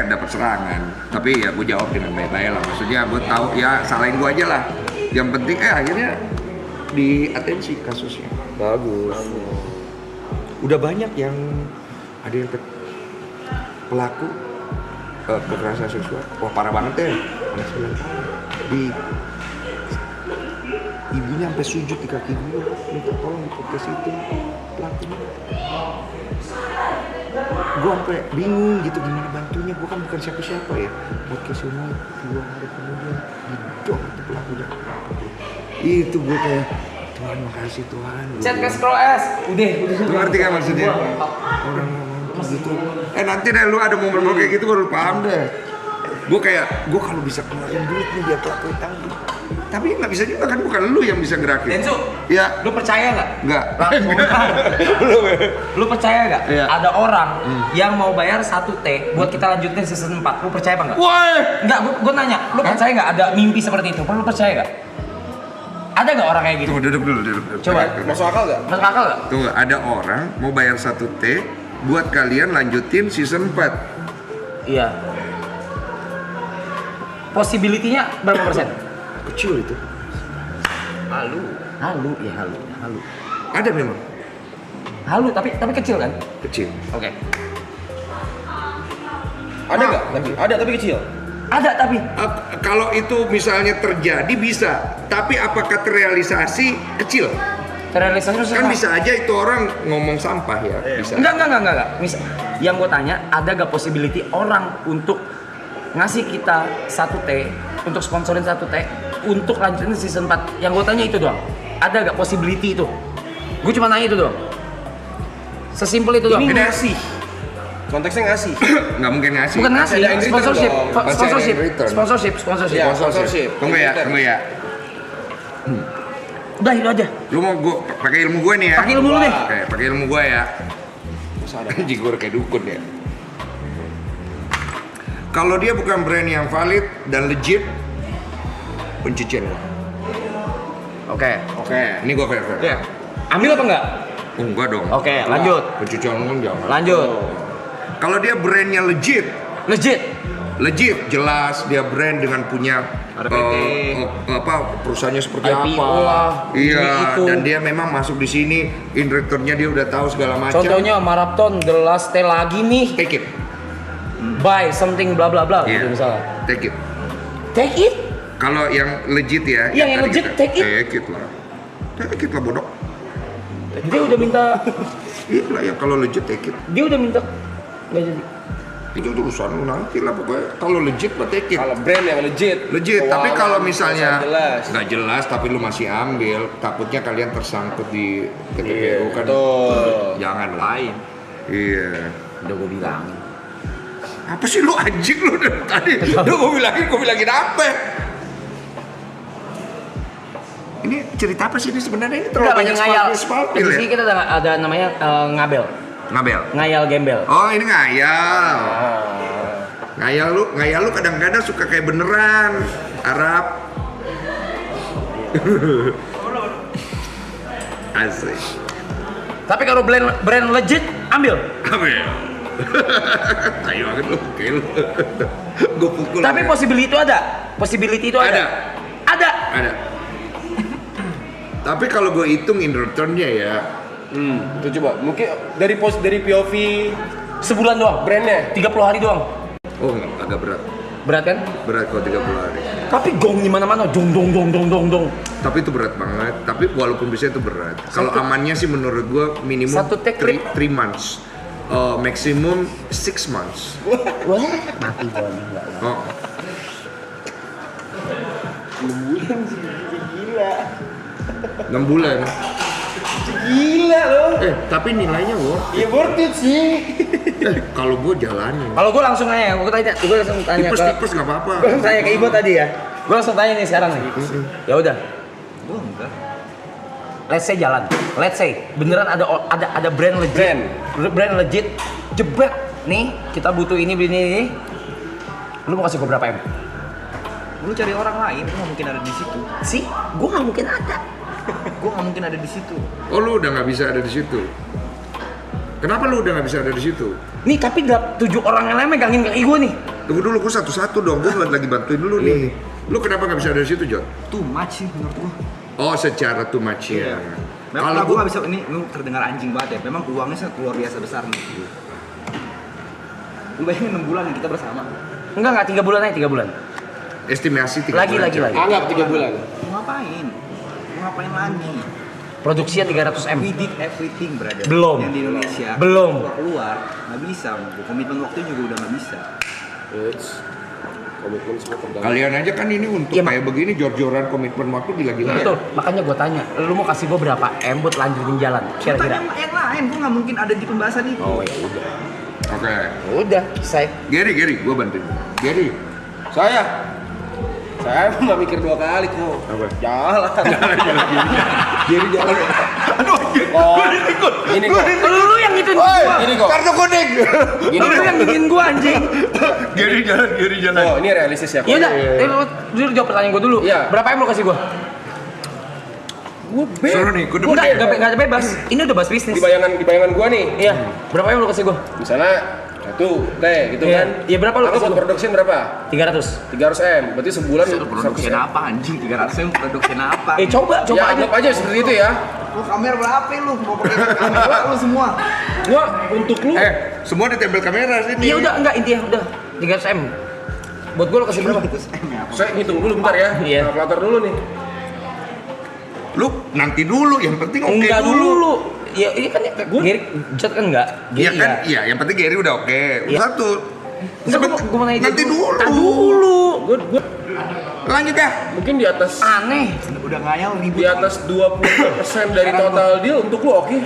Dapat serangan. Tapi ya gue jawab dengan baik-baik lah. Maksudnya gue tahu ya salahin gue aja lah. Yang penting akhirnya di atensi kasusnya. Bagus. Udah banyak yang ada yang pelaku kekerasan seksual. Wah parah banget ya. Anak 9 tahun. Ibunya sampai sujud di kaki gue, minta tolong di podcast itu pelakunya. Gue sampai bingung gitu gimana bantunya, gue kan bukan siapa-siapa ya. Podcast ini 2 hari kemudian didong itu pelakunya. Itu gue kayak Tuhan makasih Tuhan. Chat ke scroll S. Udah. Lu ngerti kan maksudnya? Orang ngomong gitu. Nanti deh lu ada momen-momen kayak gitu baru paham deh. Gue kalau bisa keluarin duit nih biar pelaku tanggung. Tapi nggak bisa juga kan, bukan lu yang bisa gerakin. Densu, ya. Lu percaya nggak? Nggak. Lu percaya nggak? Ya. Ada orang yang mau bayar 1T buat kita lanjutin season 4. Lu percaya apa nggak? Woi. Nggak, gue nanya. Lu percaya nggak ada mimpi seperti itu? Lu percaya nggak? Ada nggak orang kayak gitu? Tunggu, duduk dulu. Coba. Masuk akal nggak? Masuk akal nggak? Tunggu, ada orang mau bayar 1T buat kalian lanjutin season 4. Iya. Possibility-nya berapa persen? Kecil itu. Halu. Ada memang. Halu, tapi kecil kan? Kecil. Oke. Ada nggak? Ada tapi kecil. Ada tapi. Kalau itu misalnya terjadi bisa, tapi apakah terrealisasi kecil? Terrealisasi Kan bisa aja itu orang ngomong sampah ya, bisa. Enggak. Yang gue tanya, ada gak possibility orang untuk ngasih kita 1T, untuk sponsorin 1T, untuk lanjutin season 4? Yang gue tanya itu doang. Ada gak possibility itu? Gue cuma nanya itu doang. Sesimpel itu doang. Ini ngasih. Konteksnya ngasih. Nggak mungkin ngasih. Bukan ngasih, sponsorship. Ya, sponsorship. Tunggu ya. Udah itu aja. Lu mau gua pakai ilmu gue nih ya? Pakai ilmu lu nih. Oke, pakai ilmu gue ya. Anjing gue kayak dukun ya. Kalau dia bukan brand yang valid dan legit, pencucian uang. Oke. Ini gue fair. Ya. Ambil apa enggak? Enggak dong. Oke, lanjut. Pencucian uang jangan. Lanjut. Kalau dia brandnya legit, jelas dia brand dengan punya perusahaannya seperti IPO apa lah, iya itu. Dan dia memang masuk di sini in returnnya dia udah tahu segala macam. Contohnya Marathon The Last Day lagi nih, take it, buy something bla bla bla gitu misalnya. Take it kalau yang legit ya. Iya, yang legit, take it lah bodoh. Dia udah minta. Iya lah ya, kalau legit take it. Dia udah minta nggak jadi. Itu urusan lu nanti lah pokoknya. Kalau legit mah take it. Kalau brand yang legit. Tapi kalau misalnya jelas. nggak jelas tapi lu masih ambil, takutnya kalian tersangkut di TPPU kan. Betul. Jangan Lain. Iya. Udah gue bilangin. Apa sih lu anjing lu dari tadi? Udah gue bilangin apa? Ini cerita apa sih ini sebenarnya? Ini terlalu banyak spalpil Di ya? sini kita ada namanya ngabel. Ngayal gembel. Oh, ini ngayal. Ngayal lu kadang-kadang suka kayak beneran Arab. Asik. Tapi kalau brand legit, ambil. Ayo banget lu, kayak lu. Gue pukul. Tapi possibility itu ada. Ada. Tapi kalau gue hitung in returnnya ya, Itu coba. Mungkin dari POV sebulan doang. Brandnya 30 hari doang. oh agak berat. Berat kan? Berat kalau 30 hari. Tapi gong di mana-mana, dong. Tapi itu berat banget. Tapi walaupun bisa itu berat. Kalau amannya sih menurut gue minimum Satu take 3 months. Maximum 6 months. Wah, mati gua nih enggak. Oh. 6 bulan. gila loh. Tapi nilainya worth. Iya worth it sih. Kalau gue jalanin. Kalau gue langsung nanya, gue langsung tanya Tipes nggak apa-apa. Gue langsung tanya ke Ibu tadi ya. Gue langsung tanya nih sekarang nih. Ya udah. Gua enggak. Let's say jalan. Let's say beneran ada brand legit. Brand legit. Jebret nih, kita butuh ini. Lu mau kasih gue berapa M? Lu cari orang lain, lu nggak mungkin ada di situ. Sih, gue nggak mungkin ada. Gue nggak mungkin ada di situ. Oh, lu udah nggak bisa ada di situ. Kenapa lu udah nggak bisa ada di situ? Nih, tapi 7 orang yang lain megangin kaki gue nih. Tunggu dulu, gue satu-satu dong. Gue lagi bantuin dulu nih. Lu kenapa nggak bisa ada di situ, John? Too much sih menurut gua. Oh, secara too much ya. Memang gua nggak bisa, ini lu terdengar anjing banget ya. Memang uangnya sangat luar biasa besar nih. Lu bayangin 6 bulan kita bersama. Enggak, 3 bulan aja, 3 bulan. Estimasi 3 Lagi. bulan. Anggap 3 bulan. Mau ngapain? Mau ngapain lagi? Produksinya 300 M. We did everything, brother. Belum. Yang di Indonesia. Belum. Gua keluar, nggak bisa. Komitmen waktu juga udah nggak bisa. Komitmen semua tergantung. Kalian aja kan ini untuk Iya, kayak begini jor-joran komitmen waktu gila-gila. Betul, makanya gue tanya, lu mau kasih gue berapa M buat lanjutin jalan? Kira-kira? Yang lain, gue nggak mungkin ada di pembahasan itu. Oh ya udah. Oke. Udah, selesai. Gary, gue bantuin. Gary, Saya emang nggak mikir 2 kali kok. Jalan. Jadi jalan. Aduh, ini kok. Lu yang ngituin gua. Gini kok. kartu kuning. Lu yang ngituin gua anjing. Gary jalan. Oh, ini realistis ya. Iya udah, lu jawab pertanyaan gua dulu. Iya. Berapa M lu kasih gua? Suruh nih, gue Enggak bebas. Ini udah bahas bisnis. Di bayangan gua nih. Iya. Berapa M lu kasih gua? Misalnya 1 T gitu Iya. kan. Iya, berapa lu Aku kasih buat gua? production berapa? 300. 300 M. Berarti sebulan Produksi 100 M. apa anjing? 300 M produksi apa? Coba Ya aja. anggap aja seperti itu ya. Lu kamera berapa lu? Mau pakai kamera lu semua? Gua untuk lu semua ditempel kamera sini. Iya udah, enggak intinya udah 300 M. Buat gua lu kasih berapa? 300 M ya. saya ngitung dulu bentar ya. Iya. Kalkulator dulu nih. Lu nanti dulu, yang penting oke Enggak dulu. dulu. Ya ini kan Gary Jod kan enggak? Iya Gary kan, ya. iya. Yang penting Gary udah oke. Iya. Satu. Enggak, gua mau nanya Nanti dulu. dulu. Gua Lanjut dah. mungkin di atas Aneh. Udah ngayal ribut. di atas 20% dari total deal untuk lu oke.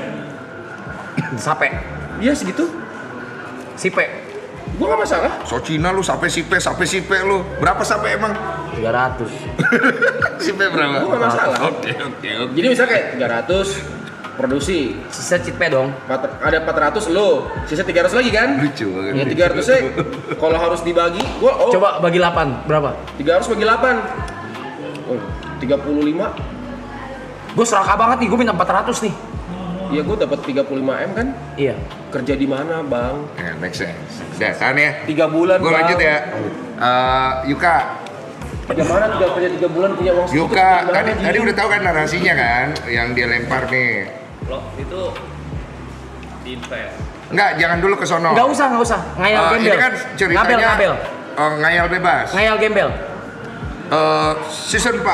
Sape. Iya segitu. Sipe. Gua gak masalah. So Cina lu sampai sipe lu. Berapa sampai emang? 300. Sipe berapa? Gua gak masalah. Oke. Jadi misalnya kayak 300 produksi, Sisa Cipe dong. ada 400 lo, sisa 300 lagi kan? Lucu banget. Ya 300 nya kalau harus dibagi, gua Coba bagi 8 berapa? 300 bagi 8. Oh, 35. Gue serakah banget nih, gue minta 400 nih. Iya, gua dapat 35 M kan? Iya. Kerja di mana, Bang? Ya, make sense. Udah, kan ya. 3 bulan. Gue Bang. lanjut ya. Yuka, Bagaimana kerja 3 bulan punya uang segitu? Yuka, Gimana, tadi Ji? udah tahu kan narasinya kan, yang dia lempar nih. Lo itu diinvest. Enggak, jangan dulu ke sono. Nggak usah. Ngayal gembel. Ini kan ceritanya Ngabel. ngayal bebas. Ngayal gembel. Season 4.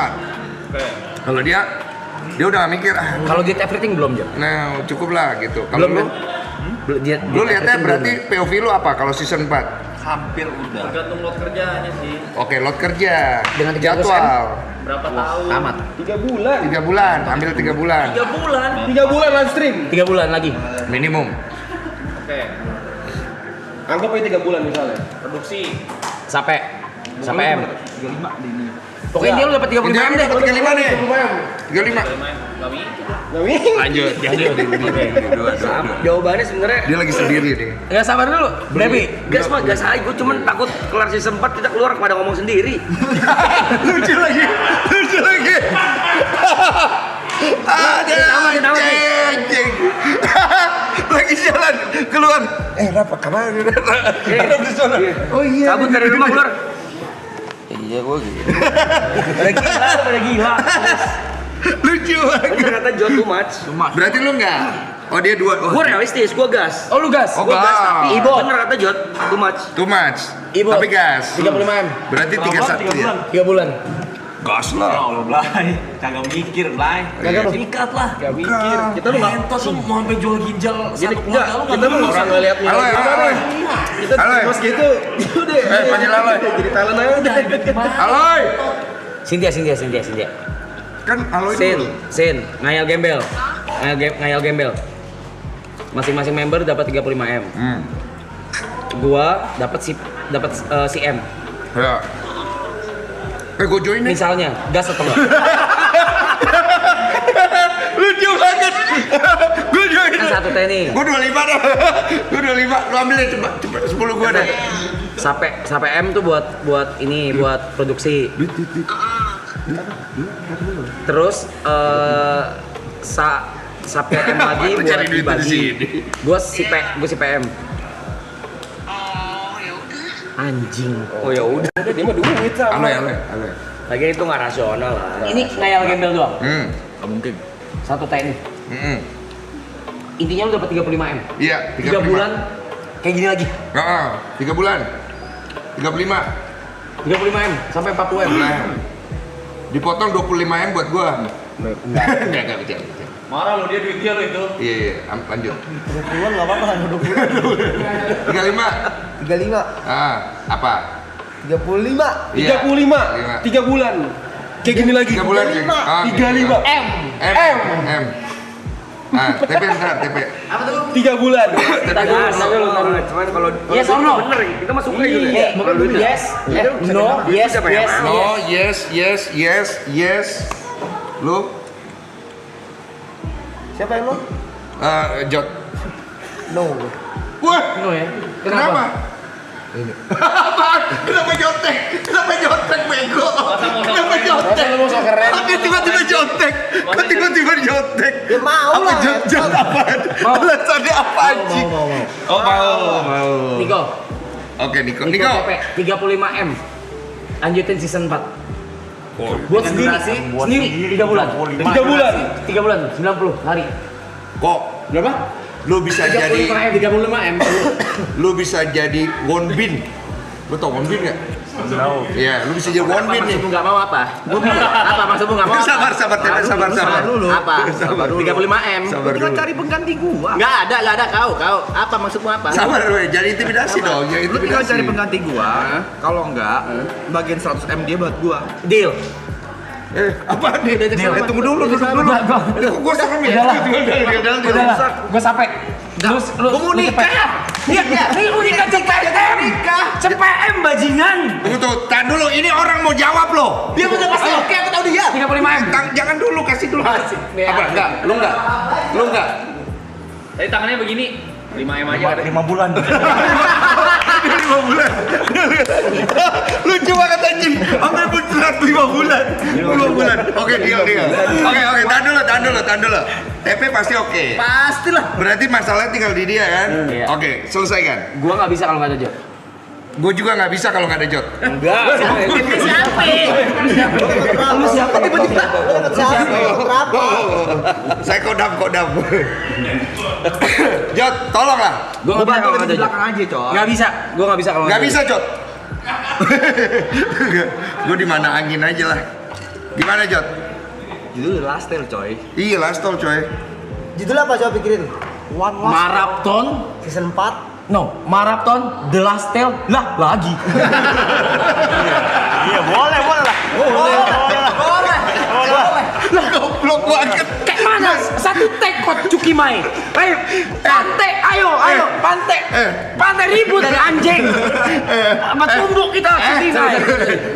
Oke. Kalau dia udah gak mikir, Kalau Get Everything belum, Jam. nah cukup lah gitu. Kalau Belum, lu, Get lu lihatnya Everything berarti belum. POV lu apa kalau season 4? Hampir udah. Tergantung load kerjanya sih. Oke, load kerja. Dengan 300 jadwal. Berapa tahun? Amat. 3 bulan. 3 bulan, ambil 3 bulan. 3 bulan. 3 bulan live stream. 3 bulan lagi. Minimum. Oke. Anggap aja 3 bulan misalnya. Produksi. Sampai M. 35 di ini. Pokoknya dia lu dapat 35 M deh. Dapat 35 nih. 35. Gak mikir. Lanjut. Jawabannya sebenarnya Dia lagi sendiri nih. Enggak sabar dulu. Baby. gas mah gas aja, gue cuman takut kelar season 4 kita keluar pada ngomong sendiri. Lucu lagi. Ada anjing. Lagi jalan keluar. Rafa kemana? Ada di sana. Oh iya. Cabut dari rumah keluar. Iya gue gitu. Pada gila. Lucu banget. Ternyata John too much. Berarti lu enggak? Oh dia 2. Oh, Gue realistis, gue gas. Oh lu gas. Oh, Gue gas gas. tapi Ibo. bener kata John too much. too much. Ibu. Tapi gas. 35 M. Berarti 31 ya. 3 bulan. Gas Ya lah. Allah, Blay. Kagak mikir, Blay. Kagak Sikat lah. Gak mikir. Kita lu nggak. Entos lu mau sampai jual ginjal Jadi satu enggak. keluarga lu Kita lu orang ngeliat Halo, halo. Kita Halo. terus gitu. Udah. Panggil halo. Jadi talent aja udah. Halo. Cynthia. Kan halo Sin, dulu. ngayal gembel. Ngayal gembel. Masing-masing member dapat 35 M. Gua dapat si M. Ya. Gue join nih. Misalnya, gas atau enggak? Lucu banget. Gue join. Kan satu T nih. Gue 25 dah. Gue 25. Lu ambil deh cepet 10 gue deh. Sampai M tuh buat ini buat produksi. Terus sampai M lagi Lu buat cari duit di dibagi. sini. Gue si PM. Anjing. Oh ya udah. Dia mah duit sama. Halo. Lagi itu nggak rasional lah. Ini ngayal gembel doang. Gak mungkin. Satu T nih. Intinya lu dapat 35 M. Iya, 3 bulan kayak gini lagi. 3 bulan. 35. 35 M sampai 40 M. Dipotong 25 M buat gua. Enggak, Marah lo dia duit dia lo itu. Iya, lanjut. 20-an nggak apa-apa, 20. 35. 35. Apa? 35. 35. 3 bulan. Kayak gini lagi. 3 bulan. 35. M. TP bentar, TP. Apa tuh? 3 bulan. Cuman kalau Yes or no? bener, kita mah suka gitu. Bukan dulu yes. No, yes, yes. No, yes. Lu? Siapa yang lo? Jot. No. Wah, No ya. kenapa? Apaan? Kenapa jotek? Bego? Kenapa jotek? Lu mau so keren. Oke, tiba-tiba jotek. Kok tiba-tiba jotek? Ya mau lah. Jot apaan? Alasannya apa anjing? Oh, mau. Niko. Oke, Niko. 35M. Lanjutin season 4. Buat sendiri. Sendiri 3 bulan. 3 bulan 90 hari. Kok Berapa? lu bisa jadi 35M. lu bisa jadi Wonbin? Lu tau Wonbin nggak? Tahu. Iya, lu bisa jadi Wonbin nih. Maksudmu nggak mau apa? Apa maksudmu nggak mau? Sabar dulu. Apa? 35M. Sabar dulu. Cari pengganti gua. Nggak ada kau. Apa maksudmu apa? Sabar weh, jadi intimidasi dong, ya Lu tinggal intimidasi. cari pengganti gua. Kalau enggak, bagian 100M dia buat gua. Deal. Apa nih? Tunggu dulu, duduk dulu. Gua serem ya. Udahlah, gue sampai. Lu mau nikah? Iya, lu nikah CPM bajingan. Tunggu tuh, tahan dulu. Ini orang mau jawab loh. Dia udah pasti oke, aku tahu dia. 35M. Jangan dulu, kasih dulu. Apa? Enggak, lu enggak. Tadi tangannya begini. 5M aja. 5 bulan. 5 bulan. Lucu banget anjing. Sampai beneran 5 bulan. 5 bulan. Oke, deal. Oke, tahan dulu. TP pasti oke. Pastilah. Berarti masalahnya tinggal di dia kan? Iya. Oke, selesaikan. Gua nggak bisa kalau nggak ada job. Gue juga nggak bisa kalau nggak ada Jot. Enggak. Lu siapa tiba-tiba? Berapa? Saya kodam. Jot, tolonglah. Gua nggak bisa kalau nggak ada job. Belakang aja, coy. Nggak bisa. Gua nggak bisa kalau Nggak bisa Jot. Gue di mana angin aja lah. Gimana Jot? Itu last tale, coy. Iya, last call coy. Judulnya apa coba pikirin? One last. Marathon. Season 4. No, Marathon The Last Tale lah lagi. Iya, boleh lah. Boleh. Lah goblok banget. Kayak mana? Satu take kok Cuki Mai. Ayo, pantai. Pantai ribut dari anjing. Sama tumbuk kita sedih.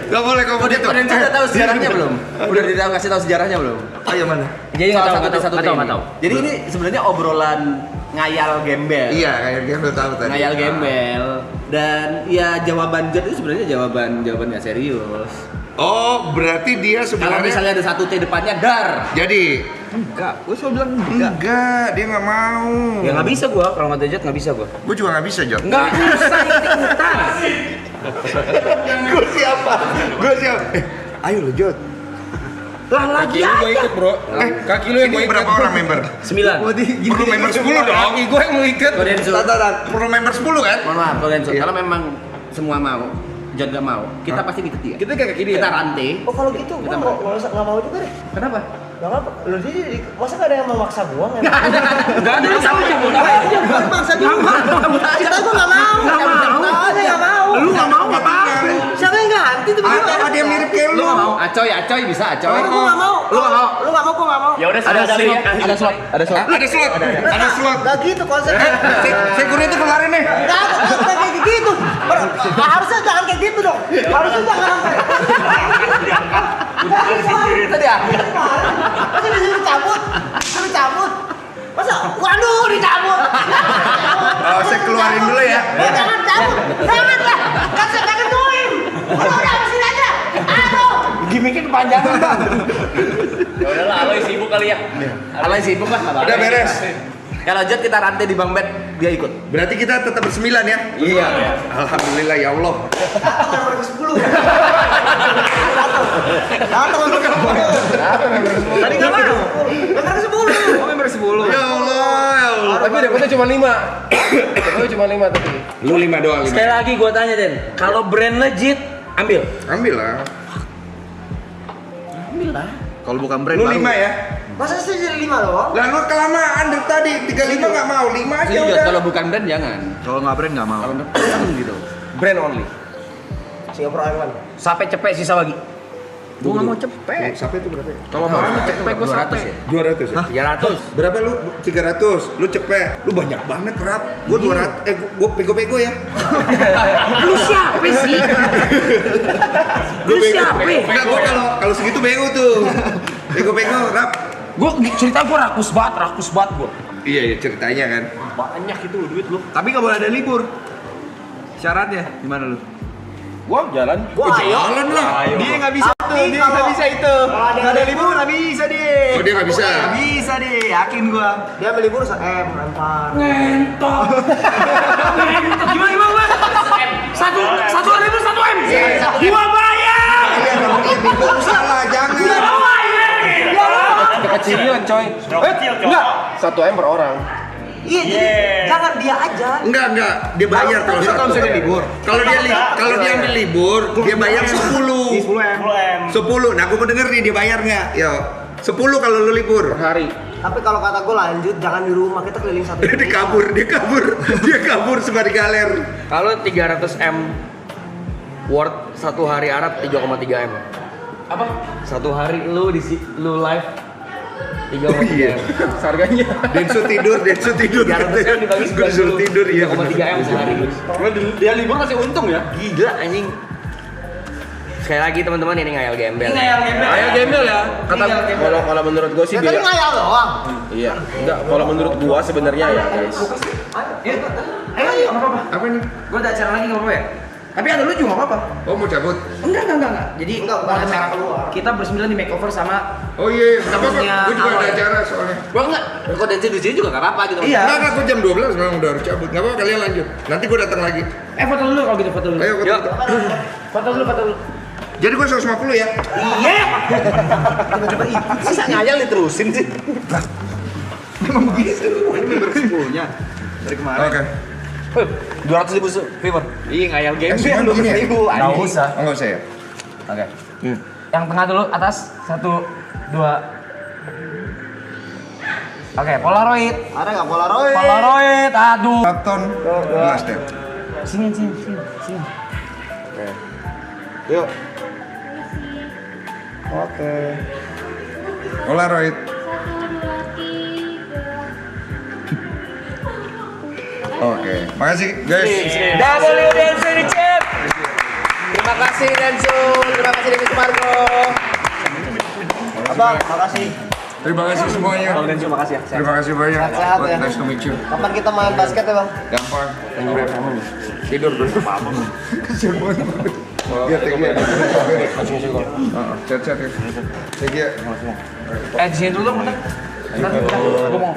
Gak boleh kamu gitu. Udah tahu sejarahnya belum? Udah kasih tahu sejarahnya belum? Ayo mana? Jadi nggak tahu. Jadi ini sebenarnya obrolan ngayal gembel. Iya, kayak dia udah tahu tadi. Ngayal gembel. Dan ya jawaban Jod itu sebenarnya jawaban nggak serius. Oh, berarti dia Kalau sebenarnya. misalnya ada satu T depannya dar. Jadi Enggak, gue selalu bilang enggak, dia nggak mau. Ya nggak bisa gua kalau nggak ada jet nggak bisa gua. Gue juga nggak bisa Jot. Nggak bisa ikut-ikutan. Gue siapa? Ayo lo Jot. Lah lagi Kaki lu gua ikut, Bro. Kaki lu yang Ini gua ikut. berapa orang member? 9. Perlu member 10 dong. Kaki gua yang mau ikut. Kodensu. Perlu member 10 kan? Mohon maaf, Kodensu. Iya. Kalau memang semua mau, Jod nggak mau, kita pasti ikut dia. Kita kayak gini Kita ya. rantai. Oh kalau gitu gua nggak mau juga deh. Kenapa? Nggak apa? Lu jadi masa nggak ada yang memaksa gua? Nggak ada yang sama aja. Maksa gua. Kita gua nggak mau. Ada yang mau. Lu nggak mau apa? Siapa yang ganti tuh? Ada yang mirip kayak lu. Acoy bisa, Acoy. Gua nggak mau. Lu nggak mau? Lu nggak mau, gua nggak mau. Ya udah Ada slot. Ada slot. Nggak gitu konsepnya. Security kemarin nih. Nggak kayak gitu. Harusnya jangan kayak gitu dong. Harusnya jangan sampai. Tadi ya. Masa disuruh cabut? Masa? Waduh, dicabut. Oh, saya keluarin dulu ya. Jangan cabut. Jangan lah. Jangan join. Udah sini aja. Aduh. Gimiknya kepanjangan bang. Ya udahlah, Aloy sibuk kali ya. Alay sibuk lah. Udah beres. Kalau Jod kita rantai di Bang Bet, dia ikut. Berarti kita tetap bersembilan ya? Iya. Alhamdulillah ya Allah. Nomor ke-10. Datang nomor ke-10. Tadi nggak mau. Nomor ke-10. Oh, member 10. Ya Allah. Tapi dapetnya cuma 5. Dapetnya cuma 5 tapi. Lu 5 doang. Sekali lagi gua tanya Den, kalau brand legit ambil. Ambil lah. Kalau bukan brand Lu baru. 5 ya? Masa sih jadi 5 doang? Lah lu kelamaan dari tadi 35 nggak mau, 5 aja Setuju, udah. kalau bukan brand jangan. Kalau nggak brand nggak mau. Kalau brand gitu. Brand only. Singapura Airlines. Sampai cepet sisa lagi. Gua nggak mau cepet. Sampai itu berapa ya? Kalau mau cepet gua 200 sampai. ya? 200 ya? 300. Berapa lu? 300. Lu cepet. Lu banyak banget, Rap. Gua 200. Gua pego-pego ya. Lu siapa sih? Lu siapa? Enggak, gua kalau segitu bego tuh. Pego-pego, Rap. Gue cerita gue rakus banget gue. Iya, ceritanya kan. Banyak itu duit lu. Tapi nggak boleh ada libur. Syaratnya gimana lu? Gua jalan. Gua ayo. Jalan lah. Dia nggak bisa Tapi tuh, dia kalau- nggak bisa itu. kalau ada Nggak ada libur- libur nggak bisa dia. Oh, dia nggak bisa. Nggak bisa dia, yakin gua. Dia ambil libur se-M lempar. Ngentot. Gimana? Satu hari itu 1 M. Gua bayar. Iya, dong, dia bingung salah, jangan. Kekecilan coy. Enggak, 1 M per orang. Iya, jadi jangan dia aja. Enggak, dia bayar kalau Bisa kalau satu. misalnya libur. Kalau dia ambil libur, dia bayar 10. 10 M. 10. Nah, gua mau denger nih dia bayar nggak? Yo. 10 kalau lu libur. Per hari. Tapi kalau kata gue lanjut, jangan di rumah, kita keliling satu Dia kabur. Dia kabur sebar galer. Kalau 300 M worth 1 hari Arab 3,3 M. Apa? 1 hari lu live 3,3 M. Harganya. Densu tidur. 300 M dibagi 9 Disuruh tidur, iya. 3,3 M sehari. Dia libur masih untung ya. Gila anjing. Sekali lagi teman-teman ini ngayal gembel. Ayo gembel ya. Kata kalau menurut gua sih Ya tadi biar. ngayal doang. Iya. Enggak, kalau menurut gua sebenarnya ya, guys. Ayo, nggak apa-apa. Apa nih? Gue ada acara lagi nggak apa-apa ya? Tapi ada lu juga nggak apa-apa. Oh, mau cabut? Enggak. Jadi Enggak, bukan ada acara keluar. Kita bersembilan di makeover sama. Oh iya, nggak apa-apa. Temennya Gue juga ada Aloy. acara soalnya. Gua enggak. Kok Densu di sini juga nggak apa-apa gitu. Iya. Enggak, gue jam 12 memang udah harus cabut. Nggak apa-apa, kalian lanjut. Nanti gue datang lagi. Foto dulu kalau gitu foto dulu. Ayo, Yuk. Foto dulu. Jadi gue 150 ya? Masa ngayal diterusin sih? Memang begitu. Ini member 10-nya dari kemarin. Oke. 200.000 viewer. Iya ngayal game. Semua begini ya? Nggak usah. Oh, nggak usah ya? Oke. Yang tengah dulu atas 1, 2. Oke, Polaroid. Ada nggak Polaroid? Polaroid. Aduh. Karton gelas deh. Sini. Yuk. Oke. Polaroid. Oke, makasih guys. W Densu di chat. Terima kasih Densu, terima kasih Densu Margo. Abang, makasih. Terima kasih semuanya. Densu makasih ya. Terima kasih banyak. Sehat-sehat ya. Nice to meet you. Kapan kita main basket ya, Bang? Gampang. Tidur dulu. Kasian banget. Iya, thank you. Chat ya. Thank you. Di sini dulu dong, bentar. Gue mau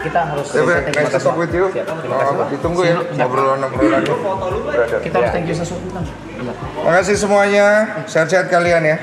kita harus Ya, Bang, nice to talk with you. Ditunggu ya obrolan-obrolan. kita harus thank you sesuatu kan. Makasih semuanya. Sehat-sehat kalian ya.